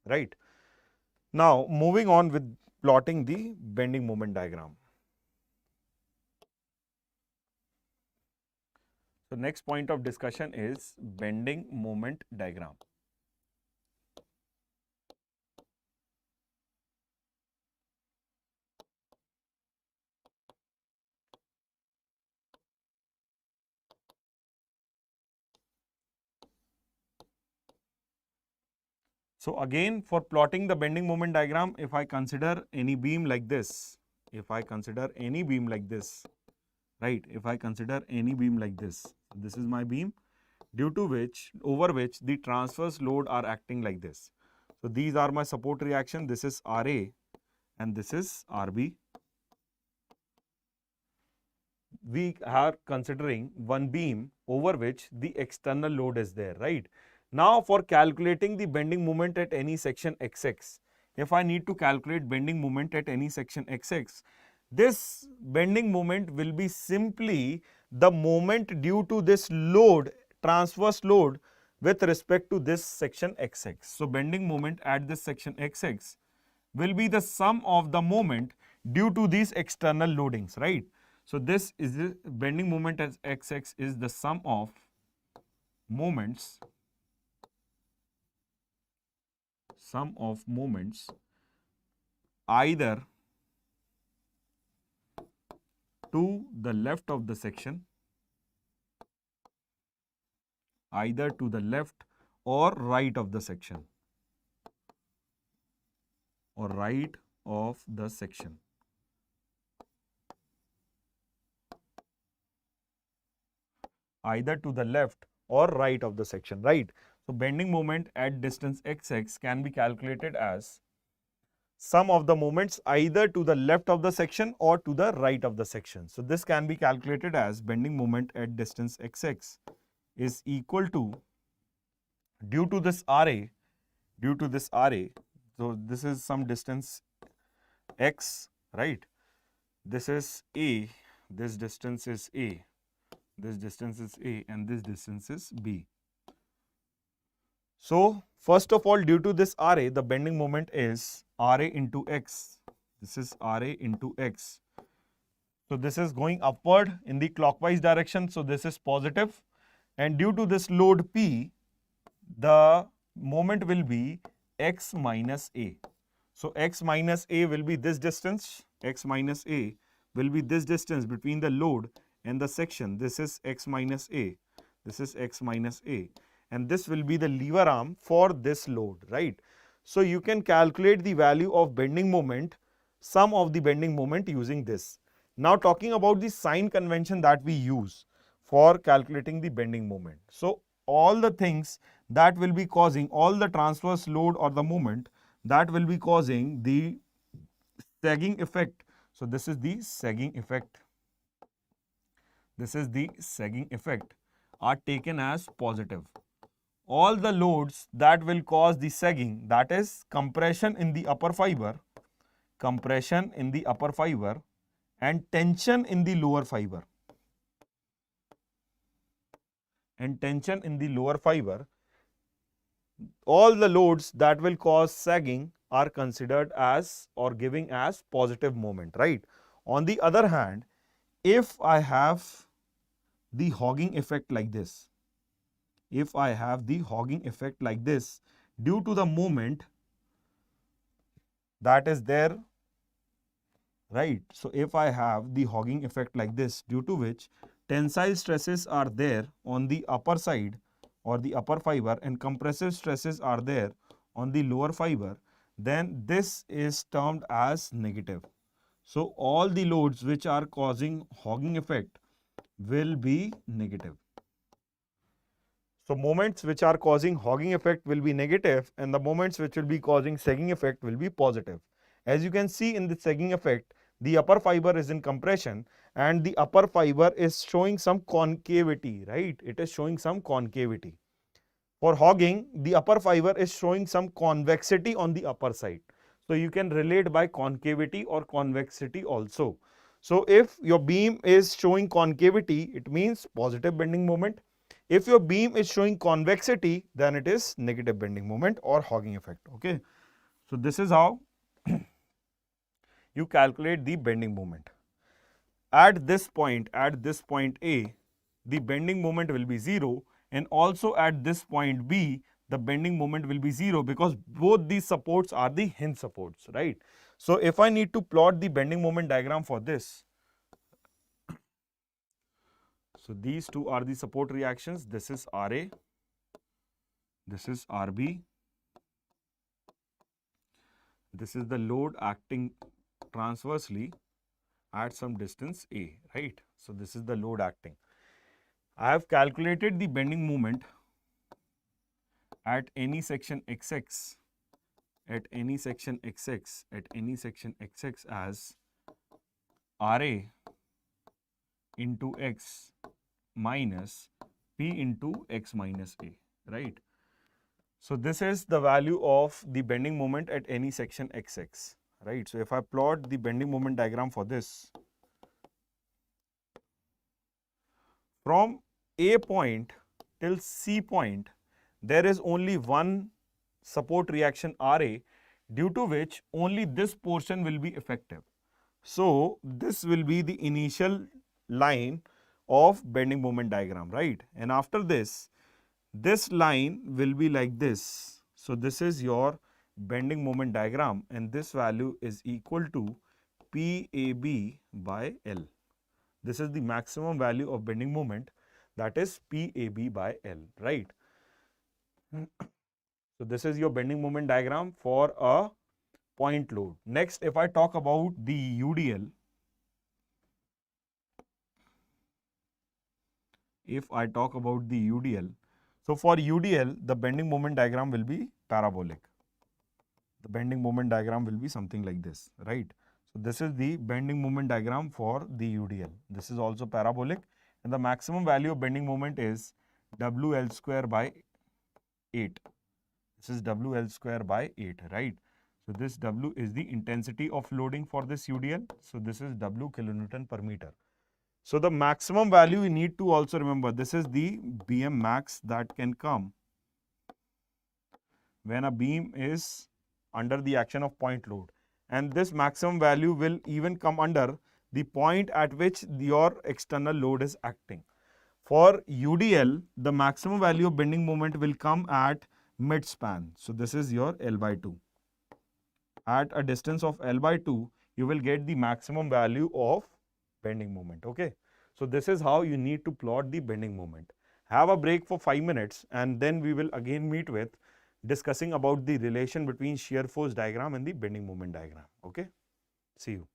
Right. Now moving on with plotting the bending moment diagram. So next point of discussion is bending moment diagram. So again, for plotting the bending moment diagram, if I consider any beam like this, if I consider any beam like this, right, if I consider any beam like this, this is my beam, due to which, over which the transverse load are acting like this. So these are my support reaction, this is RA and this is RB. We are considering one beam over which the external load is there, right? Now for calculating the bending moment at any section XX, if I need to calculate bending moment at any section XX, this bending moment will be simply the moment due to this load, transverse load with respect to this section XX. So bending moment at this section XX will be the sum of the moment due to these external loadings, right? So this is the bending moment as XX is the sum of moments either to the left of the section, either to the left or right of the section, or right of the section. Either to the left or right of the section, right? So bending moment at distance XX can be calculated as sum of the moments either to the left of the section or to the right of the section. So this can be calculated as bending moment at distance XX is equal to, due to this RA, so this is some distance X, right? This is A, this distance is A, this distance is A and this distance is B. So first of all, due to this RA, the bending moment is RA into X. This is RA into X. So this is going upward in the clockwise direction. So this is positive. And due to this load P, the moment will be X minus A. So X minus A will be this distance. X minus A will be this distance between the load and the section. This is X minus A. This is X minus A. And this will be the lever arm for this load, right? So you can calculate the value of bending moment, sum of the bending moment using this. Now talking about the sign convention that we use for calculating the bending moment. So all the things that will be causing, all the transverse load or the moment that will be causing the sagging effect. So this is the sagging effect. This is the sagging effect are taken as positive. All the loads that will cause the sagging, that is compression in the upper fiber, and tension in the lower fiber. All the loads that will cause sagging are considered as or giving as positive moment, right? On the other hand, if I have the hogging effect like this, due to the moment that is there, right? So if I have the hogging effect like this, due to which tensile stresses are there on the upper side or the upper fiber and compressive stresses are there on the lower fiber, then this is termed as negative. So all the loads which are causing hogging effect will be negative. So moments which are causing hogging effect will be negative and the moments which will be causing sagging effect will be positive. As you can see in the sagging effect, the upper fiber is in compression and the upper fiber is showing some concavity, right? It is showing some concavity. For hogging, the upper fiber is showing some convexity on the upper side. So you can relate by concavity or convexity also. So if your beam is showing concavity, it means positive bending moment. If your beam is showing convexity, then it is negative bending moment or hogging effect. Okay. So this is how you calculate the bending moment. At this point A, the bending moment will be 0, and also at this point B, the bending moment will be 0, because both these supports are the hinge supports, right? So if I need to plot the bending moment diagram for this, so these two are the support reactions. This is RA, this is RB, this is the load acting transversely at some distance A, right? So this is the load acting. I have calculated the bending moment at any section XX, at any section XX, at any section XX as RA into X minus P into X minus A, right? So this is the value of the bending moment at any section XX, right? So if I plot the bending moment diagram for this, from A point till C point, there is only one support reaction RA, due to which only this portion will be effective. So this will be the initial line of bending moment diagram, right? And after this line will be like this. So this is your bending moment diagram, and this value is equal to PAB by L. This is the maximum value of bending moment, that is PAB by L, right? So this is your bending moment diagram for a point load. Next, if I talk about the UDL, so for UDL, the bending moment diagram will be parabolic. The bending moment diagram will be something like this, right? So this is the bending moment diagram for the UDL. This is also parabolic, and the maximum value of bending moment is WL square by 8. This is WL square by 8, right? So this W is the intensity of loading for this UDL. So this is W kilonewton per meter. So the maximum value you need to also remember, this is the BM max that can come when a beam is under the action of point load. And this maximum value will even come under the point at which your external load is acting. For UDL, the maximum value of bending moment will come at mid span. So this is your L by 2. At a distance of L by 2, you will get the maximum value of bending moment, okay? So this is how you need to plot the bending moment. Have a break for 5 minutes, and then we will again meet with discussing about the relation between shear force diagram and the bending moment diagram, okay? See you.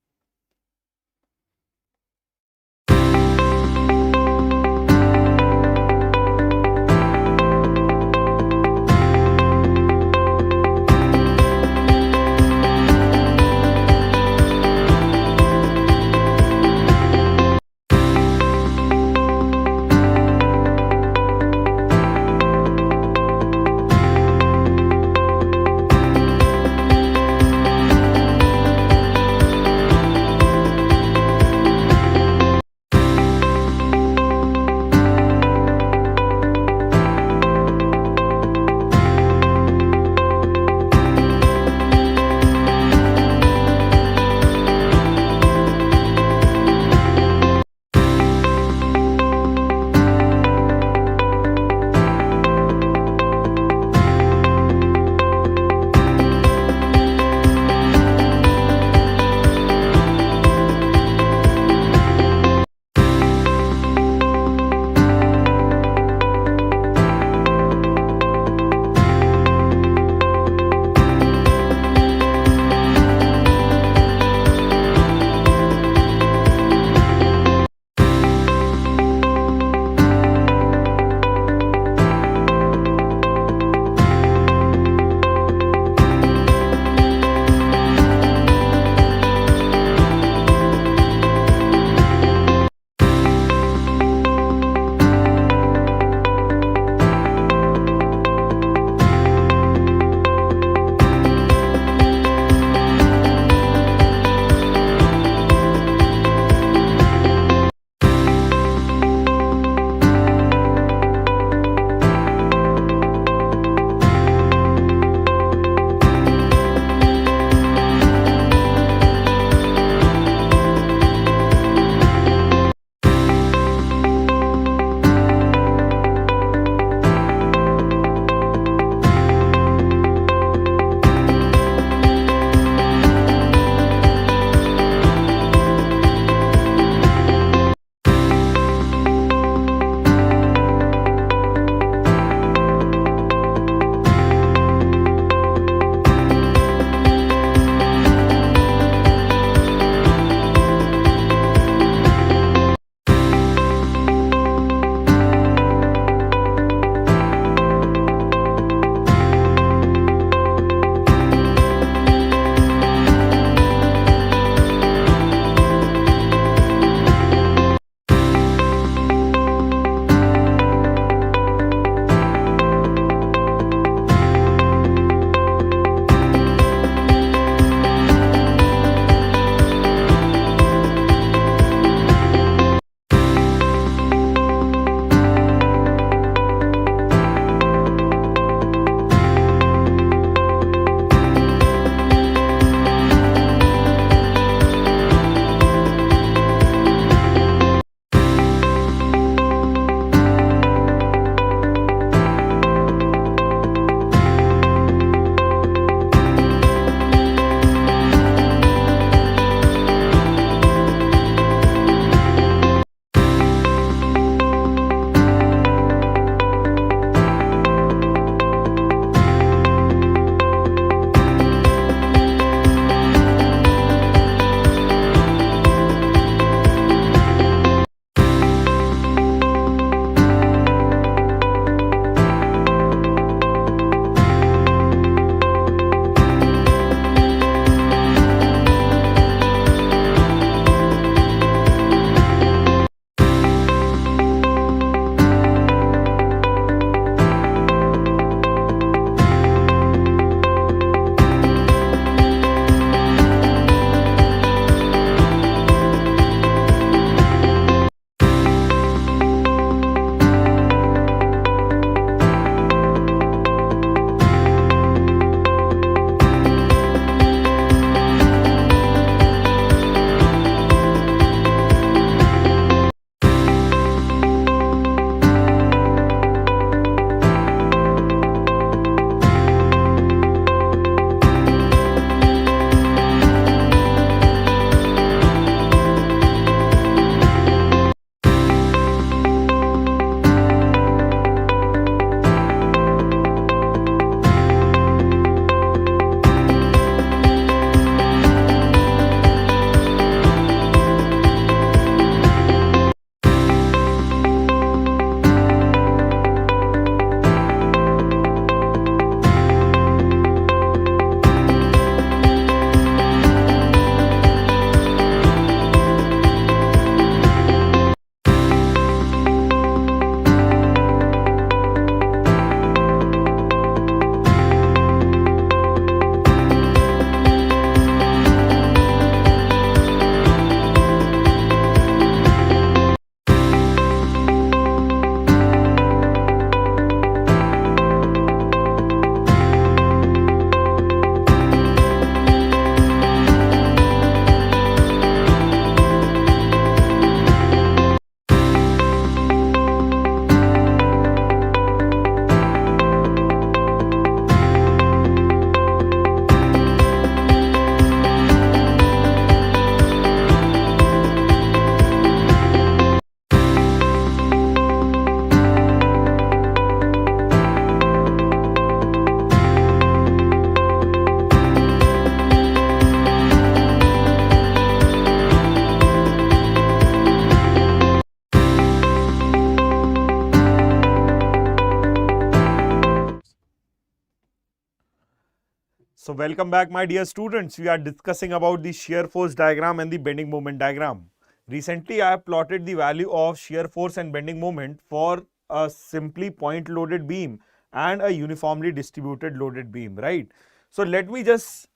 So welcome back, my dear students. We are discussing about the shear force diagram and the bending moment diagram. Recently, I have plotted the value of shear force and bending moment for a simply point loaded beam and a uniformly distributed loaded beam, right? So let me just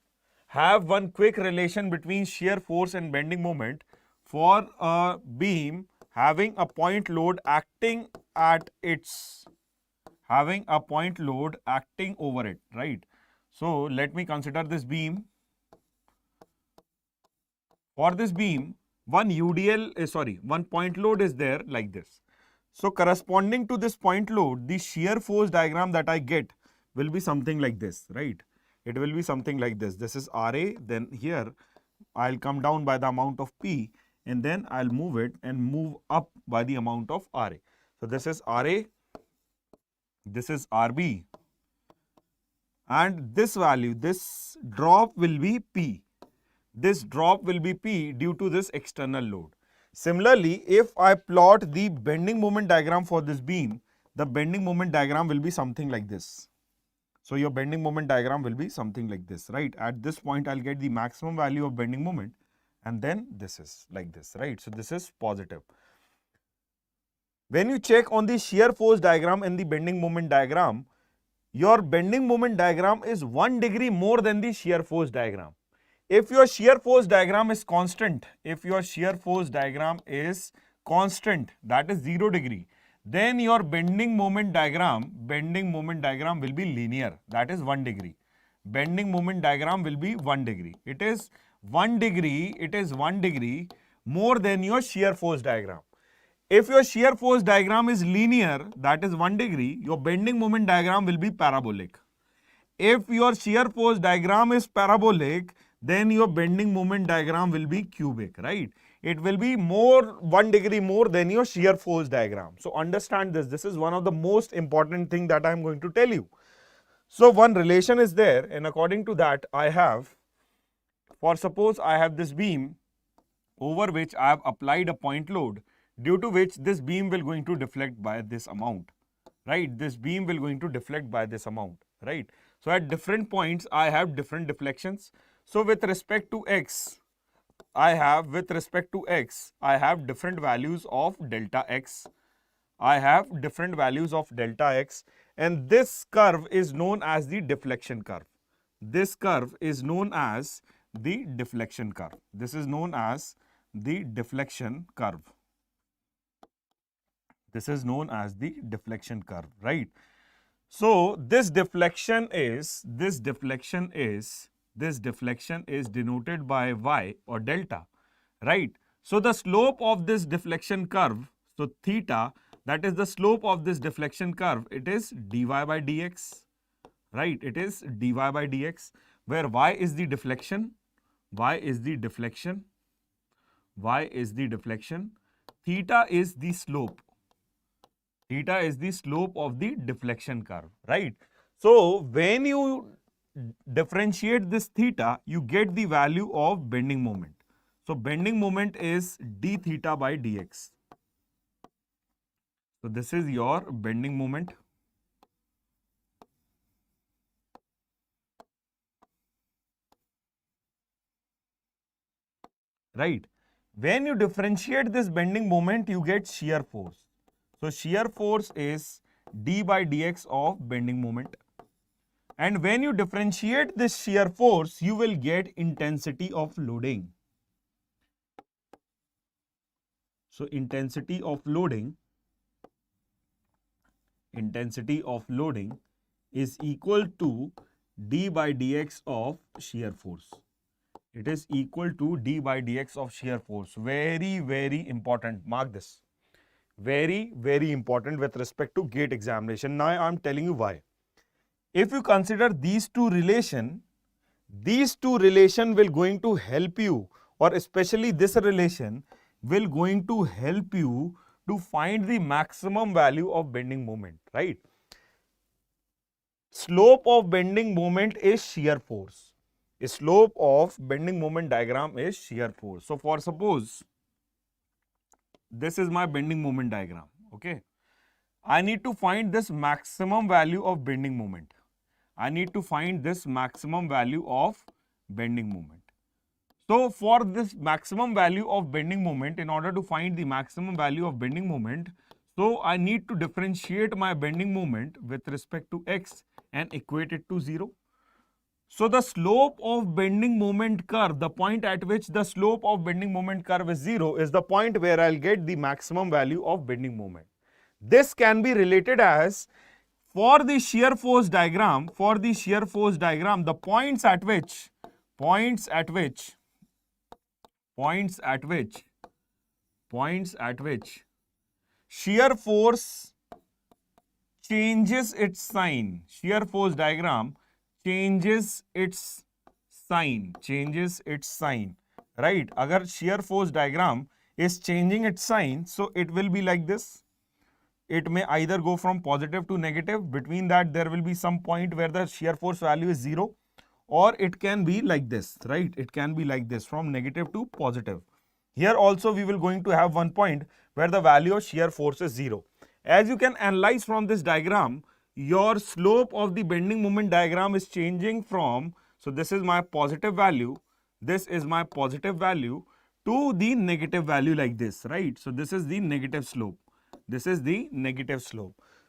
have one quick relation between shear force and bending moment for a beam having a point load acting at its having a point load acting over it, right? So let me consider this beam. For this beam, one point load is there like this. So corresponding to this point load, the shear force diagram that I get will be something like this, right? It will be something like this. This is RA, then here I'll come down by the amount of P, and then I'll move it and move up by the amount of RA. So this is RA, this is RB, and this value, this drop will be P. This drop will be P due to this external load. Similarly, if I plot the bending moment diagram for this beam, the bending moment diagram will be something like this. So your bending moment diagram will be something like this, right? At this point, I'll get the maximum value of bending moment, and then this is like this, right? So this is positive. When you check on the shear force diagram and the bending moment diagram, your bending moment diagram is 1 degree more than the shear force diagram. If your shear force diagram is constant, that is 0 degree, then your bending moment diagram will be linear, that is 1 degree. Bending moment diagram will be 1 degree. It is 1 degree more than your shear force diagram. If your shear force diagram is linear, that is 1 degree, your bending moment diagram will be parabolic. If your shear force diagram is parabolic, then your bending moment diagram will be cubic, right? It will be 1 degree more than your shear force diagram. So understand this. This is one of the most important thing that I am going to tell you. So one relation is there, and according to that, suppose I have this beam over which I have applied a point load, due to which this beam will going to deflect by this amount, right? This beam will going to deflect by this amount, right? So at different points, I have different deflections. So with respect to x, I have different values of delta x. And this curve is known as the deflection curve. This curve is known as the deflection curve. This is known as the deflection curve. This is known as the deflection curve, right? So this deflection is denoted by y or delta, right? So the slope of this deflection curve, so theta, that is the slope of this deflection curve, it is dy by dx, right? It is dy by dx, where y is the deflection, theta is the slope. Theta is the slope of the deflection curve, right? So when you differentiate this theta, you get the value of bending moment. So bending moment is d theta by dx. So this is your bending moment. Right? When you differentiate this bending moment, you get shear force. So shear force is d by dx of bending moment. And when you differentiate this shear force, you will get intensity of loading. So intensity of loading is equal to d by dx of shear force. It is equal to d by dx of shear force. Very, very important. Mark this. Very, very important with respect to GATE examination. Now I am telling you why. If you consider these two relation will going to help you, or especially this relation will going to help you to find the maximum value of bending moment, right? Slope of bending moment is shear force. Slope of bending moment diagram is shear force. So for suppose this is my bending moment diagram, okay? I need to find this maximum value of bending moment. I need to find this maximum value of bending moment. So for this maximum value of bending moment, in order to find the maximum value of bending moment, so I need to differentiate my bending moment with respect to x and equate it to 0. So the slope of bending moment curve, the point at which the slope of bending moment curve is 0, is the point where I'll get the maximum value of bending moment. This can be related as, for the shear force diagram, the points at which shear force changes its sign. Shear force diagram changes its sign. Right? Agar shear force diagram is changing its sign, so it will be like this. It may either go from positive to negative. Between that, there will be some point where the shear force value is 0, or it can be like this, right? It can be like this, from negative to positive. Here also we will going to have one point where the value of shear force is 0. As you can analyze from this diagram, your slope of the bending moment diagram is changing from, so this is my positive value, to the negative value like this, right? So this is the negative slope.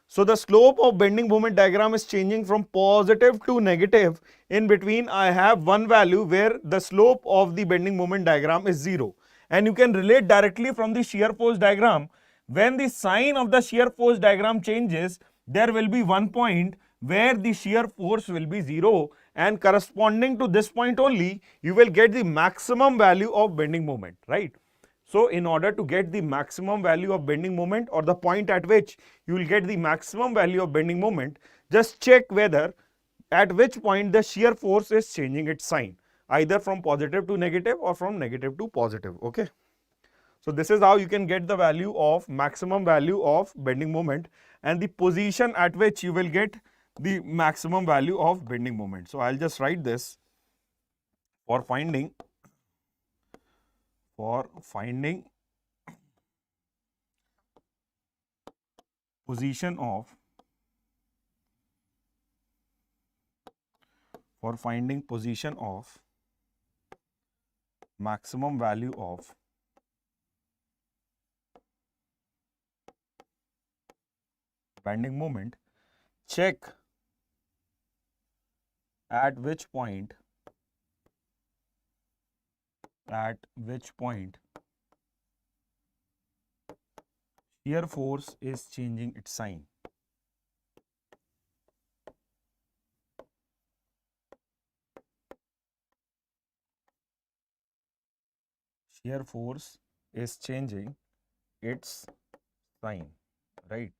So the slope of bending moment diagram is changing from positive to negative. In between, I have one value where the slope of the bending moment diagram is 0. And you can relate directly from the shear force diagram. When the sign of the shear force diagram changes, there will be one point where the shear force will be 0, and corresponding to this point only, you will get the maximum value of bending moment, right? So in order to get the maximum value of bending moment, or the point at which you will get the maximum value of bending moment, just check whether at which point the shear force is changing its sign, either from positive to negative or from negative to positive. Okay. So this is how you can get the value of maximum value of bending moment and the position at which you will get the maximum value of bending moment. So I'll just write this: for finding position of maximum value of bending moment, check at which point shear force is changing its sign. Shear force is changing its sign, right?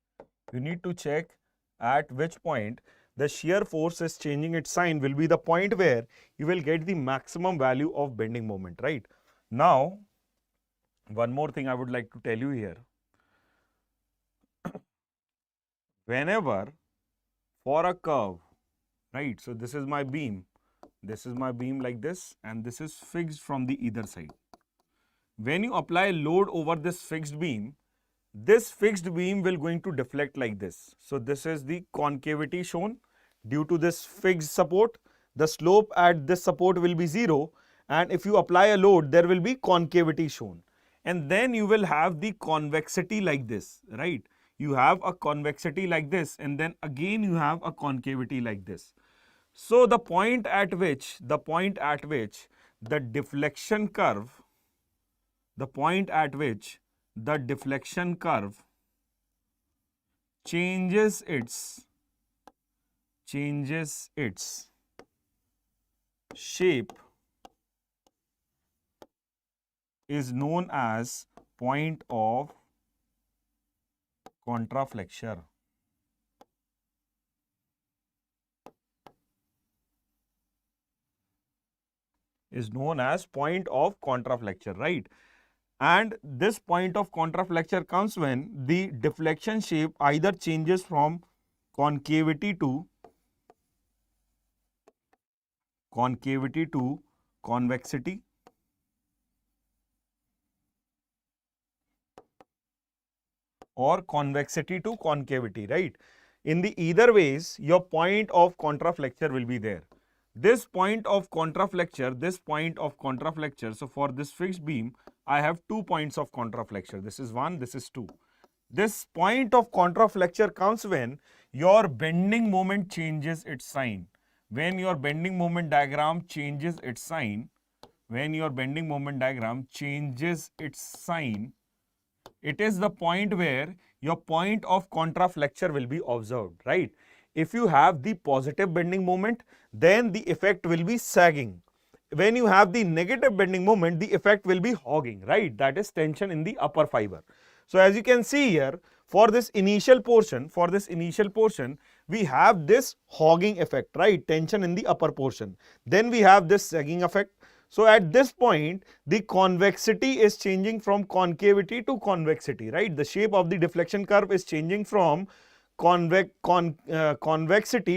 You need to check at which point the shear force is changing its sign will be the point where you will get the maximum value of bending moment, right? Now, one more thing I would like to tell you here. Whenever for a curve, right? So this is my beam like this, and this is fixed from the either side. When you apply load over this fixed beam will going to deflect like this. So this is the concavity shown due to this fixed support. The slope at this support will be 0, and if you apply a load, there will be concavity shown. And then you will have the convexity like this, right? You have a convexity like this, and then again you have a concavity like this. So the point at which the deflection curve changes its shape is known as point of contraflexure. Right? And this point of contraflexure comes when the deflection shape either changes from concavity to convexity, or convexity to concavity, right? in the either ways, your point of contraflexure will be there. This point of contraflexure, so for this fixed beam, I have 2 points of contraflexure. This is 1, this is 2. This point of contraflexure comes when your bending moment changes its sign. When your bending moment diagram changes its sign, it is the point where your point of contraflexure will be observed, right? If you have the positive bending moment, then the effect will be sagging. When you have the negative bending moment, the effect will be hogging, right? That is tension in the upper fiber. So as you can see here, for this initial portion, we have this hogging effect, right? Tension in the upper portion. Then we have this sagging effect. So at this point, the convexity is changing from concavity to convexity, right? The shape of the deflection curve is changing from convexity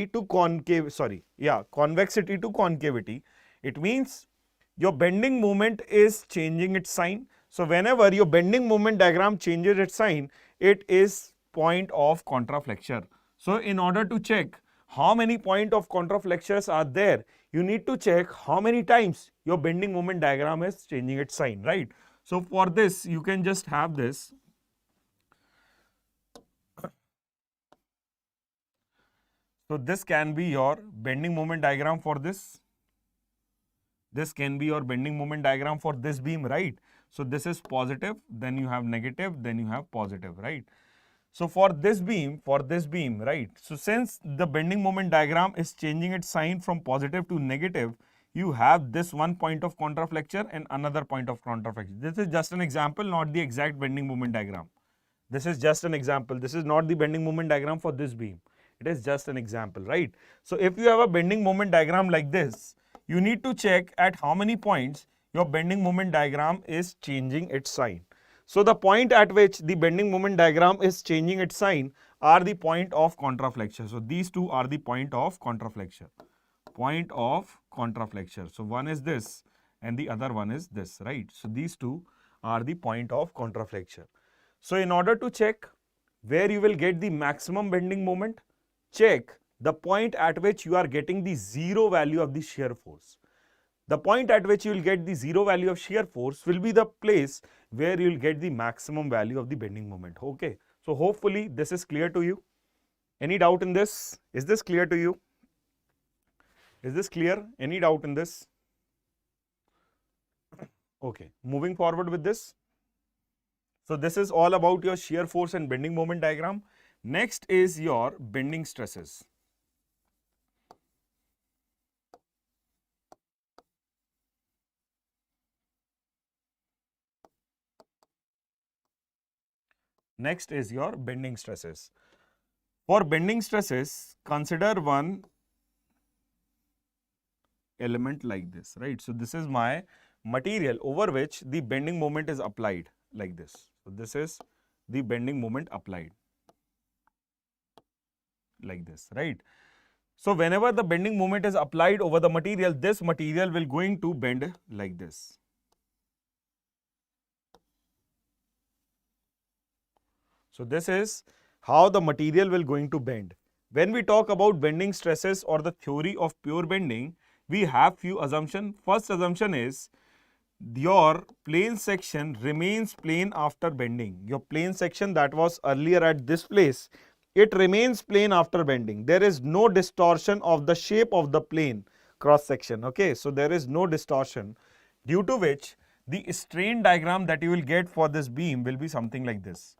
to concavity. It means your bending moment is changing its sign. So whenever your bending moment diagram changes its sign, it is point of contraflexure. So in order to check how many point of contraflexures are there, you need to check how many times your bending moment diagram is changing its sign, right? So for this, you can just have this. So this can be your bending moment diagram for this. This can be your bending moment diagram for this beam, right? So this is positive, then you have negative, then you have positive, right? So for this beam, right? So since the bending moment diagram is changing its sign from positive to negative, you have this one point of contraflexure and another point of contraflexure. This is just an example, not the exact bending moment diagram. This is just an example. This is not the bending moment diagram for this beam. It is just an example, right? So if you have a bending moment diagram like this, you need to check at how many points your bending moment diagram is changing its sign. So the point at which the bending moment diagram is changing its sign are the point of contraflexure. So these two are the point of contraflexure. So one is this and the other one is this, right? So these two are the point of contraflexure. So in order to check where you will get the maximum bending moment, check the point at which you are getting the zero value of the shear force. The point at which you will get the zero value of shear force will be the place where you will get the maximum value of the bending moment. Okay. So hopefully this is clear to you. Any doubt in this? Is this clear to you? Is this clear? Any doubt in this? Okay. Moving forward with this. So this is all about your shear force and bending moment diagram. Next is your bending stresses. Next is your bending stresses. For bending stresses, consider one element like this, right? So this is my material over which the bending moment is applied like this. So this is the bending moment applied like this, right? So whenever the bending moment is applied over the material, this material will going to bend like this. So this is how the material will going to bend. When we talk about bending stresses or the theory of pure bending, we have few assumptions. First assumption is your plane section remains plane after bending. Your plane section that was earlier at this place, it remains plane after bending. There is no distortion of the shape of the plane cross section. Okay, so there is no distortion, due to which the strain diagram that you will get for this beam will be something like this.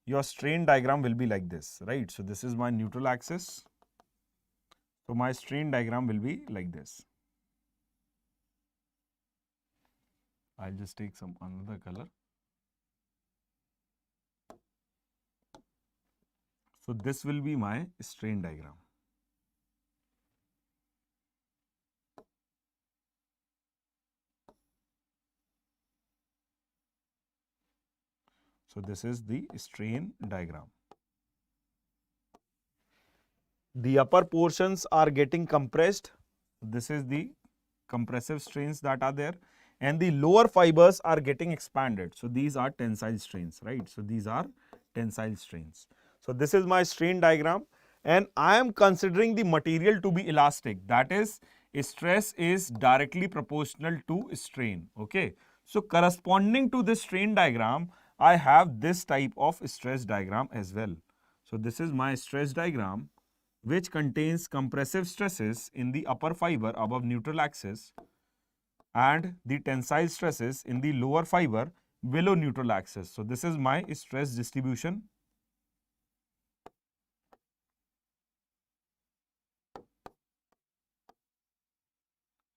Your strain diagram will be like this, right? So this is my neutral axis. So my strain diagram will be like this. I'll just take some another color. So this will be my strain diagram. So this is the strain diagram. The upper portions are getting compressed. This is the compressive strains that are there. and the lower fibers are getting expanded. So these are tensile strains, right? So these are tensile strains. So this is my strain diagram, and I am considering the material to be elastic. That is, stress is directly proportional to strain. Okay. So corresponding to this strain diagram, I have this type of stress diagram as well. So this is my stress diagram, which contains compressive stresses in the upper fiber above neutral axis and the tensile stresses in the lower fiber below neutral axis. So this is my stress distribution.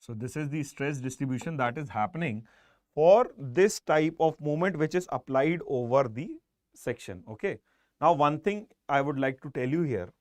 So this is the stress distribution that is happening for this type of moment which is applied over the section. Okay. Now one thing I would like to tell you here,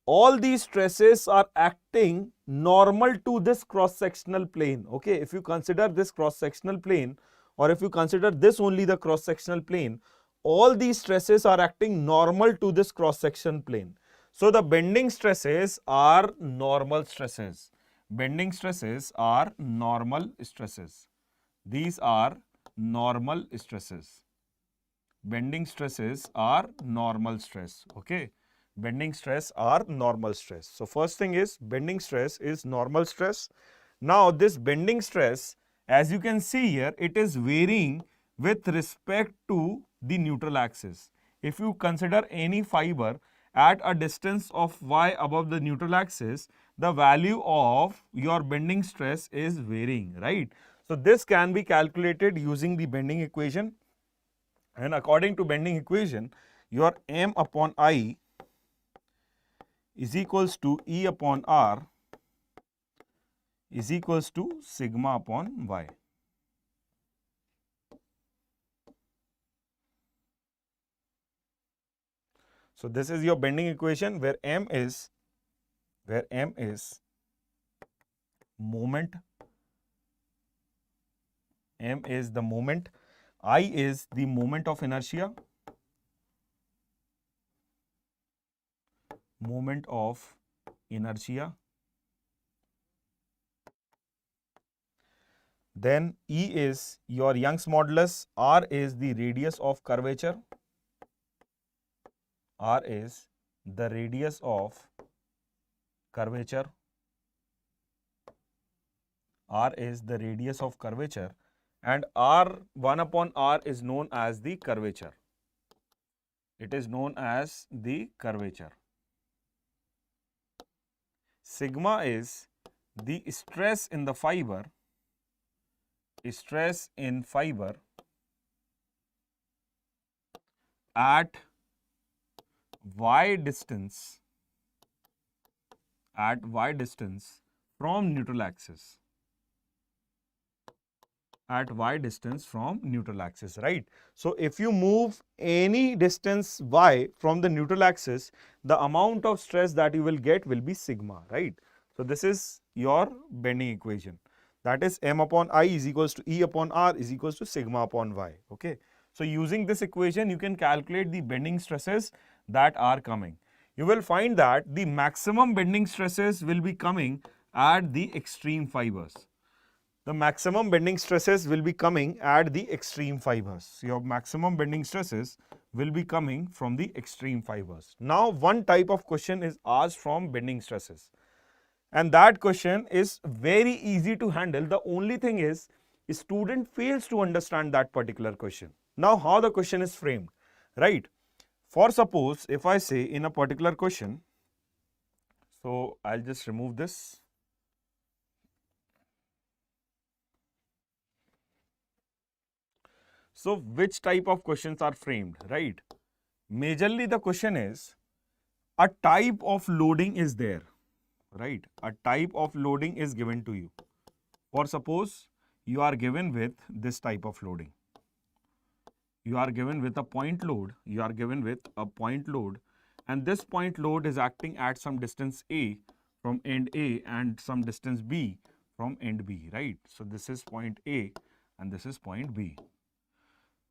all these stresses are acting normal to this cross-sectional plane. Okay, if you consider this cross-sectional plane, or if you consider this only the cross-sectional plane, all these stresses are acting normal to this cross-section plane. So the bending stresses are normal stresses. Bending stresses are normal stresses. These are normal stresses. Bending stresses are normal stress. Okay. Bending stress are normal stress. So first thing is, bending stress is normal stress. Now this bending stress, as you can see here, it is varying with respect to the neutral axis. If you consider any fiber at a distance of y above the neutral axis, the value of your bending stress is varying, right? So this can be calculated using the bending equation, and according to bending equation, your m upon I is equals to E upon R is equals to sigma upon y. So this is your bending equation where m is moment, m is the moment, I is the moment of inertia, moment of inertia. Then E is your Young's modulus, R is the radius of curvature, R is the radius of curvature, R is the radius of curvature, and R, 1 upon R is known as the curvature. It is known as the curvature. Sigma is the stress in the fiber, stress in fiber at y distance, from neutral axis, at y distance from neutral axis, right? So if you move any distance y from the neutral axis, the amount of stress that you will get will be sigma, right? So this is your bending equation. That is m upon I is equals to E upon R is equals to sigma upon y. Okay. So using this equation, you can calculate the bending stresses that are coming. You will find that the maximum bending stresses will be coming at the extreme fibers. The maximum bending stresses will be coming at the extreme fibers. Your maximum bending stresses will be coming from the extreme fibers. Now, one type of question is asked from bending stresses, and that question is very easy to handle. The only thing is, a student fails to understand that particular question. Now, how the question is framed, right? For suppose, if I say in a particular question, so I'll just remove this. So which type of questions are framed, right? Majorly the question is, a type of loading is there, right? A type of loading is given to you. For suppose you are given with this type of loading. You are given with a point load, and this point load is acting at some distance A from end A and some distance B from end B, right? So this is point A and this is point B.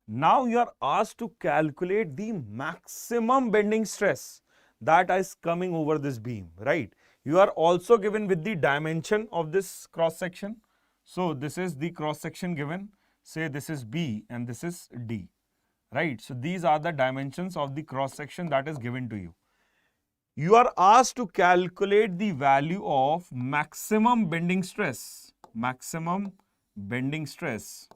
Now you are asked to calculate the maximum bending stress that is coming over this beam, right? You are also given with the dimension of this cross section. So this is the cross section given. Say this is B and this is D, right? So these are the dimensions of the cross section that is given to you. You are asked to calculate the value of maximum bending stress, maximum bending stress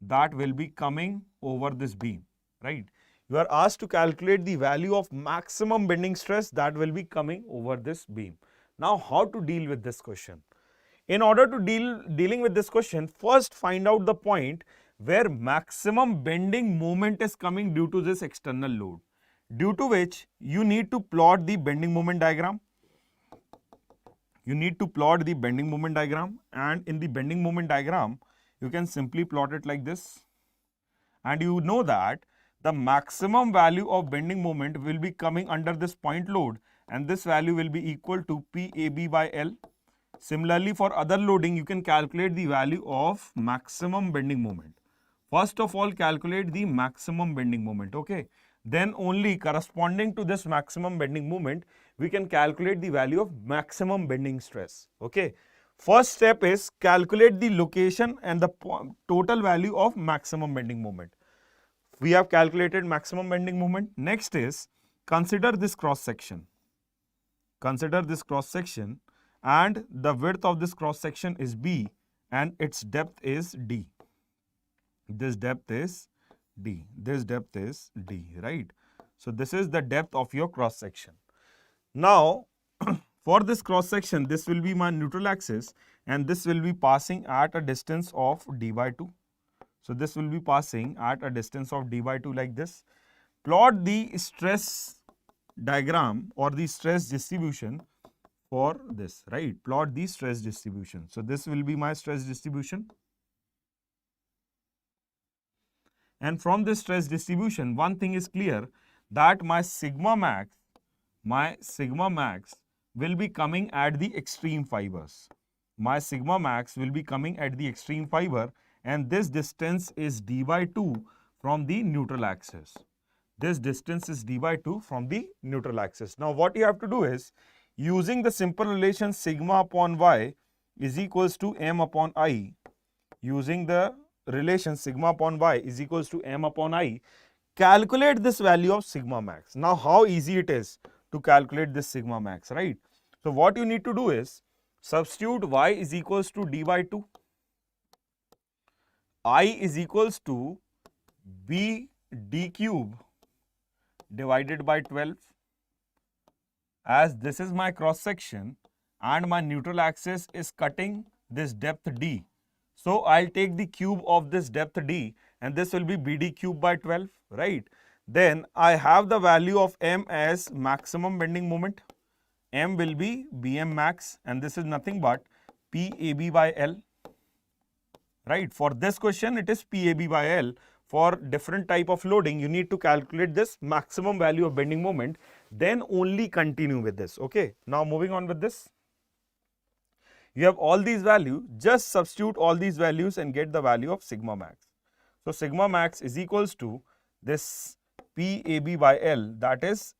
that will be coming over this beam, right? You are asked to calculate the value of maximum bending stress that will be coming over this beam. Now, how to deal with this question? In order to dealing with this question, first find out the point where maximum bending moment is coming due to this external load, due to which you need to plot the bending moment diagram. You need to plot the bending moment diagram, and in the bending moment diagram, you can simply plot it like this. And you know that the maximum value of bending moment will be coming under this point load, and this value will be equal to PAB by L. Similarly, for other loading, you can calculate the value of maximum bending moment. First of all, calculate the maximum bending moment, okay? Then only corresponding to this maximum bending moment, we can calculate the value of maximum bending stress, okay? First step is calculate the location and the total value of maximum bending moment. We have calculated maximum bending moment. Next is consider this cross section. Consider this cross section, and the width of this cross section is B and its depth is D. This depth is D. This depth is D, right? So this is the depth of your cross section. Now, for this cross section, this will be my neutral axis and this will be passing at a distance of D by 2. So this will be passing at a distance of D by 2 like this. Plot the stress diagram or the stress distribution for this, right? Plot the stress distribution. So this will be my stress distribution. And from this stress distribution, one thing is clear, that my sigma max will be coming at the extreme fibers. My sigma max will be coming at the extreme fiber, and this distance is D by 2 from the neutral axis. This distance is D by 2 from the neutral axis. Now what you have to do is, using the simple relation sigma upon y is equals to m upon I, using the relation sigma upon y is equals to m upon I, calculate this value of sigma max. Now how easy it is to calculate this sigma max, right? So what you need to do is, substitute y is equals to D by 2, I is equals to B D cube divided by 12. As this is my cross section and my neutral axis is cutting this depth D, so I'll take the cube of this depth D and this will be BD cube by 12, right? Then I have the value of M as maximum bending moment. M will be BM max and this is nothing but PAB by L, right? For this question, it is PAB by L. For different type of loading, you need to calculate this maximum value of bending moment, then only continue with this, okay? Now moving on with this. You have all these values, just substitute all these values and get the value of sigma max. So sigma max is equals to this PAB by L, that is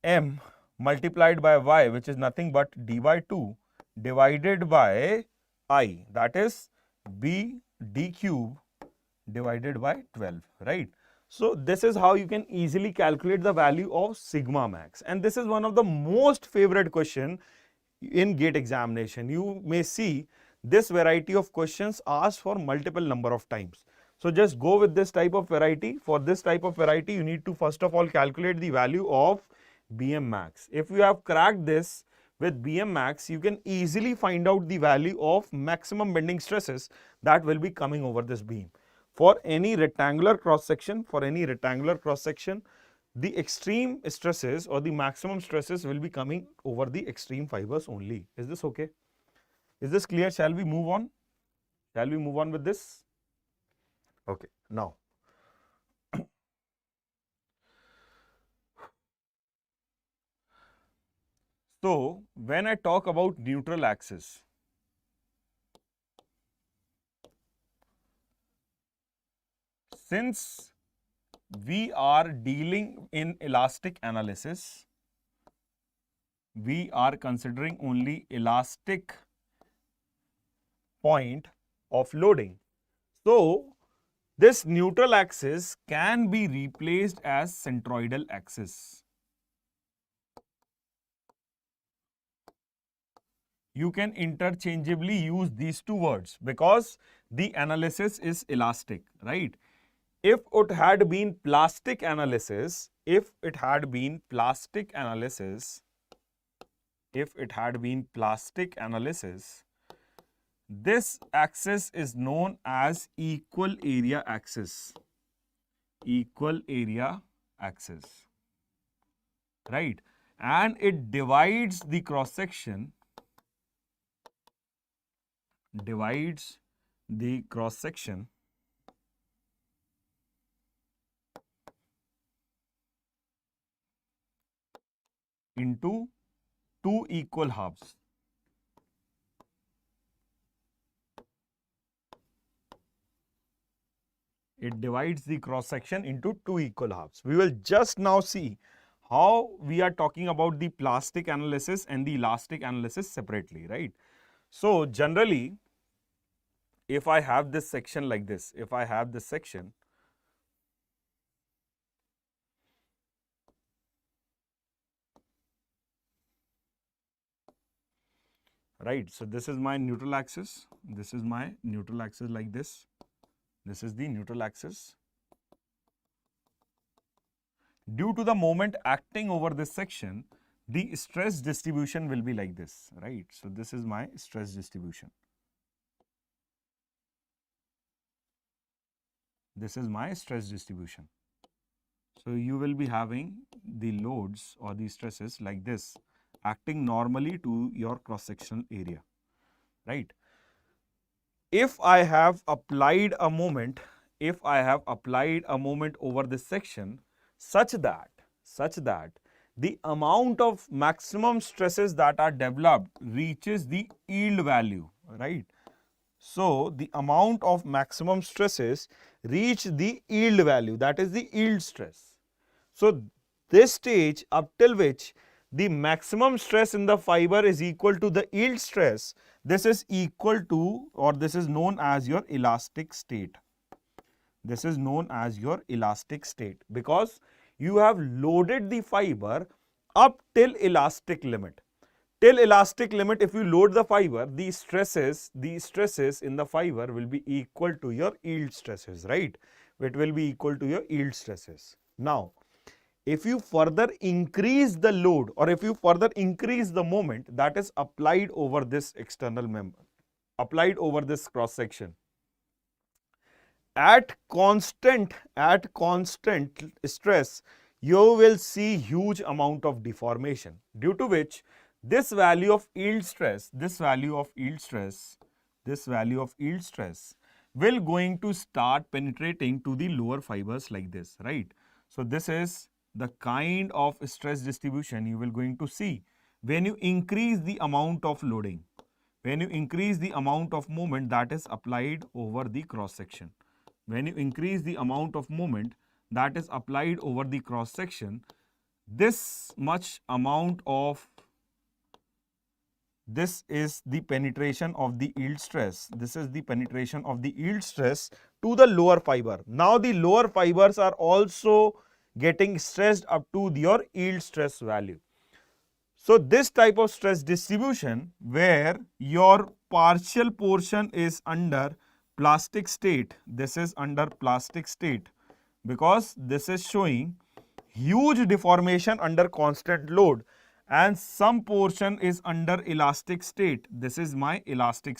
M multiplied by y, which is nothing but D by 2 divided by I, that is B D cube divided by 12, right? So this is how you can easily calculate the value of sigma max, and this is one of the most favorite question in GATE examination. You may see this variety of questions asked for multiple number of times. So just go with this type of variety. For this type of variety, you need to first of all calculate the value of BM max. If you have cracked this with BM max, you can easily find out the value of maximum bending stresses that will be coming over this beam. For any rectangular cross section, the extreme stresses or the maximum stresses will be coming over the extreme fibers only. Is this okay? Is this clear? Shall we move on? Shall we move on with this? Okay, now. So, when I talk about neutral axis, since we are dealing in elastic analysis, we are considering only elastic point of loading. So this neutral axis can be replaced as centroidal axis. You can interchangeably use these two words because the analysis is elastic, right? If it had been plastic analysis, if it had been plastic analysis, this axis is known as equal area axis, right? And it divides the cross section, into two equal halves. It divides the cross section into two equal halves. We will just now see how we are talking about the plastic analysis and the elastic analysis separately, right? So generally, if I have this section like this, right? So this is my neutral axis. This is my neutral axis like this. This is the neutral axis. Due to the moment acting over this section, the stress distribution will be like this, right? So this is my stress distribution. This is my stress distribution. So you will be having the loads or the stresses like this acting normally to your cross-sectional area, right? If I have applied a moment, over this section such that the amount of maximum stresses that are developed reaches the yield value, right? So the amount of maximum stresses reach the yield value, that is the yield stress. So this stage up till which the maximum stress in the fiber is equal to the yield stress, this is equal to, or this is known as your elastic state. This is known as your elastic state because you have loaded the fiber up till elastic limit. Till elastic limit, if you load the fiber, the stresses in the fiber will be equal to your yield stresses, right? It will be equal to your yield stresses. Now, if you further increase the load or if you further increase the moment that is applied over this external member, applied over this cross section, at constant stress, you will see huge amount of deformation, due to which this value of yield stress will going to start penetrating to the lower fibers like this, right? So this is the kind of stress distribution you will going to see when you increase the amount of loading, when you increase the amount of moment that is applied over the cross section. When you increase the amount of moment that is applied over the cross section, this is the penetration of the yield stress. This is the penetration of the yield stress to the lower fiber. Now the lower fibers are also getting stressed up to your yield stress value. So this type of stress distribution where your partial portion is under plastic state, this is under plastic state because this is showing huge deformation under constant load, and some portion is under elastic state. This is my elastic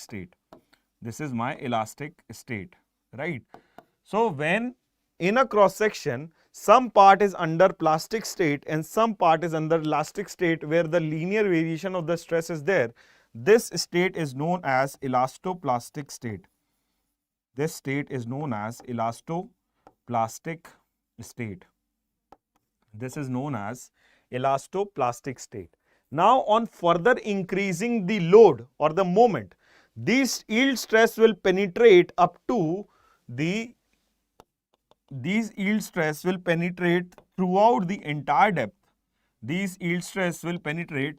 state. Right? So when in a cross section, some part is under plastic state and some part is under elastic state where the linear variation of the stress is there, this state is known as elastoplastic state. This state is known as elastoplastic state. This is known as elastoplastic state. Now, on further increasing the load or the moment, this yield stress will penetrate up to these yield stress will penetrate throughout the entire depth. These yield stress will penetrate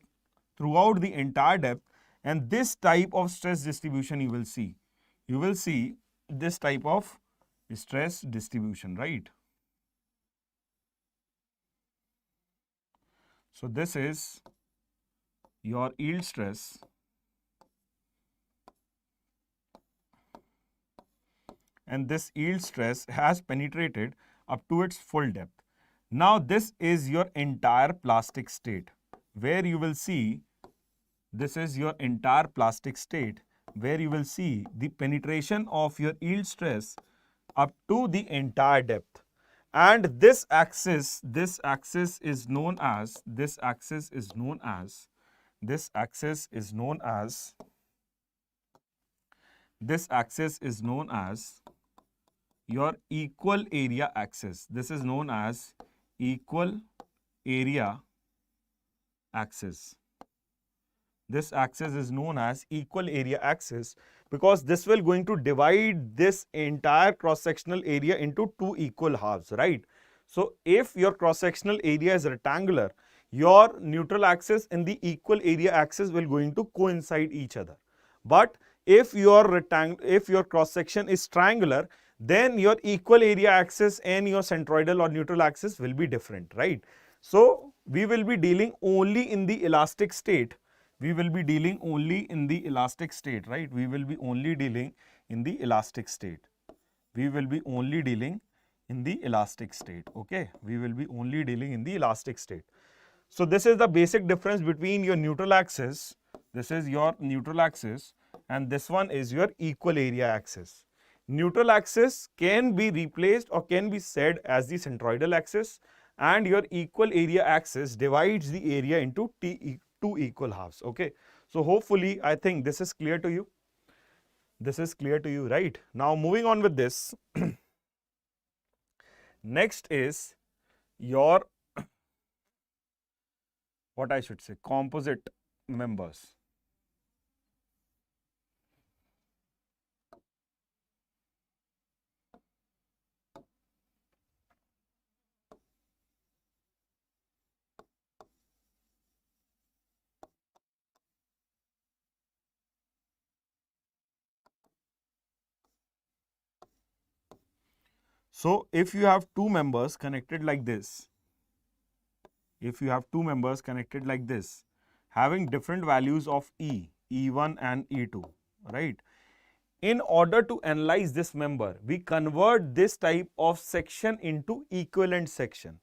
throughout the entire depth, and this type of stress distribution you will see. You will see this type of stress distribution, right? So this is your yield stress, and this yield stress has penetrated up to its full depth. Now this is your entire plastic state, where you will see, this is your entire plastic state, where you will see the penetration of your yield stress up to the entire depth. And this axis is known as, this axis is known as your equal area axis. This is known as equal area axis. This axis is known as equal area axis because this will going to divide this entire cross-sectional area into two equal halves, right? So if your cross-sectional area is rectangular, your neutral axis and the equal area axis will going to coincide each other. But if your cross-section is triangular, then your equal area axis and your centroidal or neutral axis will be different, right? So we will be dealing only in the elastic state. We will be dealing only in the elastic state, right? We will be only dealing in the elastic state. We will be only dealing in the elastic state, okay? We will be only dealing in the elastic state. So this is the basic difference between your neutral axis. This is your neutral axis and this one is your equal area axis. Neutral axis can be replaced or can be said as the centroidal axis, and your equal area axis divides the area into two equal halves, okay? So hopefully I think this is clear to you. This is clear to you, right? Now moving on with this. Next is your, what I should say, composite members. So if you have two members connected like this, having different values of E, E1 and E2, right? In order to analyze this member, we convert this type of section into equivalent section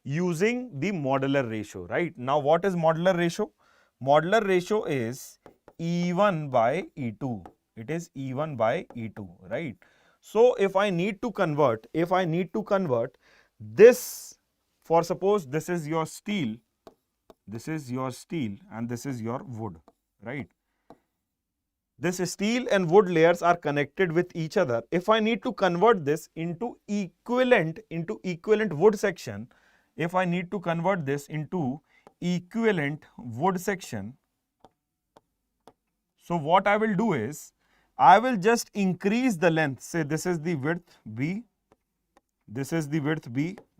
using the modular ratio, right? Now what is modular ratio? Modular ratio is E1 by E2. It is E1 by E2, right? So if I need to convert this, for suppose this is your steel and this is your wood, right? This steel and wood layers are connected with each other. If I need to convert this into equivalent wood section, so what I will do is, I will just increase the length. Say this is the width B,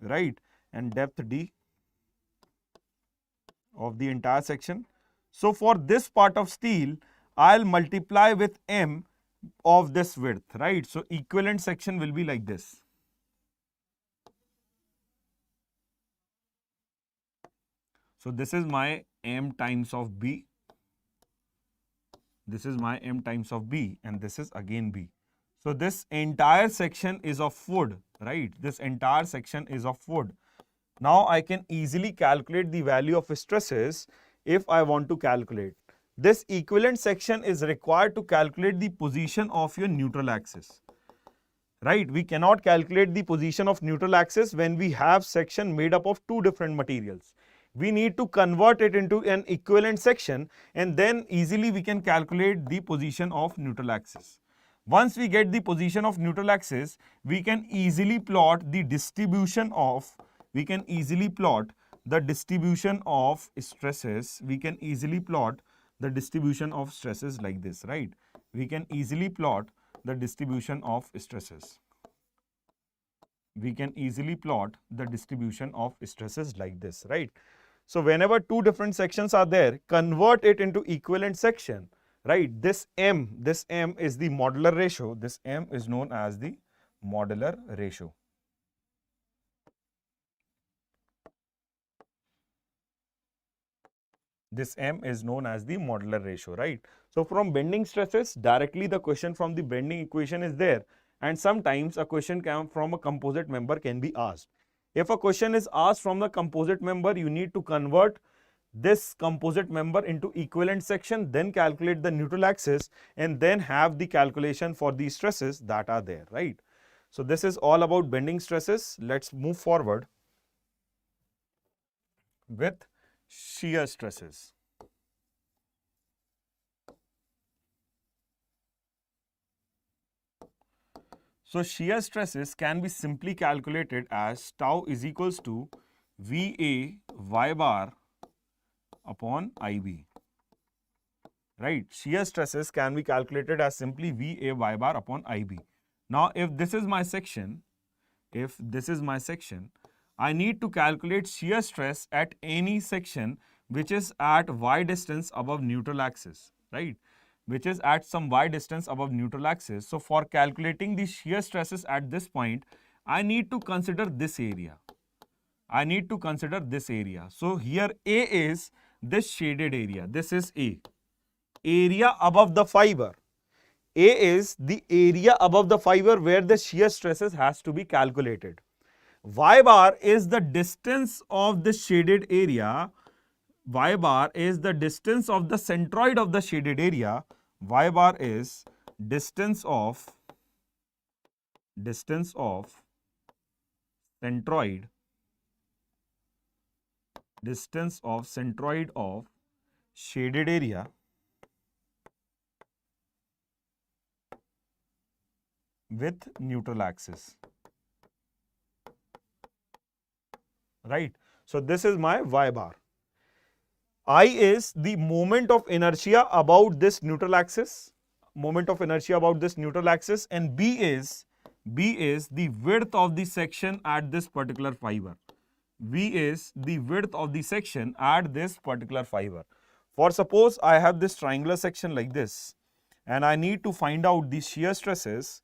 right, and depth D of the entire section. So for this part of steel, I'll multiply with M of this width, right? So equivalent section will be like this. So this is my M times of B. This is my M times of B and this is again B. So this entire section is of wood, right? This entire section is of wood. Now I can easily calculate the value of stresses if I want to calculate. This equivalent section is required to calculate the position of your neutral axis, right? We cannot calculate the position of neutral axis when we have section made up of two different materials. We need to convert it into an equivalent section and then easily we can calculate the position of neutral axis. Once we get the position of neutral axis, we can easily plot the distribution of stresses. We can easily plot the distribution of stresses like this, right? We can easily plot the distribution of stresses. We can easily plot the distribution of stresses like this, right? So whenever two different sections are there, convert it into equivalent section, right? This M is the modular ratio. This M is known as the modular ratio. This M is known as the modular ratio, right? So from bending stresses, directly the question from the bending equation is there, and sometimes a question from a composite member can be asked. If a question is asked from the composite member, you need to convert this composite member into equivalent section, then calculate the neutral axis, and then have the calculation for the stresses that are there, right? So this is all about bending stresses. Let's move forward with shear stresses. So shear stresses can be simply calculated as tau is equals to VA y bar upon IB. Right? Shear stresses can be calculated as simply VA y bar upon IB. Now, if this is my section, I need to calculate shear stress at any section which is at y distance above neutral axis, right? Which is at some y distance above neutral axis. So for calculating the shear stresses at this point, I need to consider this area. So here A is this shaded area. This is A. Area above the fiber. A is the area above the fiber where the shear stresses has to be calculated. Y bar is the distance of the shaded area. Y bar is the distance of the centroid of the shaded area. Y bar is distance of centroid of shaded area with neutral axis, right? So this is my y bar. I is the moment of inertia about this neutral axis, and B is the width of the section at this particular fiber. V is the width of the section at this particular fiber. For suppose I have this triangular section like this, and I need to find out the shear stresses.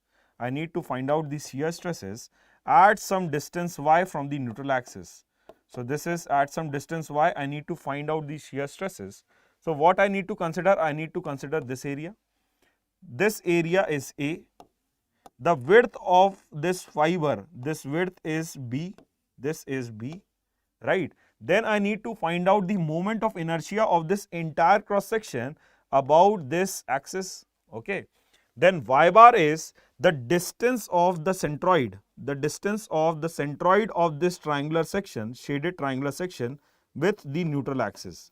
At some distance y from the neutral axis. So this is at some distance y. I need to find out the shear stresses. So what I need to consider? I need to consider this area. This area is A. The width of this fiber, this width is B. This is B, right? Then I need to find out the moment of inertia of this entire cross section about this axis. Okay. Then y bar is the distance of the centroid, of this triangular section, shaded triangular section with the neutral axis.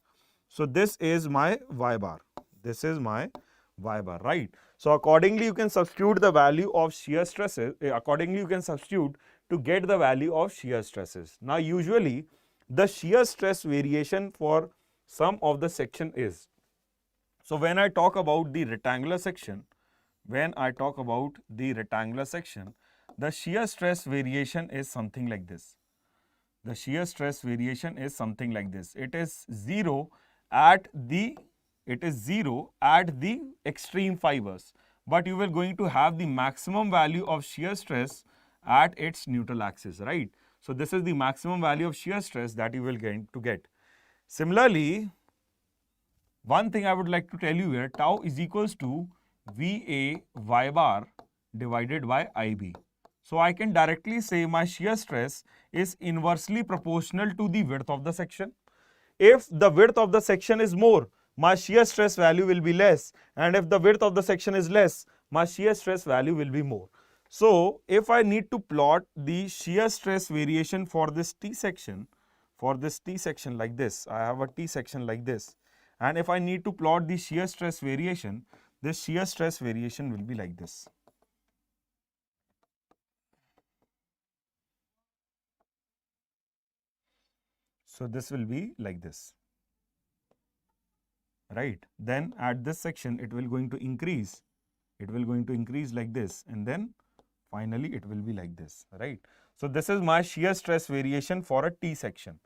So this is my y bar. Right? So accordingly, you can substitute the value of shear stresses. To get the value of shear stresses. Now, usually the shear stress variation for some of the section is. So when I talk about the rectangular section, the shear stress variation is something like this. It is zero at the extreme fibers, but you will going to have the maximum value of shear stress at its neutral axis, right? So this is the maximum value of shear stress that you will get. Similarly, one thing I would like to tell you here, tau is equals to VA y bar divided by IB. So I can directly say my shear stress is inversely proportional to the width of the section. If the width of the section is more, my shear stress value will be less, and if the width of the section is less, my shear stress value will be more. So if I need to plot the shear stress variation for this T section, like this, I have a T section like this, and if I need to plot the shear stress variation, this shear stress variation will be like this. So this will be like this, right? Then at this section, it will going to increase. Like this, and then finally it will be like this, right? So this is my shear stress variation for a T section.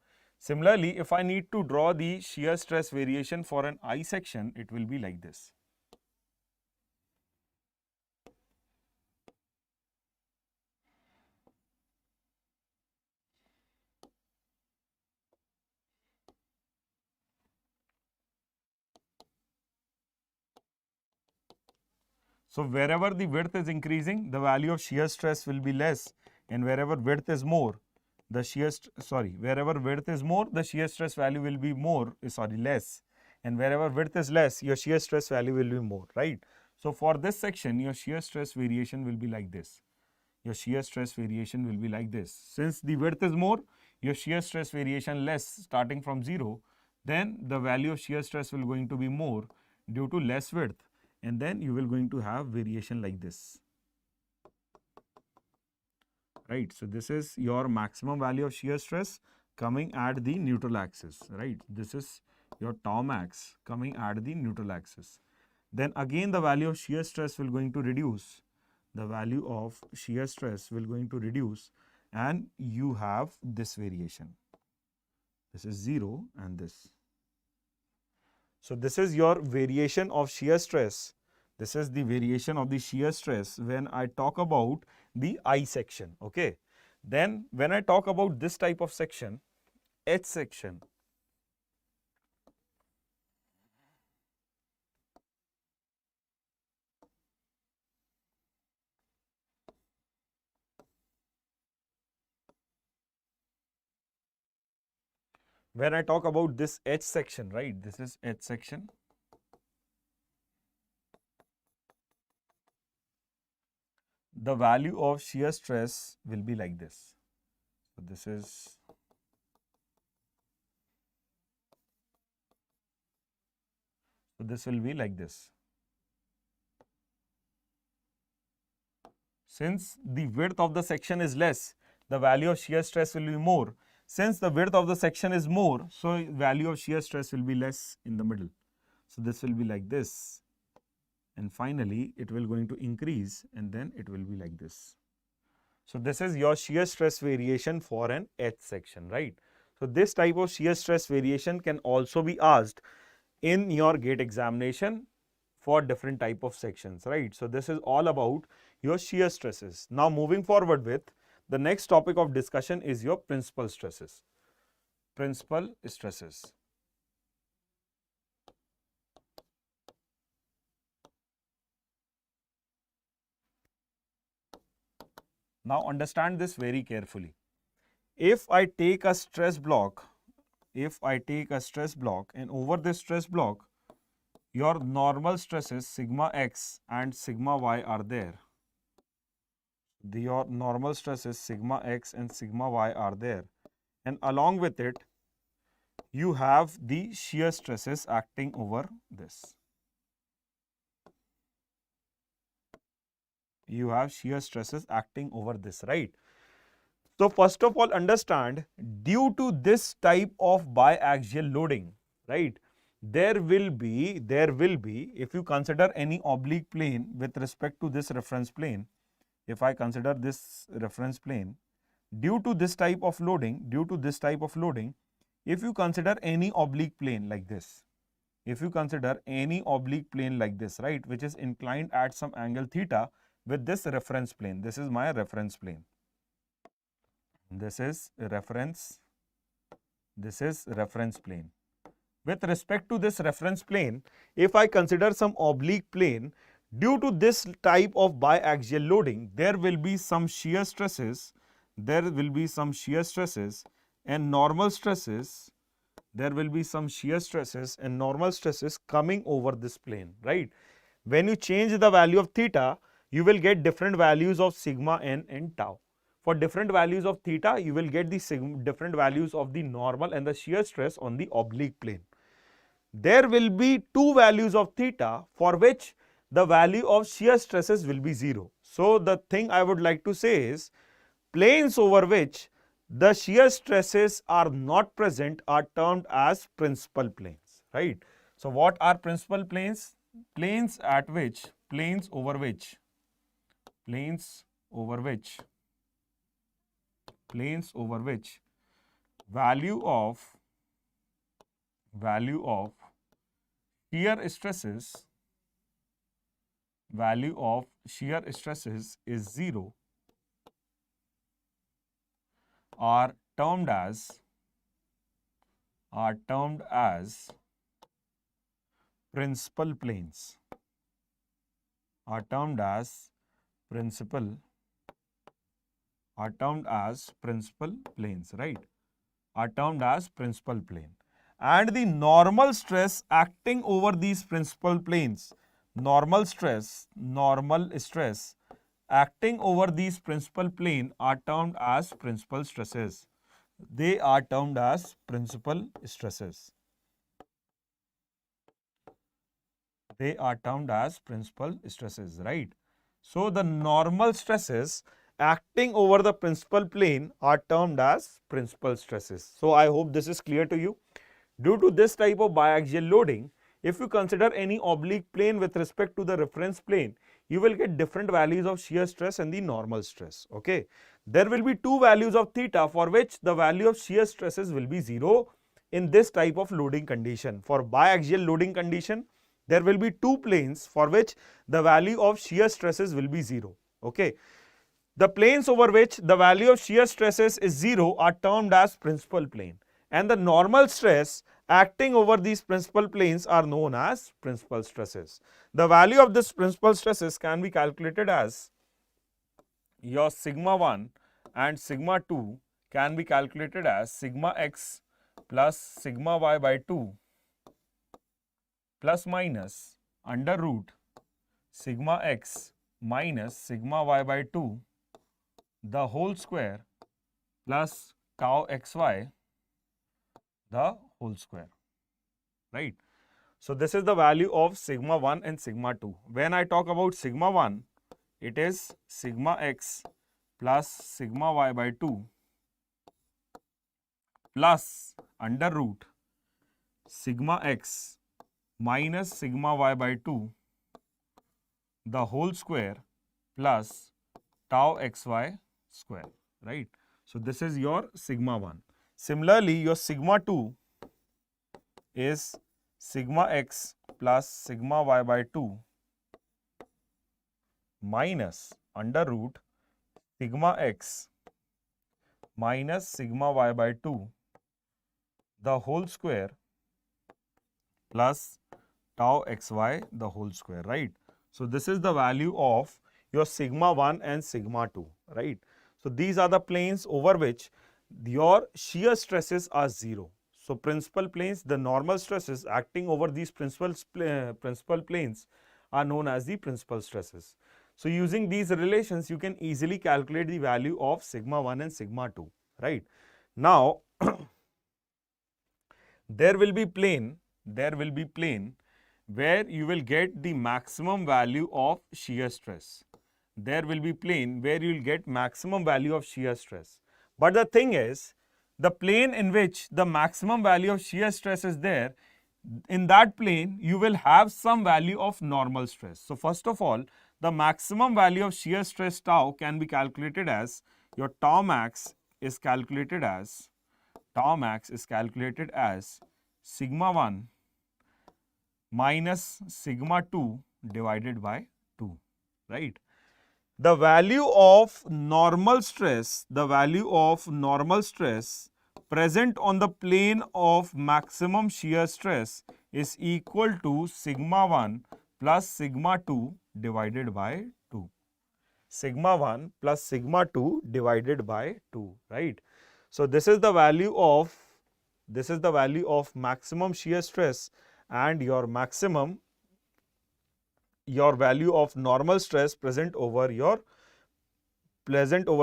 Similarly, if I need to draw the shear stress variation for an I section, it will be like this. So wherever the width is increasing, the value of shear stress will be less, and wherever width is more, the wherever width is more, the shear stress value will be less, and wherever width is less, your shear stress value will be more, right? So for this section, your shear stress variation will be like this. Your shear stress variation will be like this. Since the width is more, your shear stress variation less starting from 0, then the value of shear stress will going to be more due to less width, and then you will going to have variation like this, right? So this is your maximum value of shear stress coming at the neutral axis, right? This is your tau max coming at the neutral axis. Then again the value of shear stress will going to reduce. The value of shear stress will going to reduce, and you have this variation. This is 0 and this. So this is your variation of shear stress. This is the variation of the shear stress when I talk about the I section, okay? Then when I talk about this type of section, H section, when I talk about this H section, right? This is H section. The value of shear stress will be like this. So this will be like this. Since the width of the section is less, the value of shear stress will be more. Since the width of the section is more, so value of shear stress will be less in the middle. So this will be like this. And finally, it will going to increase, and then it will be like this. So this is your shear stress variation for an H section, right? So this type of shear stress variation can also be asked in your GATE examination for different type of sections, right? So this is all about your shear stresses. Now moving forward with the next topic of discussion is your principal stresses. Principal stresses. Now understand this very carefully. If I take a stress block, and over this stress block, your normal stresses sigma x and sigma y are there. Your normal stresses sigma x and sigma y are there. And along with it, you have the shear stresses acting over this. You have shear stresses acting over this, right? So first of all, understand, due to this type of biaxial loading, right, there will be, if you consider any oblique plane with respect to this reference plane, if I consider this reference plane, due to this type of loading, if you consider any oblique plane like this, right, which is inclined at some angle theta with this reference plane, this is my reference plane. This is reference plane. With respect to this reference plane, if I consider some oblique plane, due to this type of biaxial loading, there will be some shear stresses, and normal stresses, coming over this plane, right? When you change the value of theta, you will get different values of sigma n and tau. For different values of theta, you will get the different values of the normal and the shear stress on the oblique plane. There will be two values of theta for which the value of shear stresses will be 0. So the thing I would like to say is, planes over which the shear stresses are not present are termed as principal planes, right? So what are principal planes? Planes over which value of shear stresses, value of shear stresses is 0 are termed as principal planes, are termed as principal planes, right? Are termed as principal plane. And the normal stress acting over these principal planes, normal stress acting over these principal plane are termed as principal stresses. They are termed as principal stresses. They are termed as principal stresses, right? So the normal stresses acting over the principal plane are termed as principal stresses. So I hope this is clear to you. Due to this type of biaxial loading, if you consider any oblique plane with respect to the reference plane, you will get different values of shear stress and the normal stress. Okay, there will be two values of theta for which the value of shear stresses will be 0 in this type of loading condition. For biaxial loading condition, there will be two planes for which the value of shear stresses will be 0. Okay, the planes over which the value of shear stresses is 0 are termed as principal plane, and the normal stress acting over these principal planes are known as principal stresses. The value of this principal stresses can be calculated as your sigma 1 and sigma 2 can be calculated as sigma x plus sigma y by 2 plus minus under root sigma x minus sigma y by 2 the whole square plus tau xy the whole square, right? So this is the value of sigma 1 and sigma 2. When I talk about sigma 1, it is sigma x plus sigma y by 2 plus under root sigma x minus sigma y by 2 the whole square plus tau xy square, right? So this is your sigma 1. Similarly, your sigma 2 is sigma x plus sigma y by 2 minus under root sigma x minus sigma y by 2 the whole square plus tau xy the whole square, right? So this is the value of your sigma 1 and sigma 2, right? So these are the planes over which your shear stresses are 0. So principal planes, the normal stresses acting over these principal planes are known as the principal stresses. So using these relations, you can easily calculate the value of sigma 1 and sigma 2, right? Now, there will be plane where you will get the maximum value of shear stress. There will be plane where you will get maximum value of shear stress. But the thing is, the plane in which the maximum value of shear stress is there, in that plane you will have some value of normal stress. So first of all, the maximum value of shear stress tau can be calculated as your tau max is calculated as sigma 1 minus sigma 2 divided by 2, right? The value of normal stress present on the plane of maximum shear stress is equal to sigma 1 plus sigma 2 divided by 2. Sigma 1 plus sigma 2 divided by 2, right? So this is the value of maximum shear stress, and your value of normal stress present over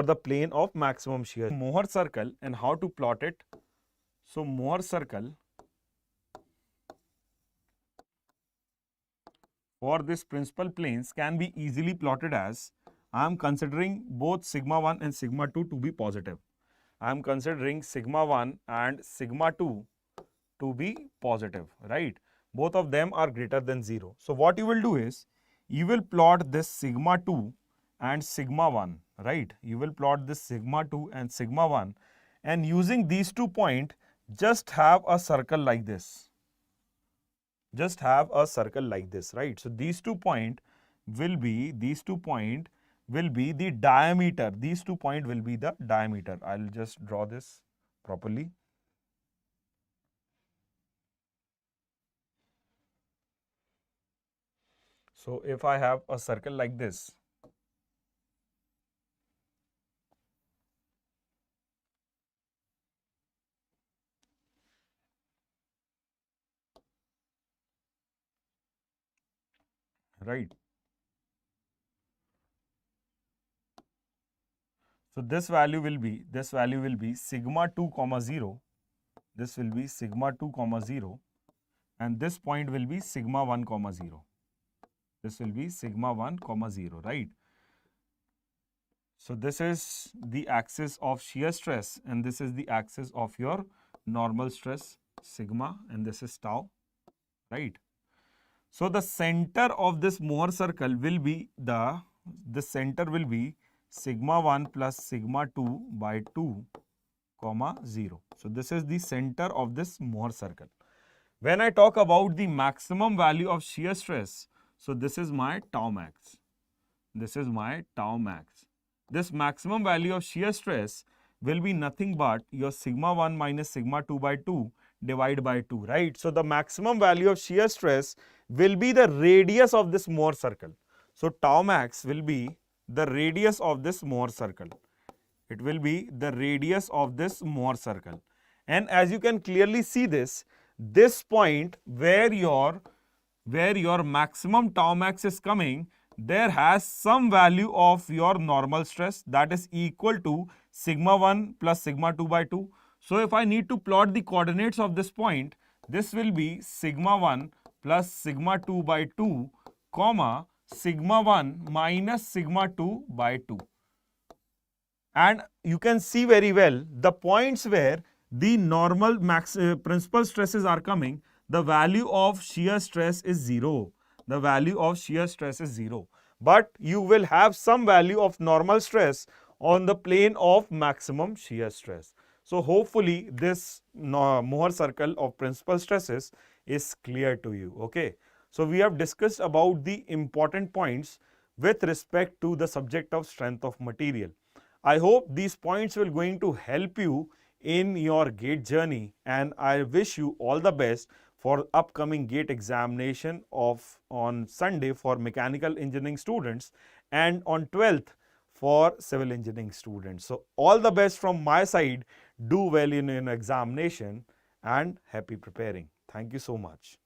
the plane of maximum shear. Mohr circle, and how to plot it? So Mohr circle for this principal planes can be easily plotted as, I am considering both sigma 1 and sigma 2 to be positive. I am considering sigma 1 and sigma 2 to be positive, right? Both of them are greater than 0. So what you will do is, you will plot this sigma 2 and sigma 1, right? You will plot this sigma 2 and sigma 1, and using these 2 points, just have a circle like this. Just have a circle like this, right? So these 2 points will be, the diameter. These 2 points will be the diameter. I'll just draw this properly. So if I have a circle like this, right? So this value will be sigma 2 comma 0. This will be sigma 2 comma 0, and this point will be sigma 1 comma 0. This will be sigma 1 comma 0, right? So this is the axis of shear stress, and this is the axis of your normal stress, sigma, and this is tau, right? So the center of this Mohr circle will be the center will be sigma 1 plus sigma 2 by 2 comma 0. So this is the center of this Mohr circle. When I talk about the maximum value of shear stress, so this is my tau max. This is my tau max. This maximum value of shear stress will be nothing but your sigma 1 minus sigma 2 by 2 divided by 2, right? So the maximum value of shear stress will be the radius of this Mohr circle. So tau max will be the radius of this Mohr circle. It will be the radius of this Mohr circle. And as you can clearly see this point where your maximum tau max is coming, there has some value of your normal stress that is equal to sigma 1 plus sigma 2 by 2. So if I need to plot the coordinates of this point, this will be sigma 1 plus sigma 2 by 2, comma sigma 1 minus sigma 2 by 2. And you can see very well the points where the normal principal stresses are coming, the value of shear stress is 0. The value of shear stress is 0. But you will have some value of normal stress on the plane of maximum shear stress. So hopefully this Mohr circle of principal stresses is clear to you. Okay. So we have discussed about the important points with respect to the subject of strength of material. I hope these points will going to help you in your GATE journey, and I wish you all the best for upcoming GATE examination on Sunday for mechanical engineering students and on 12th for civil engineering students. So all the best from my side. Do well in your examination and happy preparing. Thank you so much.